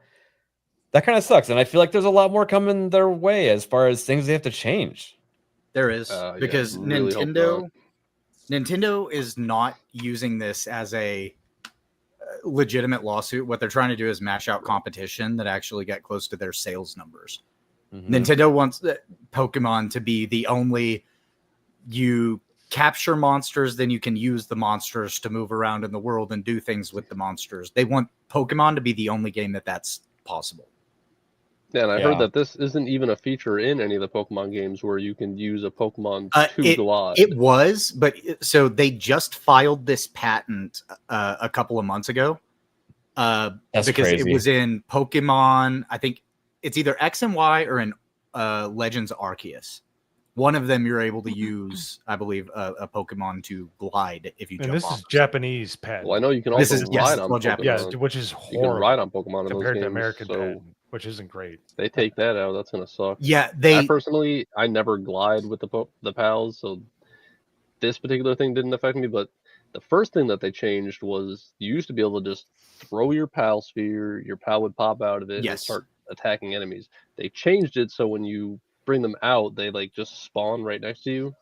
Speaker 8: that kind of sucks, and I feel like there's a lot more coming their way as far as things they have to change.
Speaker 11: There is, because
Speaker 10: really hope
Speaker 11: Nintendo is not using this as a legitimate lawsuit. What they're trying to do is mash out competition that actually get close to their sales numbers. Nintendo wants Pokemon to be the only, you capture monsters, then you can use the monsters to move around in the world and do things with the monsters. They want Pokemon to be the only game that's possible.
Speaker 10: Yeah, and I heard that this isn't even a feature in any of the Pokemon games where you can use a Pokemon to glide.
Speaker 11: It was, but so they just filed this patent a couple of months ago.
Speaker 8: That's
Speaker 11: because
Speaker 8: crazy.
Speaker 11: It was in Pokemon, I think it's either X and Y or in Legends Arceus. One of them you're able to use, I believe, a Pokemon to glide if you
Speaker 9: And
Speaker 11: jump
Speaker 9: this
Speaker 11: off.
Speaker 9: is Japanese patent.
Speaker 10: Well, I know you can also ride on Pokemon.
Speaker 9: Yes, which is
Speaker 10: You
Speaker 9: horrible.
Speaker 10: can ride on Pokemon in those
Speaker 9: compared
Speaker 10: games,
Speaker 9: to American
Speaker 10: so
Speaker 9: patent, which isn't great.
Speaker 10: they take that out. That's gonna suck.
Speaker 11: Yeah,
Speaker 10: I never glide with the pals, so this particular thing didn't affect me. But the first thing that they changed was you used to be able to just throw your pal sphere, your pal would pop out of it and start attacking enemies. They changed it so when you bring them out, they like just spawn right next to you,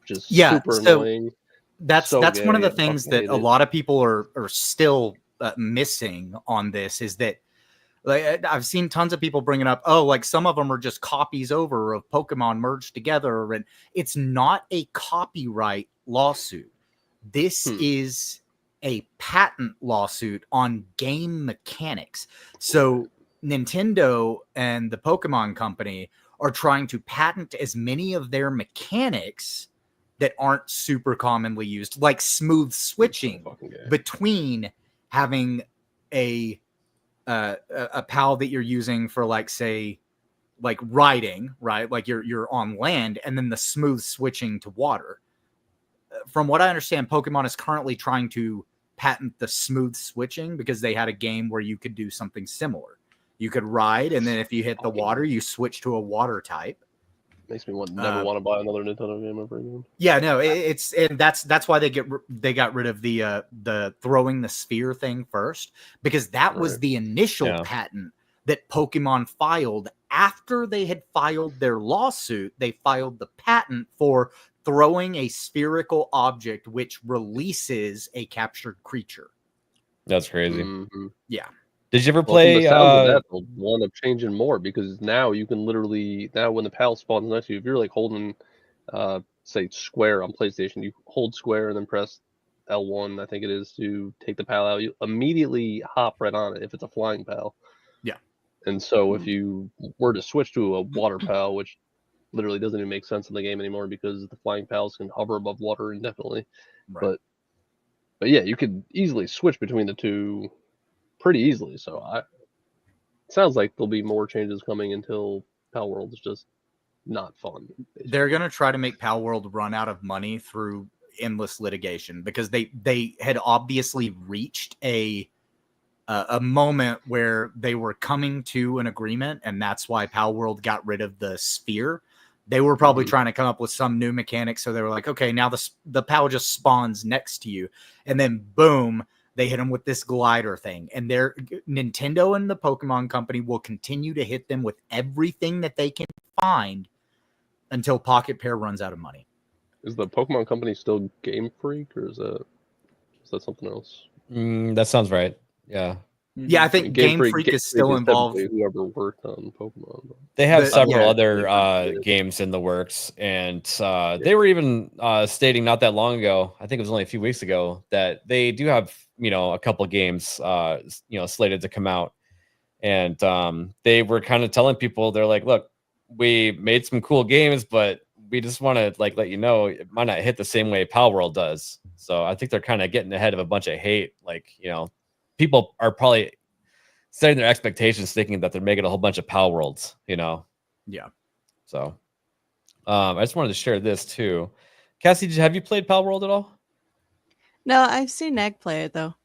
Speaker 10: which is super annoying.
Speaker 11: That's one of the
Speaker 10: gay.
Speaker 11: things
Speaker 10: I
Speaker 11: that
Speaker 10: hate
Speaker 11: a
Speaker 10: it.
Speaker 11: lot of people are still missing on this, is that, like, I've seen tons of people bringing up, oh, like some of them are just copies over of Pokemon merged together, and it's not a copyright lawsuit. This is a patent lawsuit on game mechanics. So Nintendo and the Pokemon Company are trying to patent as many of their mechanics that aren't super commonly used, like smooth switching between having a PAL that you're using for, like, say, like riding, right? Like you're on land, and then the smooth switching to water. From what I understand, Pokemon is currently trying to patent the smooth switching because they had a game where you could do something similar. You could ride, and then if you hit the water, you switch to a water type.
Speaker 10: Makes me never want to buy another Nintendo game ever again.
Speaker 11: Yeah, no, and that's why they got rid of the throwing the sphere thing first, because that was the initial patent that Pokemon filed after they had filed their lawsuit. They filed the patent for throwing a spherical object which releases a captured creature.
Speaker 8: That's crazy.
Speaker 11: Yeah.
Speaker 8: Did you ever
Speaker 10: Well,
Speaker 8: play?
Speaker 10: from the sound of that, they'll wind up changing more, because now you can literally, when the PAL spawns next to you, if you're like holding, say, square on PlayStation, you hold square and then press L1, I think it is, to take the PAL out. You immediately hop right on it if it's a flying PAL.
Speaker 11: Yeah.
Speaker 10: And so if you were to switch to a water PAL, which literally doesn't even make sense in the game anymore because the flying PALs can hover above water indefinitely.
Speaker 11: Right.
Speaker 10: But yeah, you could easily switch between the two pretty easily. So it sounds like there'll be more changes coming until Palworld is just not fun.
Speaker 11: They're going to try to make Palworld run out of money through endless litigation, because they had obviously reached a moment where they were coming to an agreement, and that's why Palworld got rid of the sphere. They were probably trying to come up with some new mechanic, so they were like, okay, now the PAL just spawns next to you, and then boom, they hit them with this glider thing. And Nintendo and the Pokemon Company will continue to hit them with everything that they can find until Pocket Pair runs out of money.
Speaker 10: Is the Pokemon company still Game Freak, or is that something else?
Speaker 8: That sounds right. Yeah.
Speaker 11: Yeah, I think Game Freak is still involved.
Speaker 10: Whoever worked on Pokemon.
Speaker 8: They have several other games in the works, and they were even stating not that long ago, I think it was only a few weeks ago, that they do have a couple games slated to come out, and they were kind of telling people, they're like, look, we made some cool games, but we just want to let you know it might not hit the same way Palworld does. So I think they're kind of getting ahead of a bunch of hate. People are probably setting their expectations thinking that they're making a whole bunch of Palworlds,
Speaker 11: Yeah.
Speaker 8: So I just wanted to share this too. Cassie, have you played Palworld at all?
Speaker 12: No, I've seen Neg play it though.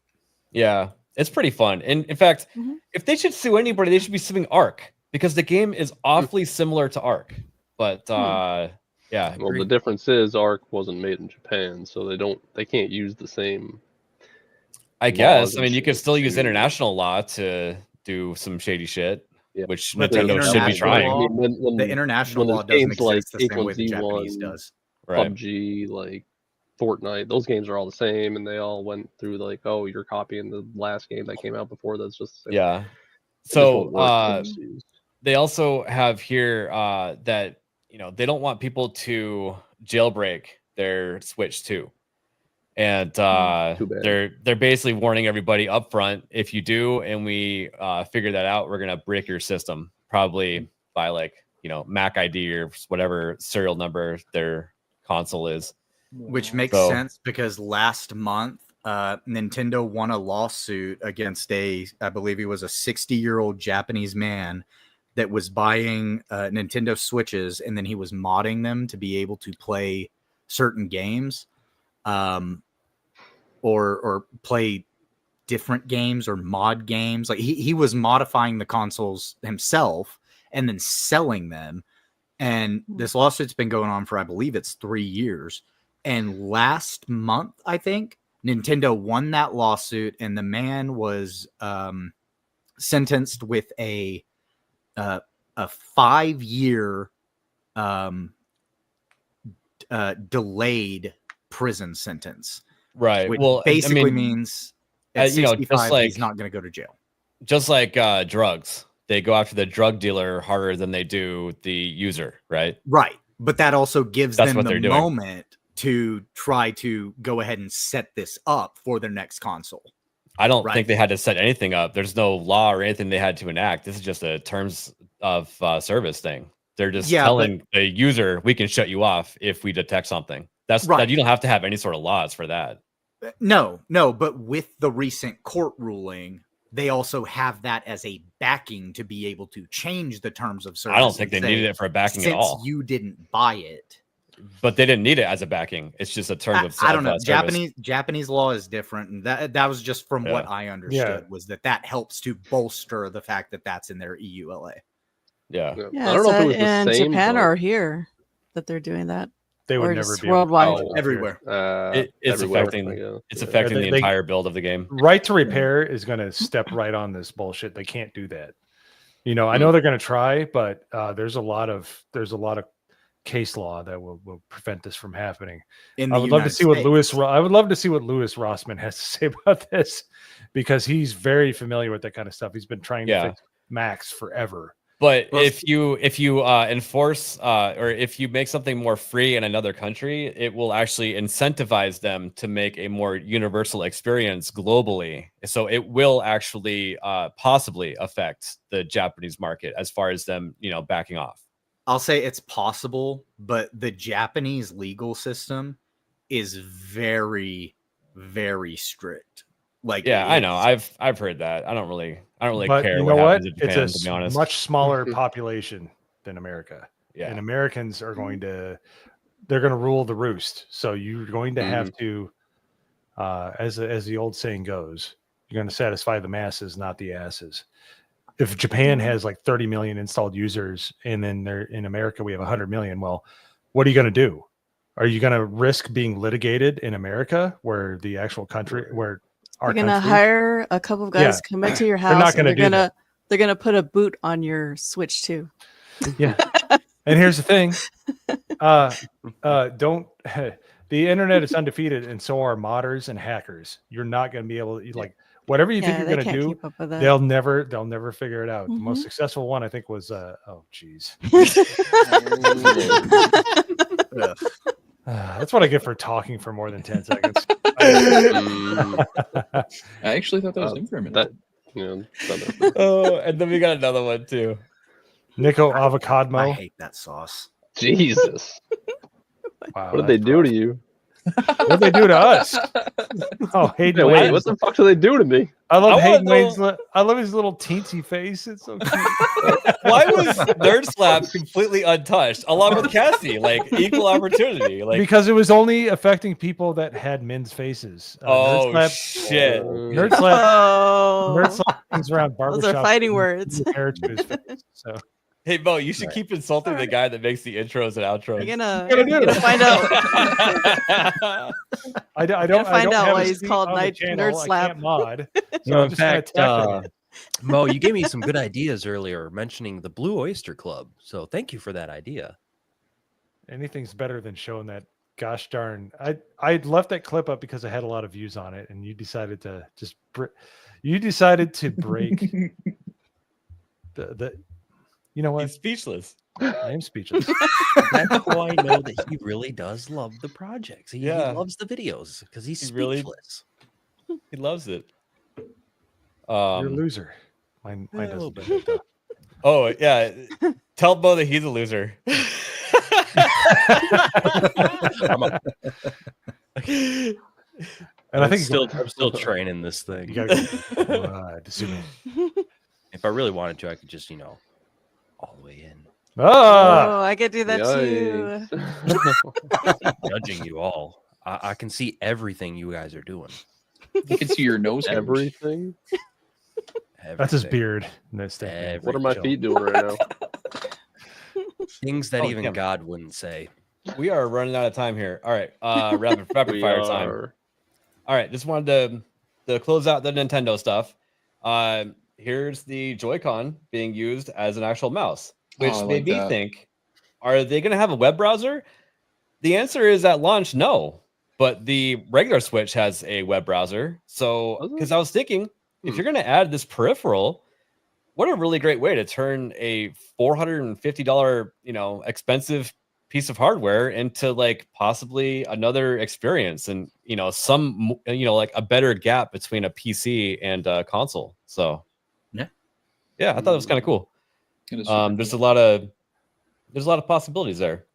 Speaker 8: Yeah, it's pretty fun. And in fact, if they should sue anybody, they should be suing Ark, because the game is awfully similar to Ark. But yeah.
Speaker 10: Well, the difference is Ark wasn't made in Japan, so they can't use the same.
Speaker 8: I guess. I mean, you could still use international law to do some shady shit, which Nintendo should be trying.
Speaker 11: The international law doesn't exist the same way the Japanese does.
Speaker 8: Right.
Speaker 10: PUBG, like Fortnite, those games are all the same, and they all went through oh, you're copying the last game that came out before. That's just the same.
Speaker 8: Yeah. So they also have here that they don't want people to jailbreak their Switch too. And they're basically warning everybody up front, if you do and we figure that out, we're gonna break your system, probably by Mac ID or whatever serial number their console is.
Speaker 11: Which makes sense, because last month Nintendo won a lawsuit against I believe he was a 60-year-old Japanese man that was buying Nintendo Switches, and then he was modding them to be able to play certain games. Or play different games or mod games. Like he was modifying the consoles himself and then selling them. And this lawsuit's been going on for, I believe it's 3 years. And last month, I think, Nintendo won that lawsuit, and the man was sentenced with a 5-year delayed prison sentence.
Speaker 8: Right.
Speaker 11: Which
Speaker 8: well,
Speaker 11: basically means at 65, he's not going to go to jail.
Speaker 8: Just like drugs, they go after the drug dealer harder than they do the user, right?
Speaker 11: Right. But that also gives
Speaker 8: That's
Speaker 11: them
Speaker 8: what
Speaker 11: the
Speaker 8: they're doing.
Speaker 11: moment to try to go ahead and set this up for their next console.
Speaker 8: I don't think they had to set anything up. There's no law or anything they had to enact. This is just a terms of service thing. They're just telling the user, we can shut you off if we detect something. That's right. You don't have to have any sort of laws for that.
Speaker 11: No, but with the recent court ruling, they also have that as a backing to be able to change the terms of service.
Speaker 8: I don't think they needed it for a backing at all.
Speaker 11: Since you didn't buy it.
Speaker 8: But they didn't need it as a backing. It's just a term of
Speaker 11: I don't know.
Speaker 8: service.
Speaker 11: Japanese law is different, and that was just from what I understood was that helps to bolster the fact that that's in their EULA.
Speaker 8: Yeah.
Speaker 10: I don't know if it was the same.
Speaker 12: In Japan or here that they're doing that.
Speaker 9: They would
Speaker 12: or
Speaker 9: never
Speaker 12: just
Speaker 9: be able to
Speaker 12: worldwide.
Speaker 11: Everywhere.
Speaker 8: It's affecting the entire build of the game.
Speaker 9: Right to repair is going to step right on this bullshit. They can't do that. I know they're going to try, but there's a lot of case law that will prevent this from happening. I would love to see what Louis Rossman has to say about this, because he's very familiar with that kind of stuff. He's been trying to fix Macs forever.
Speaker 8: But if you enforce or if you make something more free in another country, it will actually incentivize them to make a more universal experience globally. So it will actually possibly affect the Japanese market as far as them, backing off.
Speaker 11: I'll say it's possible, but the Japanese legal system is very, very strict.
Speaker 8: I know. I've heard that. I don't really
Speaker 9: but
Speaker 8: care
Speaker 9: you
Speaker 8: what
Speaker 9: know
Speaker 8: happens in Japan,
Speaker 9: it's
Speaker 8: to be honest.
Speaker 9: Much smaller population than America.
Speaker 8: Yeah.
Speaker 9: And Americans are they're going to rule the roost. So you're going to have to, as the old saying goes, you're going to satisfy the masses, not the asses. If Japan has like 30 million installed users, and then in America we have 100 million, well, what are you going to do? Are you going to risk being litigated in America, where the actual country, where
Speaker 12: You're gonna hire a couple of guys come into your house. They're gonna put a boot on your Switch too.
Speaker 9: Yeah, And here's the thing. Don't the internet is undefeated, and so are modders and hackers. You're not going to be able to like whatever you think
Speaker 12: Yeah,
Speaker 9: you're
Speaker 12: they
Speaker 9: going to
Speaker 12: can't
Speaker 9: do.
Speaker 12: keep up with that.
Speaker 9: They'll never figure it out. The most
Speaker 12: Mhm.
Speaker 9: successful one, I think, was oh geez. That's what I get for talking for more than 10 seconds.
Speaker 1: I actually thought that was him for a minute.
Speaker 8: Oh, and then we got another one too.
Speaker 9: Nico Avocado.
Speaker 11: I hate that sauce.
Speaker 10: Jesus.
Speaker 9: Wow,
Speaker 10: What did they do to you?
Speaker 9: What did they do to us? Oh, Hayden
Speaker 10: Wait,
Speaker 9: Wayne's-
Speaker 10: what the fuck do they do to me?
Speaker 9: I love
Speaker 8: I
Speaker 9: Hayden
Speaker 8: wanna
Speaker 9: Wayne's. I love his little teensy face. It's so cute.
Speaker 8: Why was Nerd Slap completely untouched, along with Cassie? Like equal opportunity. Like
Speaker 9: Because it was only affecting people that had men's faces.
Speaker 8: Oh,
Speaker 9: Nerd Slap,
Speaker 8: shit.
Speaker 9: Nerd Slap.
Speaker 12: Oh.
Speaker 9: Nerd Slap things around barbershop.
Speaker 12: Those are fighting words.
Speaker 9: Hair to his face, so.
Speaker 8: Hey Bo, you should keep insulting the guy that makes the intros and outros.
Speaker 12: You're gonna
Speaker 9: I
Speaker 12: find out.
Speaker 9: don't
Speaker 12: find out
Speaker 9: have
Speaker 12: why
Speaker 9: a
Speaker 12: he's
Speaker 9: seat
Speaker 12: called
Speaker 9: on the
Speaker 12: Nerd
Speaker 9: channel. I
Speaker 12: Slap.
Speaker 9: can't mod. So
Speaker 13: No,
Speaker 9: I'm
Speaker 13: in
Speaker 9: just gonna
Speaker 13: fact,
Speaker 9: attack him.
Speaker 13: Mo, you gave me some good ideas earlier mentioning the Blue Oyster Club. So thank you for that idea.
Speaker 9: Anything's better than showing that gosh darn. I left that clip up because I had a lot of views on it, and you decided to just break the you know what?
Speaker 8: He's speechless.
Speaker 9: I am speechless.
Speaker 13: That's how I know that he really does love the projects. He
Speaker 8: Yeah.
Speaker 13: loves the videos because he's
Speaker 8: He really-
Speaker 13: speechless.
Speaker 8: He loves it.
Speaker 9: You're a loser. Mine
Speaker 13: a little
Speaker 9: doesn't.
Speaker 13: bit.
Speaker 8: Oh yeah. Tell Bo that he's a loser.
Speaker 9: And I think
Speaker 13: I'm still training this thing.
Speaker 9: You gotta go. Assuming.
Speaker 13: If I really wanted to, I could just, all the way in.
Speaker 12: Oh, I could do that too.
Speaker 13: Judging you all. I can see everything you guys are doing.
Speaker 1: You can see your nose hairs.
Speaker 10: Everything.
Speaker 9: That's his
Speaker 13: Everything.
Speaker 9: beard. That's
Speaker 10: What are my feet doing right now?
Speaker 13: Things that
Speaker 8: Oh,
Speaker 13: even
Speaker 8: damn.
Speaker 13: God wouldn't say.
Speaker 8: We are running out of time here. All right. Rapid
Speaker 10: We
Speaker 8: fire time.
Speaker 10: are.
Speaker 8: All right. Just wanted to close out the Nintendo stuff. Here's the Joy-Con being used as an actual mouse, which
Speaker 1: Oh, I
Speaker 8: made
Speaker 1: like
Speaker 8: me
Speaker 1: that.
Speaker 8: think, are they going to have a web browser? The answer is at launch, no. But the regular Switch has a web browser. So, because I was thinking, if you're going to add this peripheral, what a really great way to turn a $450, expensive piece of hardware into like possibly another experience, and some like a better gap between a PC and a console. So yeah, I thought it was kind of cool.
Speaker 1: It is super
Speaker 8: There's a lot of possibilities there,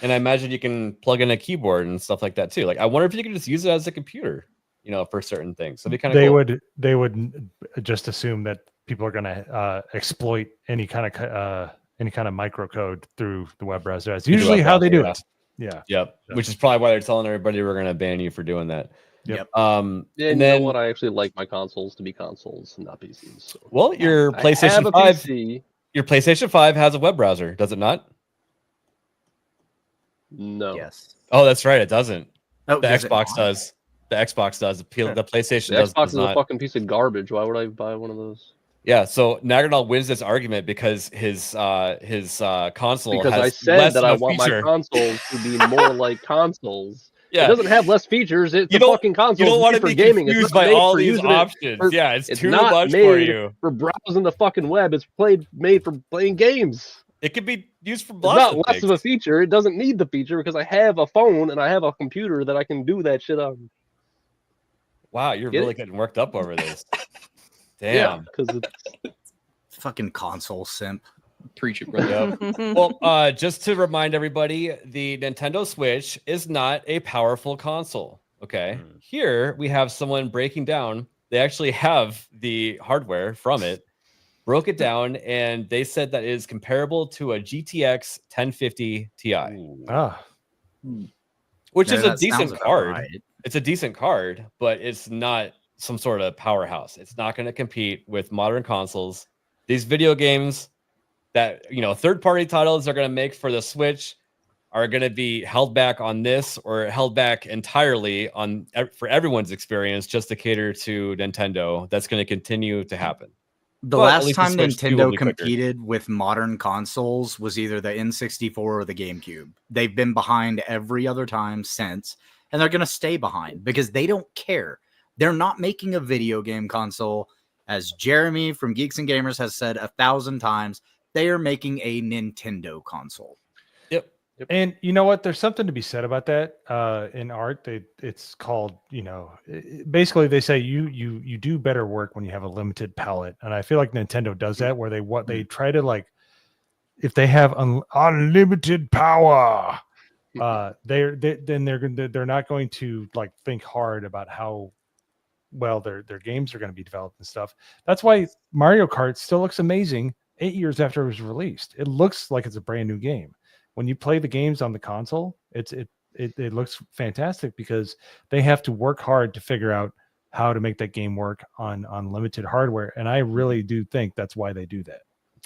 Speaker 8: and I imagine you can plug in a keyboard and stuff like that too. Like I wonder if you could just use it as a computer, for certain things. That'd be kind of cool.
Speaker 9: They would just assume that people are going to exploit any kind of microcode through the web browser. That's usually how they do it. Yeah.
Speaker 8: Yep. Which is probably why they're telling everybody we're going to ban you for doing that.
Speaker 9: Yep.
Speaker 10: Yeah,
Speaker 8: and
Speaker 10: you
Speaker 8: then
Speaker 10: know what? I actually like my consoles to be consoles, not PCs. So.
Speaker 8: well, your
Speaker 10: I have
Speaker 8: PlayStation
Speaker 10: a
Speaker 8: 5
Speaker 10: PC.
Speaker 8: Your PlayStation 5 has a web browser, does it not?
Speaker 10: No.
Speaker 11: Yes.
Speaker 8: Oh, that's right, it doesn't.
Speaker 11: Oh,
Speaker 8: the
Speaker 11: does it
Speaker 8: Xbox
Speaker 11: not?
Speaker 8: does. The Xbox does. The PlayStation
Speaker 10: The
Speaker 8: does
Speaker 10: Xbox is
Speaker 8: not.
Speaker 10: a fucking piece of garbage. Why would I buy one of those?
Speaker 8: Yeah, so Nagardal wins this argument because his console
Speaker 10: Because
Speaker 8: has
Speaker 10: I said
Speaker 8: less
Speaker 10: that
Speaker 8: of
Speaker 10: I
Speaker 8: a
Speaker 10: want
Speaker 8: feature.
Speaker 10: my consoles to be more like consoles.
Speaker 8: Yeah.
Speaker 10: It doesn't have less features. It's
Speaker 8: You
Speaker 10: a
Speaker 8: don't-
Speaker 10: fucking console.
Speaker 8: you don't
Speaker 10: want
Speaker 8: wanna
Speaker 10: to
Speaker 8: be
Speaker 10: gaming. It's
Speaker 8: confused
Speaker 10: not
Speaker 8: by
Speaker 10: made
Speaker 8: all
Speaker 10: for
Speaker 8: these
Speaker 10: using it
Speaker 8: options.
Speaker 10: for-
Speaker 8: Yeah, it's too
Speaker 10: not
Speaker 8: much for
Speaker 10: made
Speaker 8: you.
Speaker 10: for browsing the fucking web. It's made for playing games.
Speaker 8: It could be used for
Speaker 10: It's
Speaker 8: lots
Speaker 10: not
Speaker 8: of
Speaker 10: less
Speaker 8: things.
Speaker 10: of a feature. It doesn't need the feature because I have a phone and I have a computer that I can do that shit on.
Speaker 8: Wow, you're
Speaker 10: Get
Speaker 8: really
Speaker 10: it?
Speaker 8: getting worked up over this.
Speaker 10: Yeah,
Speaker 8: Damn.
Speaker 10: because it's
Speaker 11: Fucking console simp.
Speaker 1: Preach it, brother.
Speaker 8: Yep. Well, just to remind everybody, the Nintendo Switch is not a powerful console. Okay. Here we have someone breaking down. They actually have the hardware from it, broke it down, and they said that it is comparable to a GTX 1050 Ti, which
Speaker 11: Yeah,
Speaker 8: is a
Speaker 11: that sounds
Speaker 8: decent
Speaker 11: about
Speaker 8: card.
Speaker 11: right.
Speaker 8: It's a decent card, but it's not some sort of powerhouse. It's not going to compete with modern consoles. These video games that third-party titles are going to make for the Switch are going to be held back on this, or held back entirely for everyone's experience, just to cater to Nintendo. That's going to continue to happen.
Speaker 11: The
Speaker 8: But at
Speaker 11: last
Speaker 8: least the
Speaker 11: time
Speaker 8: Switch 2 will
Speaker 11: Nintendo
Speaker 8: be quicker.
Speaker 11: competed with modern consoles was either the N64 or the GameCube. They've been behind every other time since, and they're going to stay behind because they don't care. They're not making a video game console. As Jeremy from Geeks and Gamers has said 1,000 times, they are making a Nintendo console.
Speaker 8: Yep.
Speaker 9: And you know what? There's something to be said about that. In art, it's called, basically they say you do better work when you have a limited palette, and I feel like Nintendo does that, where they try to, like, if they have unlimited power, they're not going to, like, think hard about how well their games are going to be developed and stuff. That's why Mario Kart still looks amazing 8 years after it was released. It looks like it's a brand new game. When you play the games on the console, it looks fantastic because they have to work hard to figure out how to make that game work on limited hardware. And I really do think that's why they do that.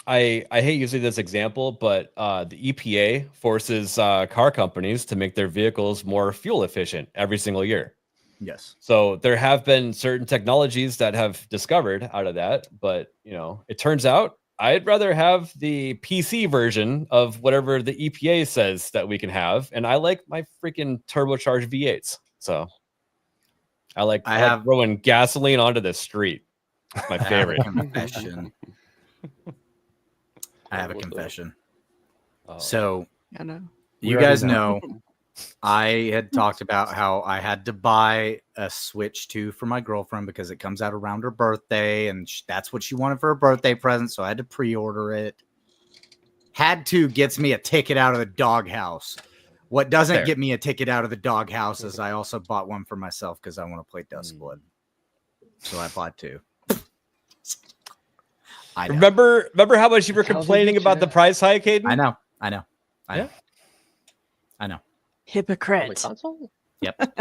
Speaker 8: I hate using this example, but the EPA forces car companies to make their vehicles more fuel efficient every single year.
Speaker 11: Yes.
Speaker 8: So there have been certain technologies that have discovered out of that, but it turns out I'd rather have the PC version of whatever the EPA says that we can have, and I like my freaking turbocharged V8s. So I like throwing gasoline onto the street. It's my favorite.
Speaker 11: I have a confession. I have a confession. So
Speaker 12: I know.
Speaker 11: you guys know I had talked about how I had to buy a Switch 2 for my girlfriend because it comes out around her birthday, and that's what she wanted for her birthday present, so I had to pre-order it. Had to gets me a ticket out of the doghouse. What doesn't get me a ticket out of the doghouse is I also bought one for myself because I want to play Duskblood. So I bought two. I know.
Speaker 8: Remember how much you were complaining about the price hike, Hayden?
Speaker 11: I know. I know.
Speaker 12: Hypocrite.
Speaker 11: Yep.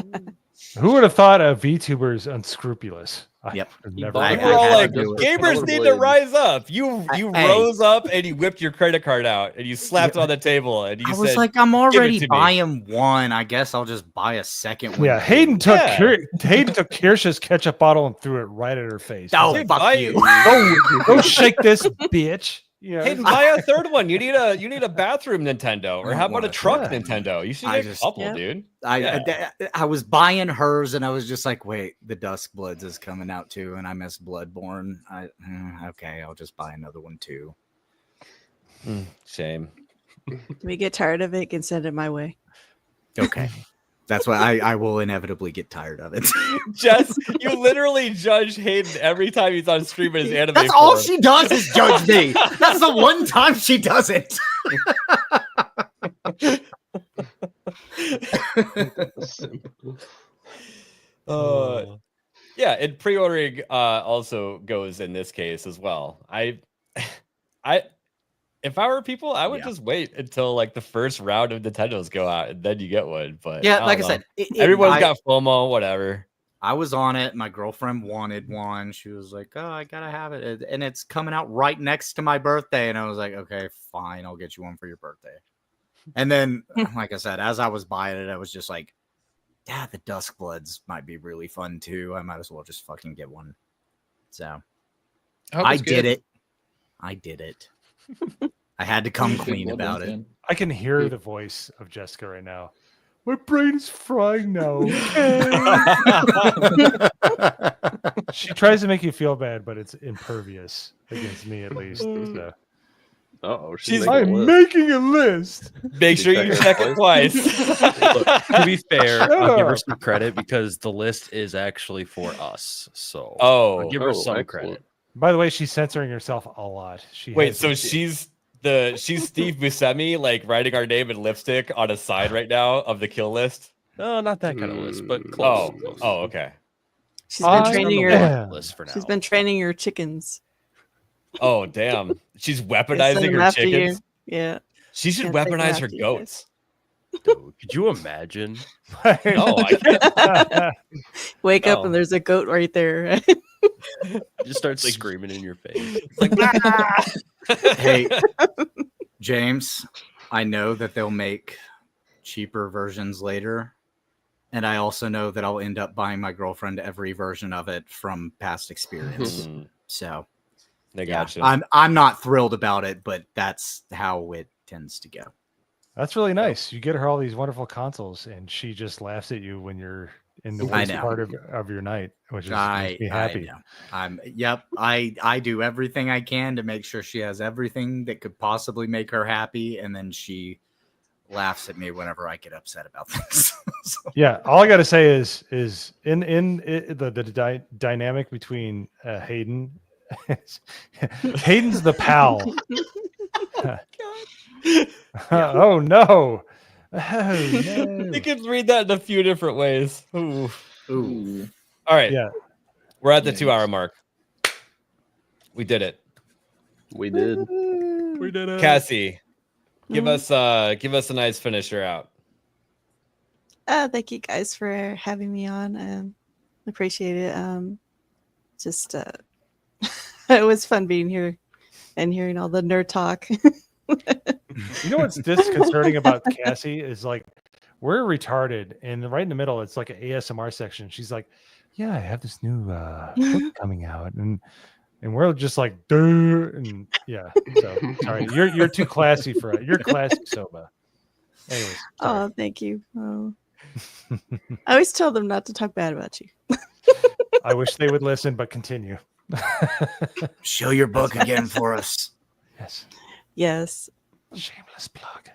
Speaker 9: Who would have thought a VTuber is unscrupulous?
Speaker 11: Yep.
Speaker 8: We're all like, gamers need to rise up. You rose up and you whipped your credit card out and you slapped it on the table and you
Speaker 11: I
Speaker 8: said,
Speaker 11: was like, I'm already
Speaker 8: "Give it to me."
Speaker 11: buying one. I guess I'll just buy a second one.
Speaker 9: Yeah, Hayden took Kirsch's ketchup bottle and threw it right at her face.
Speaker 11: Oh,
Speaker 9: He's
Speaker 11: fuck
Speaker 9: like,
Speaker 11: you.
Speaker 9: Don't shake this, bitch.
Speaker 8: Hayden, buy a third one. You need a bathroom Nintendo, or how about a truck Nintendo? You should get a couple, dude.
Speaker 11: I was buying hers, and I was just like, wait, the Duskbloods is coming out too, and I miss Bloodborne. Okay, I'll just buy another one too.
Speaker 8: Shame.
Speaker 12: If we get tired of it, you can send it my way.
Speaker 11: Okay. That's why I will inevitably get tired of it.
Speaker 8: Jess, you literally judge Hayden every time he's on stream in his anime.
Speaker 11: That's all she does is judge me. That's the one time she doesn't.
Speaker 8: Yeah, and pre-ordering also goes in this case as well. If I were people, I would just wait until like the first round of Nintendos go out and then you get one. But
Speaker 11: yeah, like I said,
Speaker 8: everyone's got FOMO, whatever.
Speaker 11: I was on it. My girlfriend wanted one. She was like, "Oh, I gotta have it," and it's coming out right next to my birthday. And I was like, "Okay, fine, I'll get you one for your birthday." And then, like I said, as I was buying it, I was just like, "Yeah, the Duskbloods might be really fun too. I might as well just fucking get one." So I did it. I did it. I had to come clean about it.
Speaker 9: I can hear the voice of Jessica right now. My brain is frying now. She tries to make you feel bad, but it's impervious against me, at least. So. I'm making a list.
Speaker 8: Make sure you check it twice.
Speaker 13: Look, to be fair, I'll give her
Speaker 9: up.
Speaker 13: some credit because the list is actually for us. So
Speaker 8: I'll
Speaker 13: give her some credit.
Speaker 9: By the way, she's censoring herself a lot.
Speaker 8: Wait, so she's Steve Buscemi, like writing our name in lipstick on a side right now of the kill list?
Speaker 13: No, not that kind of list, but close.
Speaker 8: Oh, okay.
Speaker 12: She's been training your
Speaker 13: list for now.
Speaker 12: She's been training your chickens.
Speaker 8: Oh, damn. She's
Speaker 12: Send
Speaker 8: weaponizing
Speaker 12: them
Speaker 8: her
Speaker 12: after
Speaker 8: chickens.
Speaker 12: you. Yeah.
Speaker 8: She should
Speaker 12: Can't take them
Speaker 8: weaponize her
Speaker 12: after you
Speaker 8: goats.
Speaker 13: Dude, could you imagine?
Speaker 8: No, I can't.
Speaker 12: Wake up and there's a goat right there.
Speaker 13: Just start screaming in your face.
Speaker 11: Hey, James, I know that they'll make cheaper versions later. And I also know that I'll end up buying my girlfriend every version of it from past experience. So
Speaker 8: They got you.
Speaker 11: I'm not thrilled about it, but that's how it tends to go.
Speaker 9: That's really nice. You get her all these wonderful consoles, and she just laughs at you when you're in the worst part of your night, which makes me happy.
Speaker 11: I do everything I can to make sure she has everything that could possibly make her happy, and then she laughs at me whenever I get upset about things.
Speaker 9: Yeah, all I got to say is in the dynamic between Hayden. Hayden's the pal. Oh no. Oh, no.
Speaker 8: You can read that in a few different ways. Ooh.
Speaker 11: Ooh.
Speaker 8: All right.
Speaker 9: Yeah.
Speaker 8: We're at the 2-hour mark. We did it.
Speaker 10: We did.
Speaker 8: We did it. Cassie, give us a nice finisher out.
Speaker 12: Thank you guys for having me on. Appreciate it. It was fun being here and hearing all the nerd talk.
Speaker 9: You know what's disconcerting about Cassie is like we're retarded, and right in the middle it's like an ASMR section. She's like, "Yeah, I have this new book coming out," and we're just like, "Duh," and yeah. So sorry, you're too classy for it. You're classy, Soba. Anyways,
Speaker 12: oh, thank you. Oh. I always tell them not to talk bad about you.
Speaker 9: I wish they would listen, but continue.
Speaker 11: Show your book again for us.
Speaker 9: Yes.
Speaker 12: Yes.
Speaker 9: Shameless plug.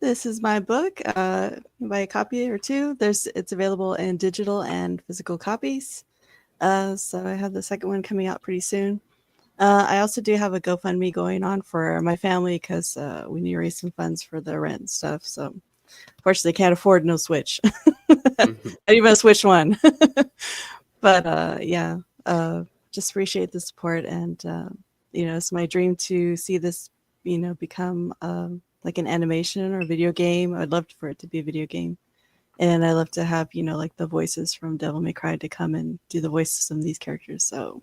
Speaker 12: This is my book. Buy a copy or two. It's available in digital and physical copies. So I have the second one coming out pretty soon. I also do have a GoFundMe going on for my family because we need to raise some funds for the rent and stuff. So unfortunately, can't afford no Switch. I even a Switch one. But just appreciate the support, and it's my dream to see this, become like an animation or video game. I'd love for it to be a video game, and I love to have like the voices from Devil May Cry to come and do the voices of these characters. So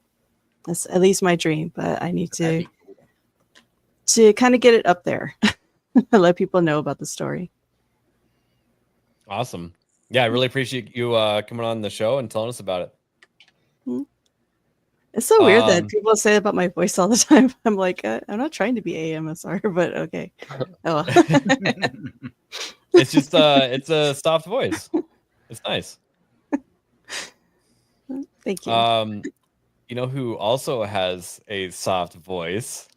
Speaker 12: that's at least my dream, but I need to kind of get it up there and let people know about the story.
Speaker 8: Awesome. Yeah, I really appreciate you coming on the show and telling us about it.
Speaker 12: It's so weird that people say about my voice all the time. I'm like, I'm not trying to be AMSR, but okay. Oh,
Speaker 8: It's just it's a soft voice. It's nice.
Speaker 12: Thank you.
Speaker 8: You know who also has a soft voice?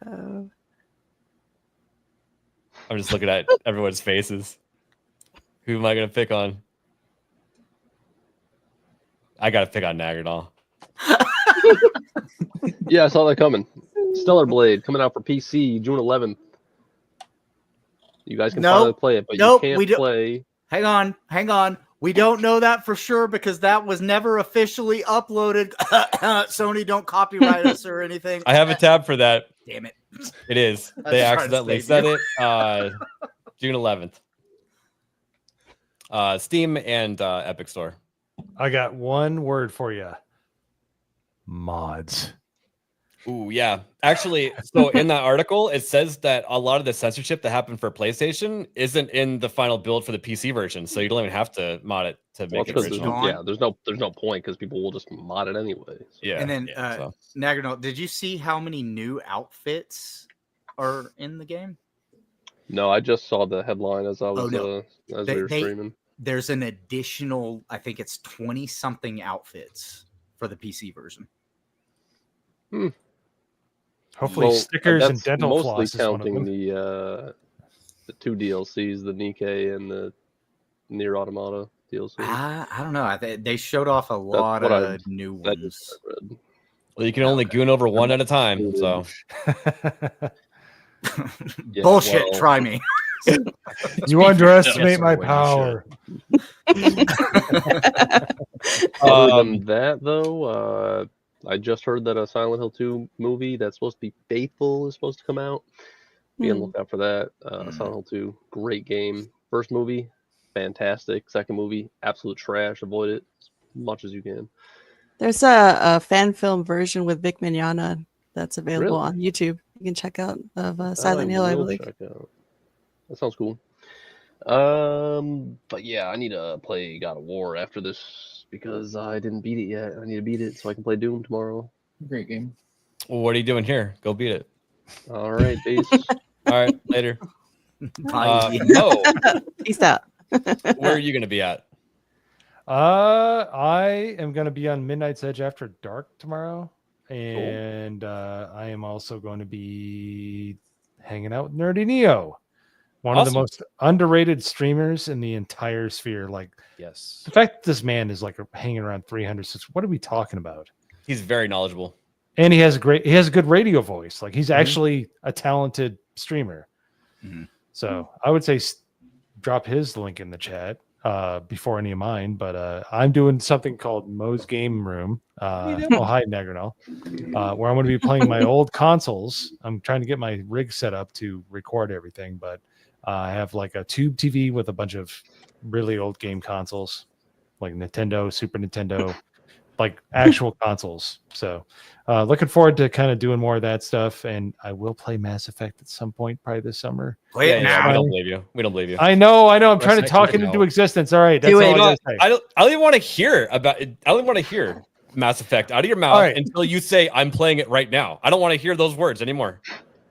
Speaker 12: Oh.
Speaker 8: I'm just looking at everyone's faces. Who am I gonna pick on? I gotta pick on Nagadol.
Speaker 10: Yeah, I saw that coming. Stellar Blade coming out for PC June 11th. You guys can finally play it, but you can't play.
Speaker 11: Hang on. We don't know that for sure because that was never officially uploaded. Sony, don't copyright us or anything.
Speaker 8: I have a tab for that.
Speaker 11: Damn it.
Speaker 8: It is. They accidentally said it. June 11th. Steam and Epic Store.
Speaker 9: I got one word for you. Mods.
Speaker 8: Ooh, yeah. Actually, so in that article, it says that a lot of the censorship that happened for PlayStation isn't in the final build for the PC version, so you don't even have to mod it to make it original.
Speaker 10: There's no point because people will just mod it anyway. So.
Speaker 8: Yeah.
Speaker 11: And then Nagarno, did you see how many new outfits are in the game?
Speaker 10: No, I just saw the headline as I was as we were streaming.
Speaker 11: There's an additional, I think it's 20-something outfits for the PC version.
Speaker 9: Hopefully stickers and dental floss.
Speaker 10: Mostly counting the 2 DLCs, the Nikkei and the Nier Automata DLC.
Speaker 11: I don't know. They showed off a lot of new ones.
Speaker 8: Well, you can only goon over one at a time, so.
Speaker 11: Yeah, bullshit. Well, try me.
Speaker 9: You underestimate my power.
Speaker 10: Other than that, though, I just heard that a Silent Hill 2 movie that's supposed to be Faithful is supposed to come out. Be on the lookout for that. Silent Hill 2, great game. First movie, fantastic. Second movie, absolute trash. Avoid it as much as you can.
Speaker 12: There's a fan film version with Vic Mignogna that's available on YouTube. You can check out of Silent Hill, I believe.
Speaker 10: Check out. That sounds cool. But yeah, I need to play God of War after this because I didn't beat it yet. I need to beat it so I can play Doom tomorrow.
Speaker 1: Great game.
Speaker 8: Well, what are you doing here? Go beat it.
Speaker 10: All right, peace.
Speaker 8: All right, later.
Speaker 11: Bye.
Speaker 8: No.
Speaker 12: Peace out.
Speaker 8: Where are you going to be at?
Speaker 9: I am going to be on Midnight's Edge After Dark tomorrow, and I am also going to be hanging out with Nerdy Neo, one of the most underrated streamers in the entire sphere. Like,
Speaker 13: yes,
Speaker 9: the fact that this man is like hanging around 300. What are we talking about?
Speaker 8: He's very knowledgeable,
Speaker 9: and he has a good radio voice. Like, he's actually a talented streamer. So I would say drop his link in the chat before any of mine. But I'm doing something called Mo's Game Room. Hi, Negrinal. Where I'm going to be playing my old consoles. I'm trying to get my rig set up to record everything, but I have like a tube TV with a bunch of really old game consoles, like Nintendo, Super Nintendo, like actual consoles. So looking forward to kind of doing more of that stuff. And I will play Mass Effect at some point, probably this summer.
Speaker 8: We don't believe you. We don't believe you.
Speaker 9: I know. I'm trying to talk it into existence. All right. That's all I gotta say.
Speaker 8: I don't even want to hear about it. I don't want to hear Mass Effect out of your mouth until you say I'm playing it right now. I don't want to hear those words anymore.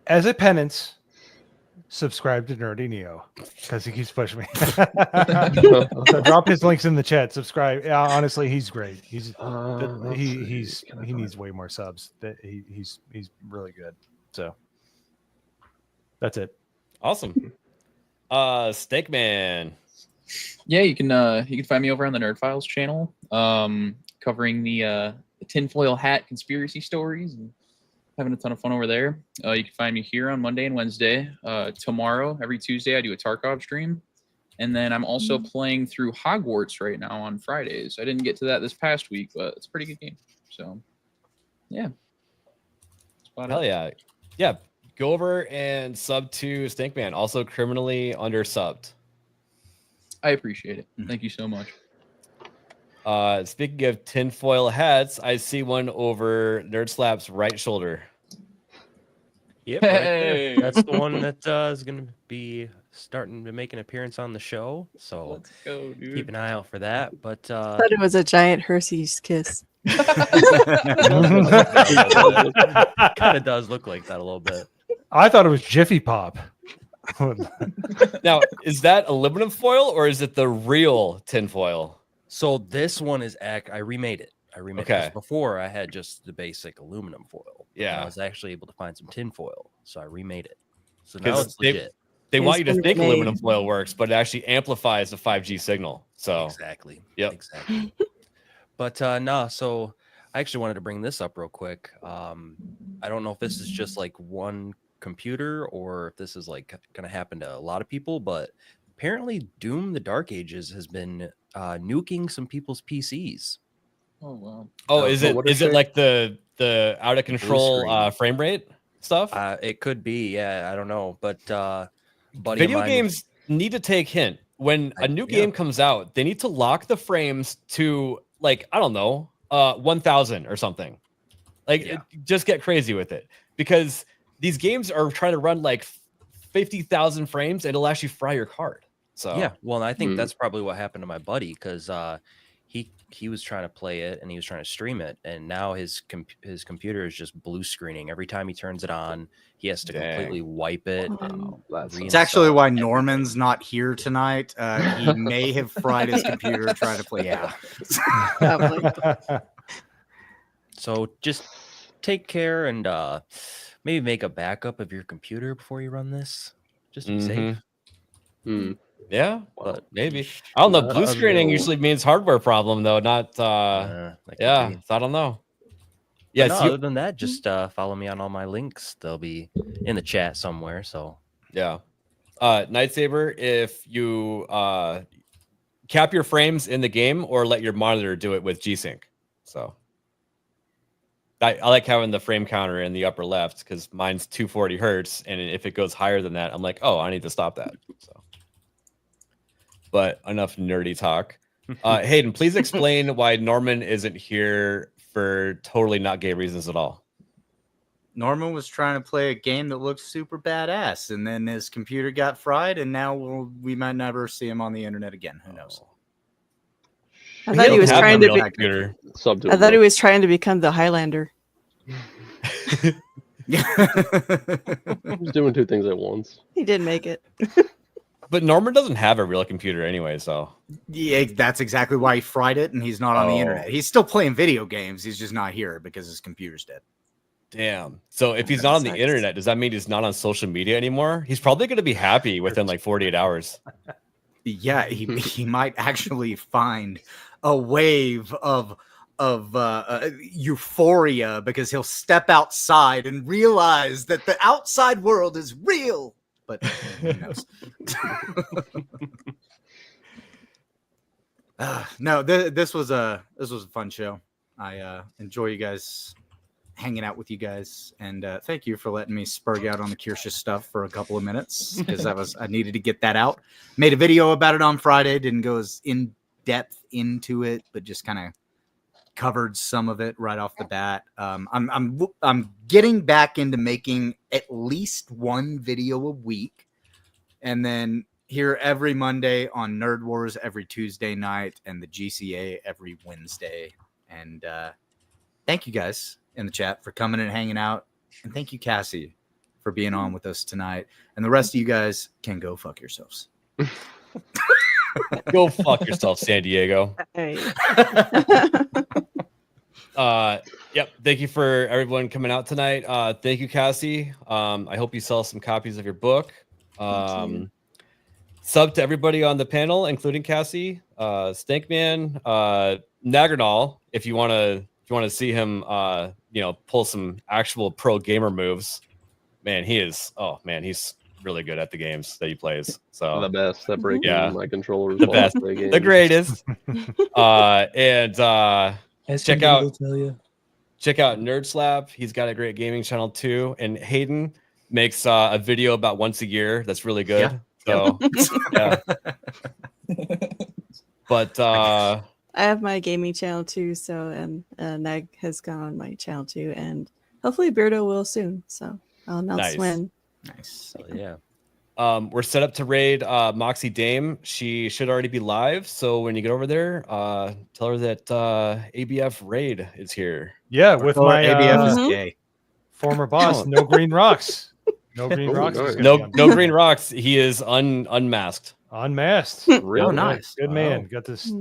Speaker 9: As a penance, subscribe to Nerdy Neo because he keeps pushing me. So drop his links in the chat. Subscribe. Yeah, honestly, he's great. He needs way more subs. He's really good. So that's it.
Speaker 8: Awesome. Steak Man.
Speaker 1: Yeah, you can find me over on the Nerd Files channel, covering the tinfoil hat conspiracy stories and having a ton of fun over there. You can find me here on Monday and Wednesday. Tomorrow, every Tuesday, I do a Tarkov stream. And then I'm also playing through Hogwarts right now on Fridays. I didn't get to that this past week, but it's a pretty good game. So, yeah.
Speaker 8: Hell yeah. Yeah. Go over and sub to Stinkman. Also criminally undersubbed.
Speaker 1: I appreciate it. Thank you so much.
Speaker 8: Speaking of tinfoil hats, I see one over Nerd Slap's right shoulder.
Speaker 13: Yep, right there. That's the one that is going to be starting to make an appearance on the show. So
Speaker 1: let's go, dude.
Speaker 13: Keep an eye out for that. But
Speaker 12: I thought it was a giant Hershey's kiss.
Speaker 13: Kind of does look like that a little bit.
Speaker 9: I thought it was Jiffy Pop.
Speaker 8: Now, is that aluminum foil or is it the real tinfoil?
Speaker 13: So this one is I remade it. I remade it. Before I had just the basic aluminum foil.
Speaker 8: Yeah.
Speaker 13: I was actually able to find some tin foil, so I remade it. So now it's legit.
Speaker 8: They want you to think aluminum foil works, but it actually amplifies the 5G signal. So
Speaker 13: exactly.
Speaker 8: Yep.
Speaker 13: Exactly. But no, so I actually wanted to bring this up real quick. I don't know if this is just like one computer or if this is like gonna happen to a lot of people, but apparently Doom the Dark Ages has been nuking some people's PCs.
Speaker 1: Oh wow.
Speaker 8: Oh, is it like the out of control frame rate stuff?
Speaker 13: It could be, yeah, I don't know. But
Speaker 8: video games need to take hint. When a new game comes out, they need to lock the frames to like, I don't know, 1000 or something. Like just get crazy with it, because these games are trying to run like 50,000 frames and it'll actually fry your card. So
Speaker 13: yeah, well, and I think that's probably what happened to my buddy, because he was trying to play it and he was trying to stream it, and now his computer is just blue screening every time he turns it on. He has to completely wipe it. And
Speaker 11: it's actually why Norman's not here tonight. He may have fried his computer trying to play. Yeah.
Speaker 13: So just take care and maybe make a backup of your computer before you run this, just to be safe.
Speaker 8: Yeah, but maybe. I don't know. Blue screening usually means hardware problem, though, not. So I don't know.
Speaker 13: Yeah. No, other than that, just follow me on all my links. They'll be in the chat somewhere. So
Speaker 8: yeah. Nightsaber, if you cap your frames in the game or let your monitor do it with G-Sync. So I like having the frame counter in the upper left because mine's 240 hertz, and if it goes higher than that, I'm like, oh, I need to stop that. So. But enough nerdy talk. Hayden, please explain why Norman isn't here for totally not gay reasons at all.
Speaker 11: Norman was trying to play a game that looked super badass, and then his computer got fried, and now we might never see him on the internet again. Who knows?
Speaker 12: I thought he was trying to be.
Speaker 8: computer.
Speaker 12: I thought he was trying to become the Highlander.
Speaker 10: He's doing two things at once.
Speaker 12: He did make it.
Speaker 8: But Norman doesn't have a real computer anyway, so.
Speaker 11: Yeah, that's exactly why he fried it, and he's not on the internet. He's still playing video games. He's just not here because his computer's dead.
Speaker 8: Damn. So if he's not on the internet, does that mean he's not on social media anymore? He's probably going to be happy within like 48 hours.
Speaker 11: Yeah, he might actually find a wave of euphoria because he'll step outside and realize that the outside world is real. But who knows? No, this was a fun show. I enjoy you guys hanging out with you guys, and thank you for letting me spurg out on the Kirsch stuff for a couple of minutes because I needed to get that out. Made a video about it on Friday. Didn't go as in depth into it, but just kind of covered some of it right off the bat. I'm getting back into making at least one video a week, and then here every Monday on Nerd Wars every Tuesday night, and the GCA every Wednesday. And thank you guys in the chat for coming and hanging out, and thank you, Cassie, for being on with us tonight. And the rest of you guys can go fuck yourselves.
Speaker 8: Go fuck yourself, San Diego. Yep. Thank you for everyone coming out tonight. Thank you, Cassie. I hope you sell some copies of your book. Sub to everybody on the panel, including Cassie, Stankman, Nagernal. If you want to see him, pull some actual pro gamer moves, man, he's really good at the games that he plays. So
Speaker 10: the best at breaking my controllers.
Speaker 8: The best, the greatest. And check out Nerd Slap. He's got a great gaming channel too. And Hayden makes a video about once a year. That's really good. So yeah. But
Speaker 12: I have my gaming channel too. So Nag has gone on my channel too, and hopefully Beardo will soon. So I'll announce when.
Speaker 11: Nice.
Speaker 13: Yeah.
Speaker 8: We're set up to raid Moxie Dame. She should already be live. So when you get over there, tell her that ABF raid is here.
Speaker 9: Yeah, with my
Speaker 11: ABF is gay.
Speaker 9: Former boss, No Green Rocks. No Green Rocks.
Speaker 8: Nice. No Green Rocks. He is unmasked.
Speaker 9: Unmasked.
Speaker 11: Real nice.
Speaker 9: Good man. Got this.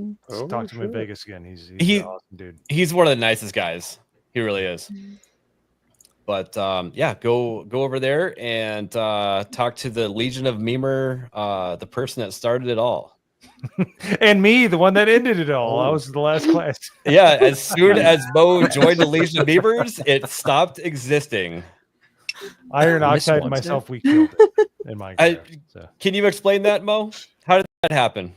Speaker 9: Talk to him in Vegas again. He's an awesome dude.
Speaker 8: He's one of the nicest guys. He really is. But yeah, go over there and talk to the Legion of Memer, the person that started it all.
Speaker 9: And me, the one that ended it all. I was the last class.
Speaker 8: Yeah, as soon as Mo joined the Legion of Memers, it stopped existing.
Speaker 9: Iron Oxide and myself, we killed it in my
Speaker 8: Can you explain that, Mo? How did that happen?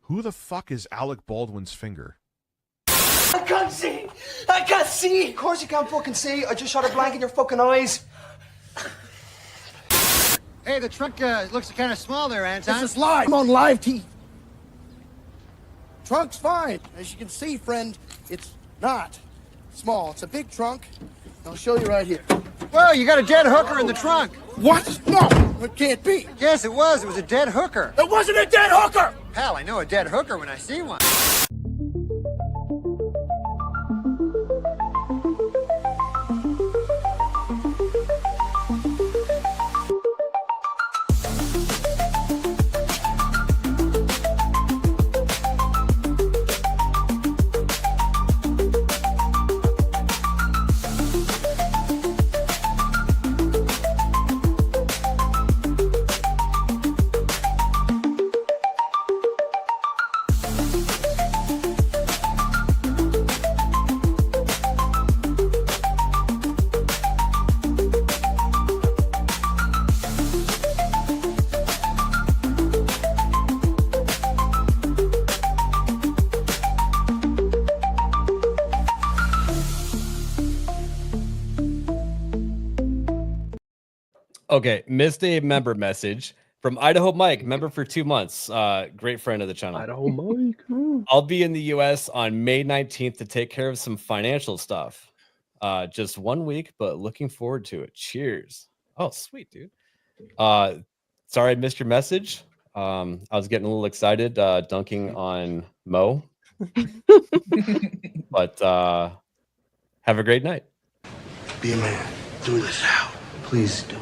Speaker 19: Who the fuck is Alec Baldwin's finger?
Speaker 20: I can't see! I can't see! Of course you can't fucking see! I just shot a blank in your fucking eyes!
Speaker 5: Hey, the trunk looks kind of small there, Anton.
Speaker 20: This is live! I'm on live TV! Trunk's fine. As you can see, friend, it's not small. It's a big trunk. I'll show you right here.
Speaker 5: Well, you got a dead hooker in the trunk.
Speaker 20: What? No, it can't be.
Speaker 5: Yes, it was. It was a dead hooker.
Speaker 20: It wasn't a dead hooker!
Speaker 5: Hell, I know a dead hooker when I see one.
Speaker 8: Okay, missed a member message from Idaho Mike, member for 2 months. Great friend of the channel.
Speaker 10: Idaho Mike.
Speaker 8: I'll be in the US on May 19th to take care of some financial stuff. Just 1 week, but looking forward to it. Cheers. Oh, sweet, dude. Sorry I missed your message. I was getting a little excited dunking on Mo. But have a great night.
Speaker 20: Be a man. Do this now. Please do.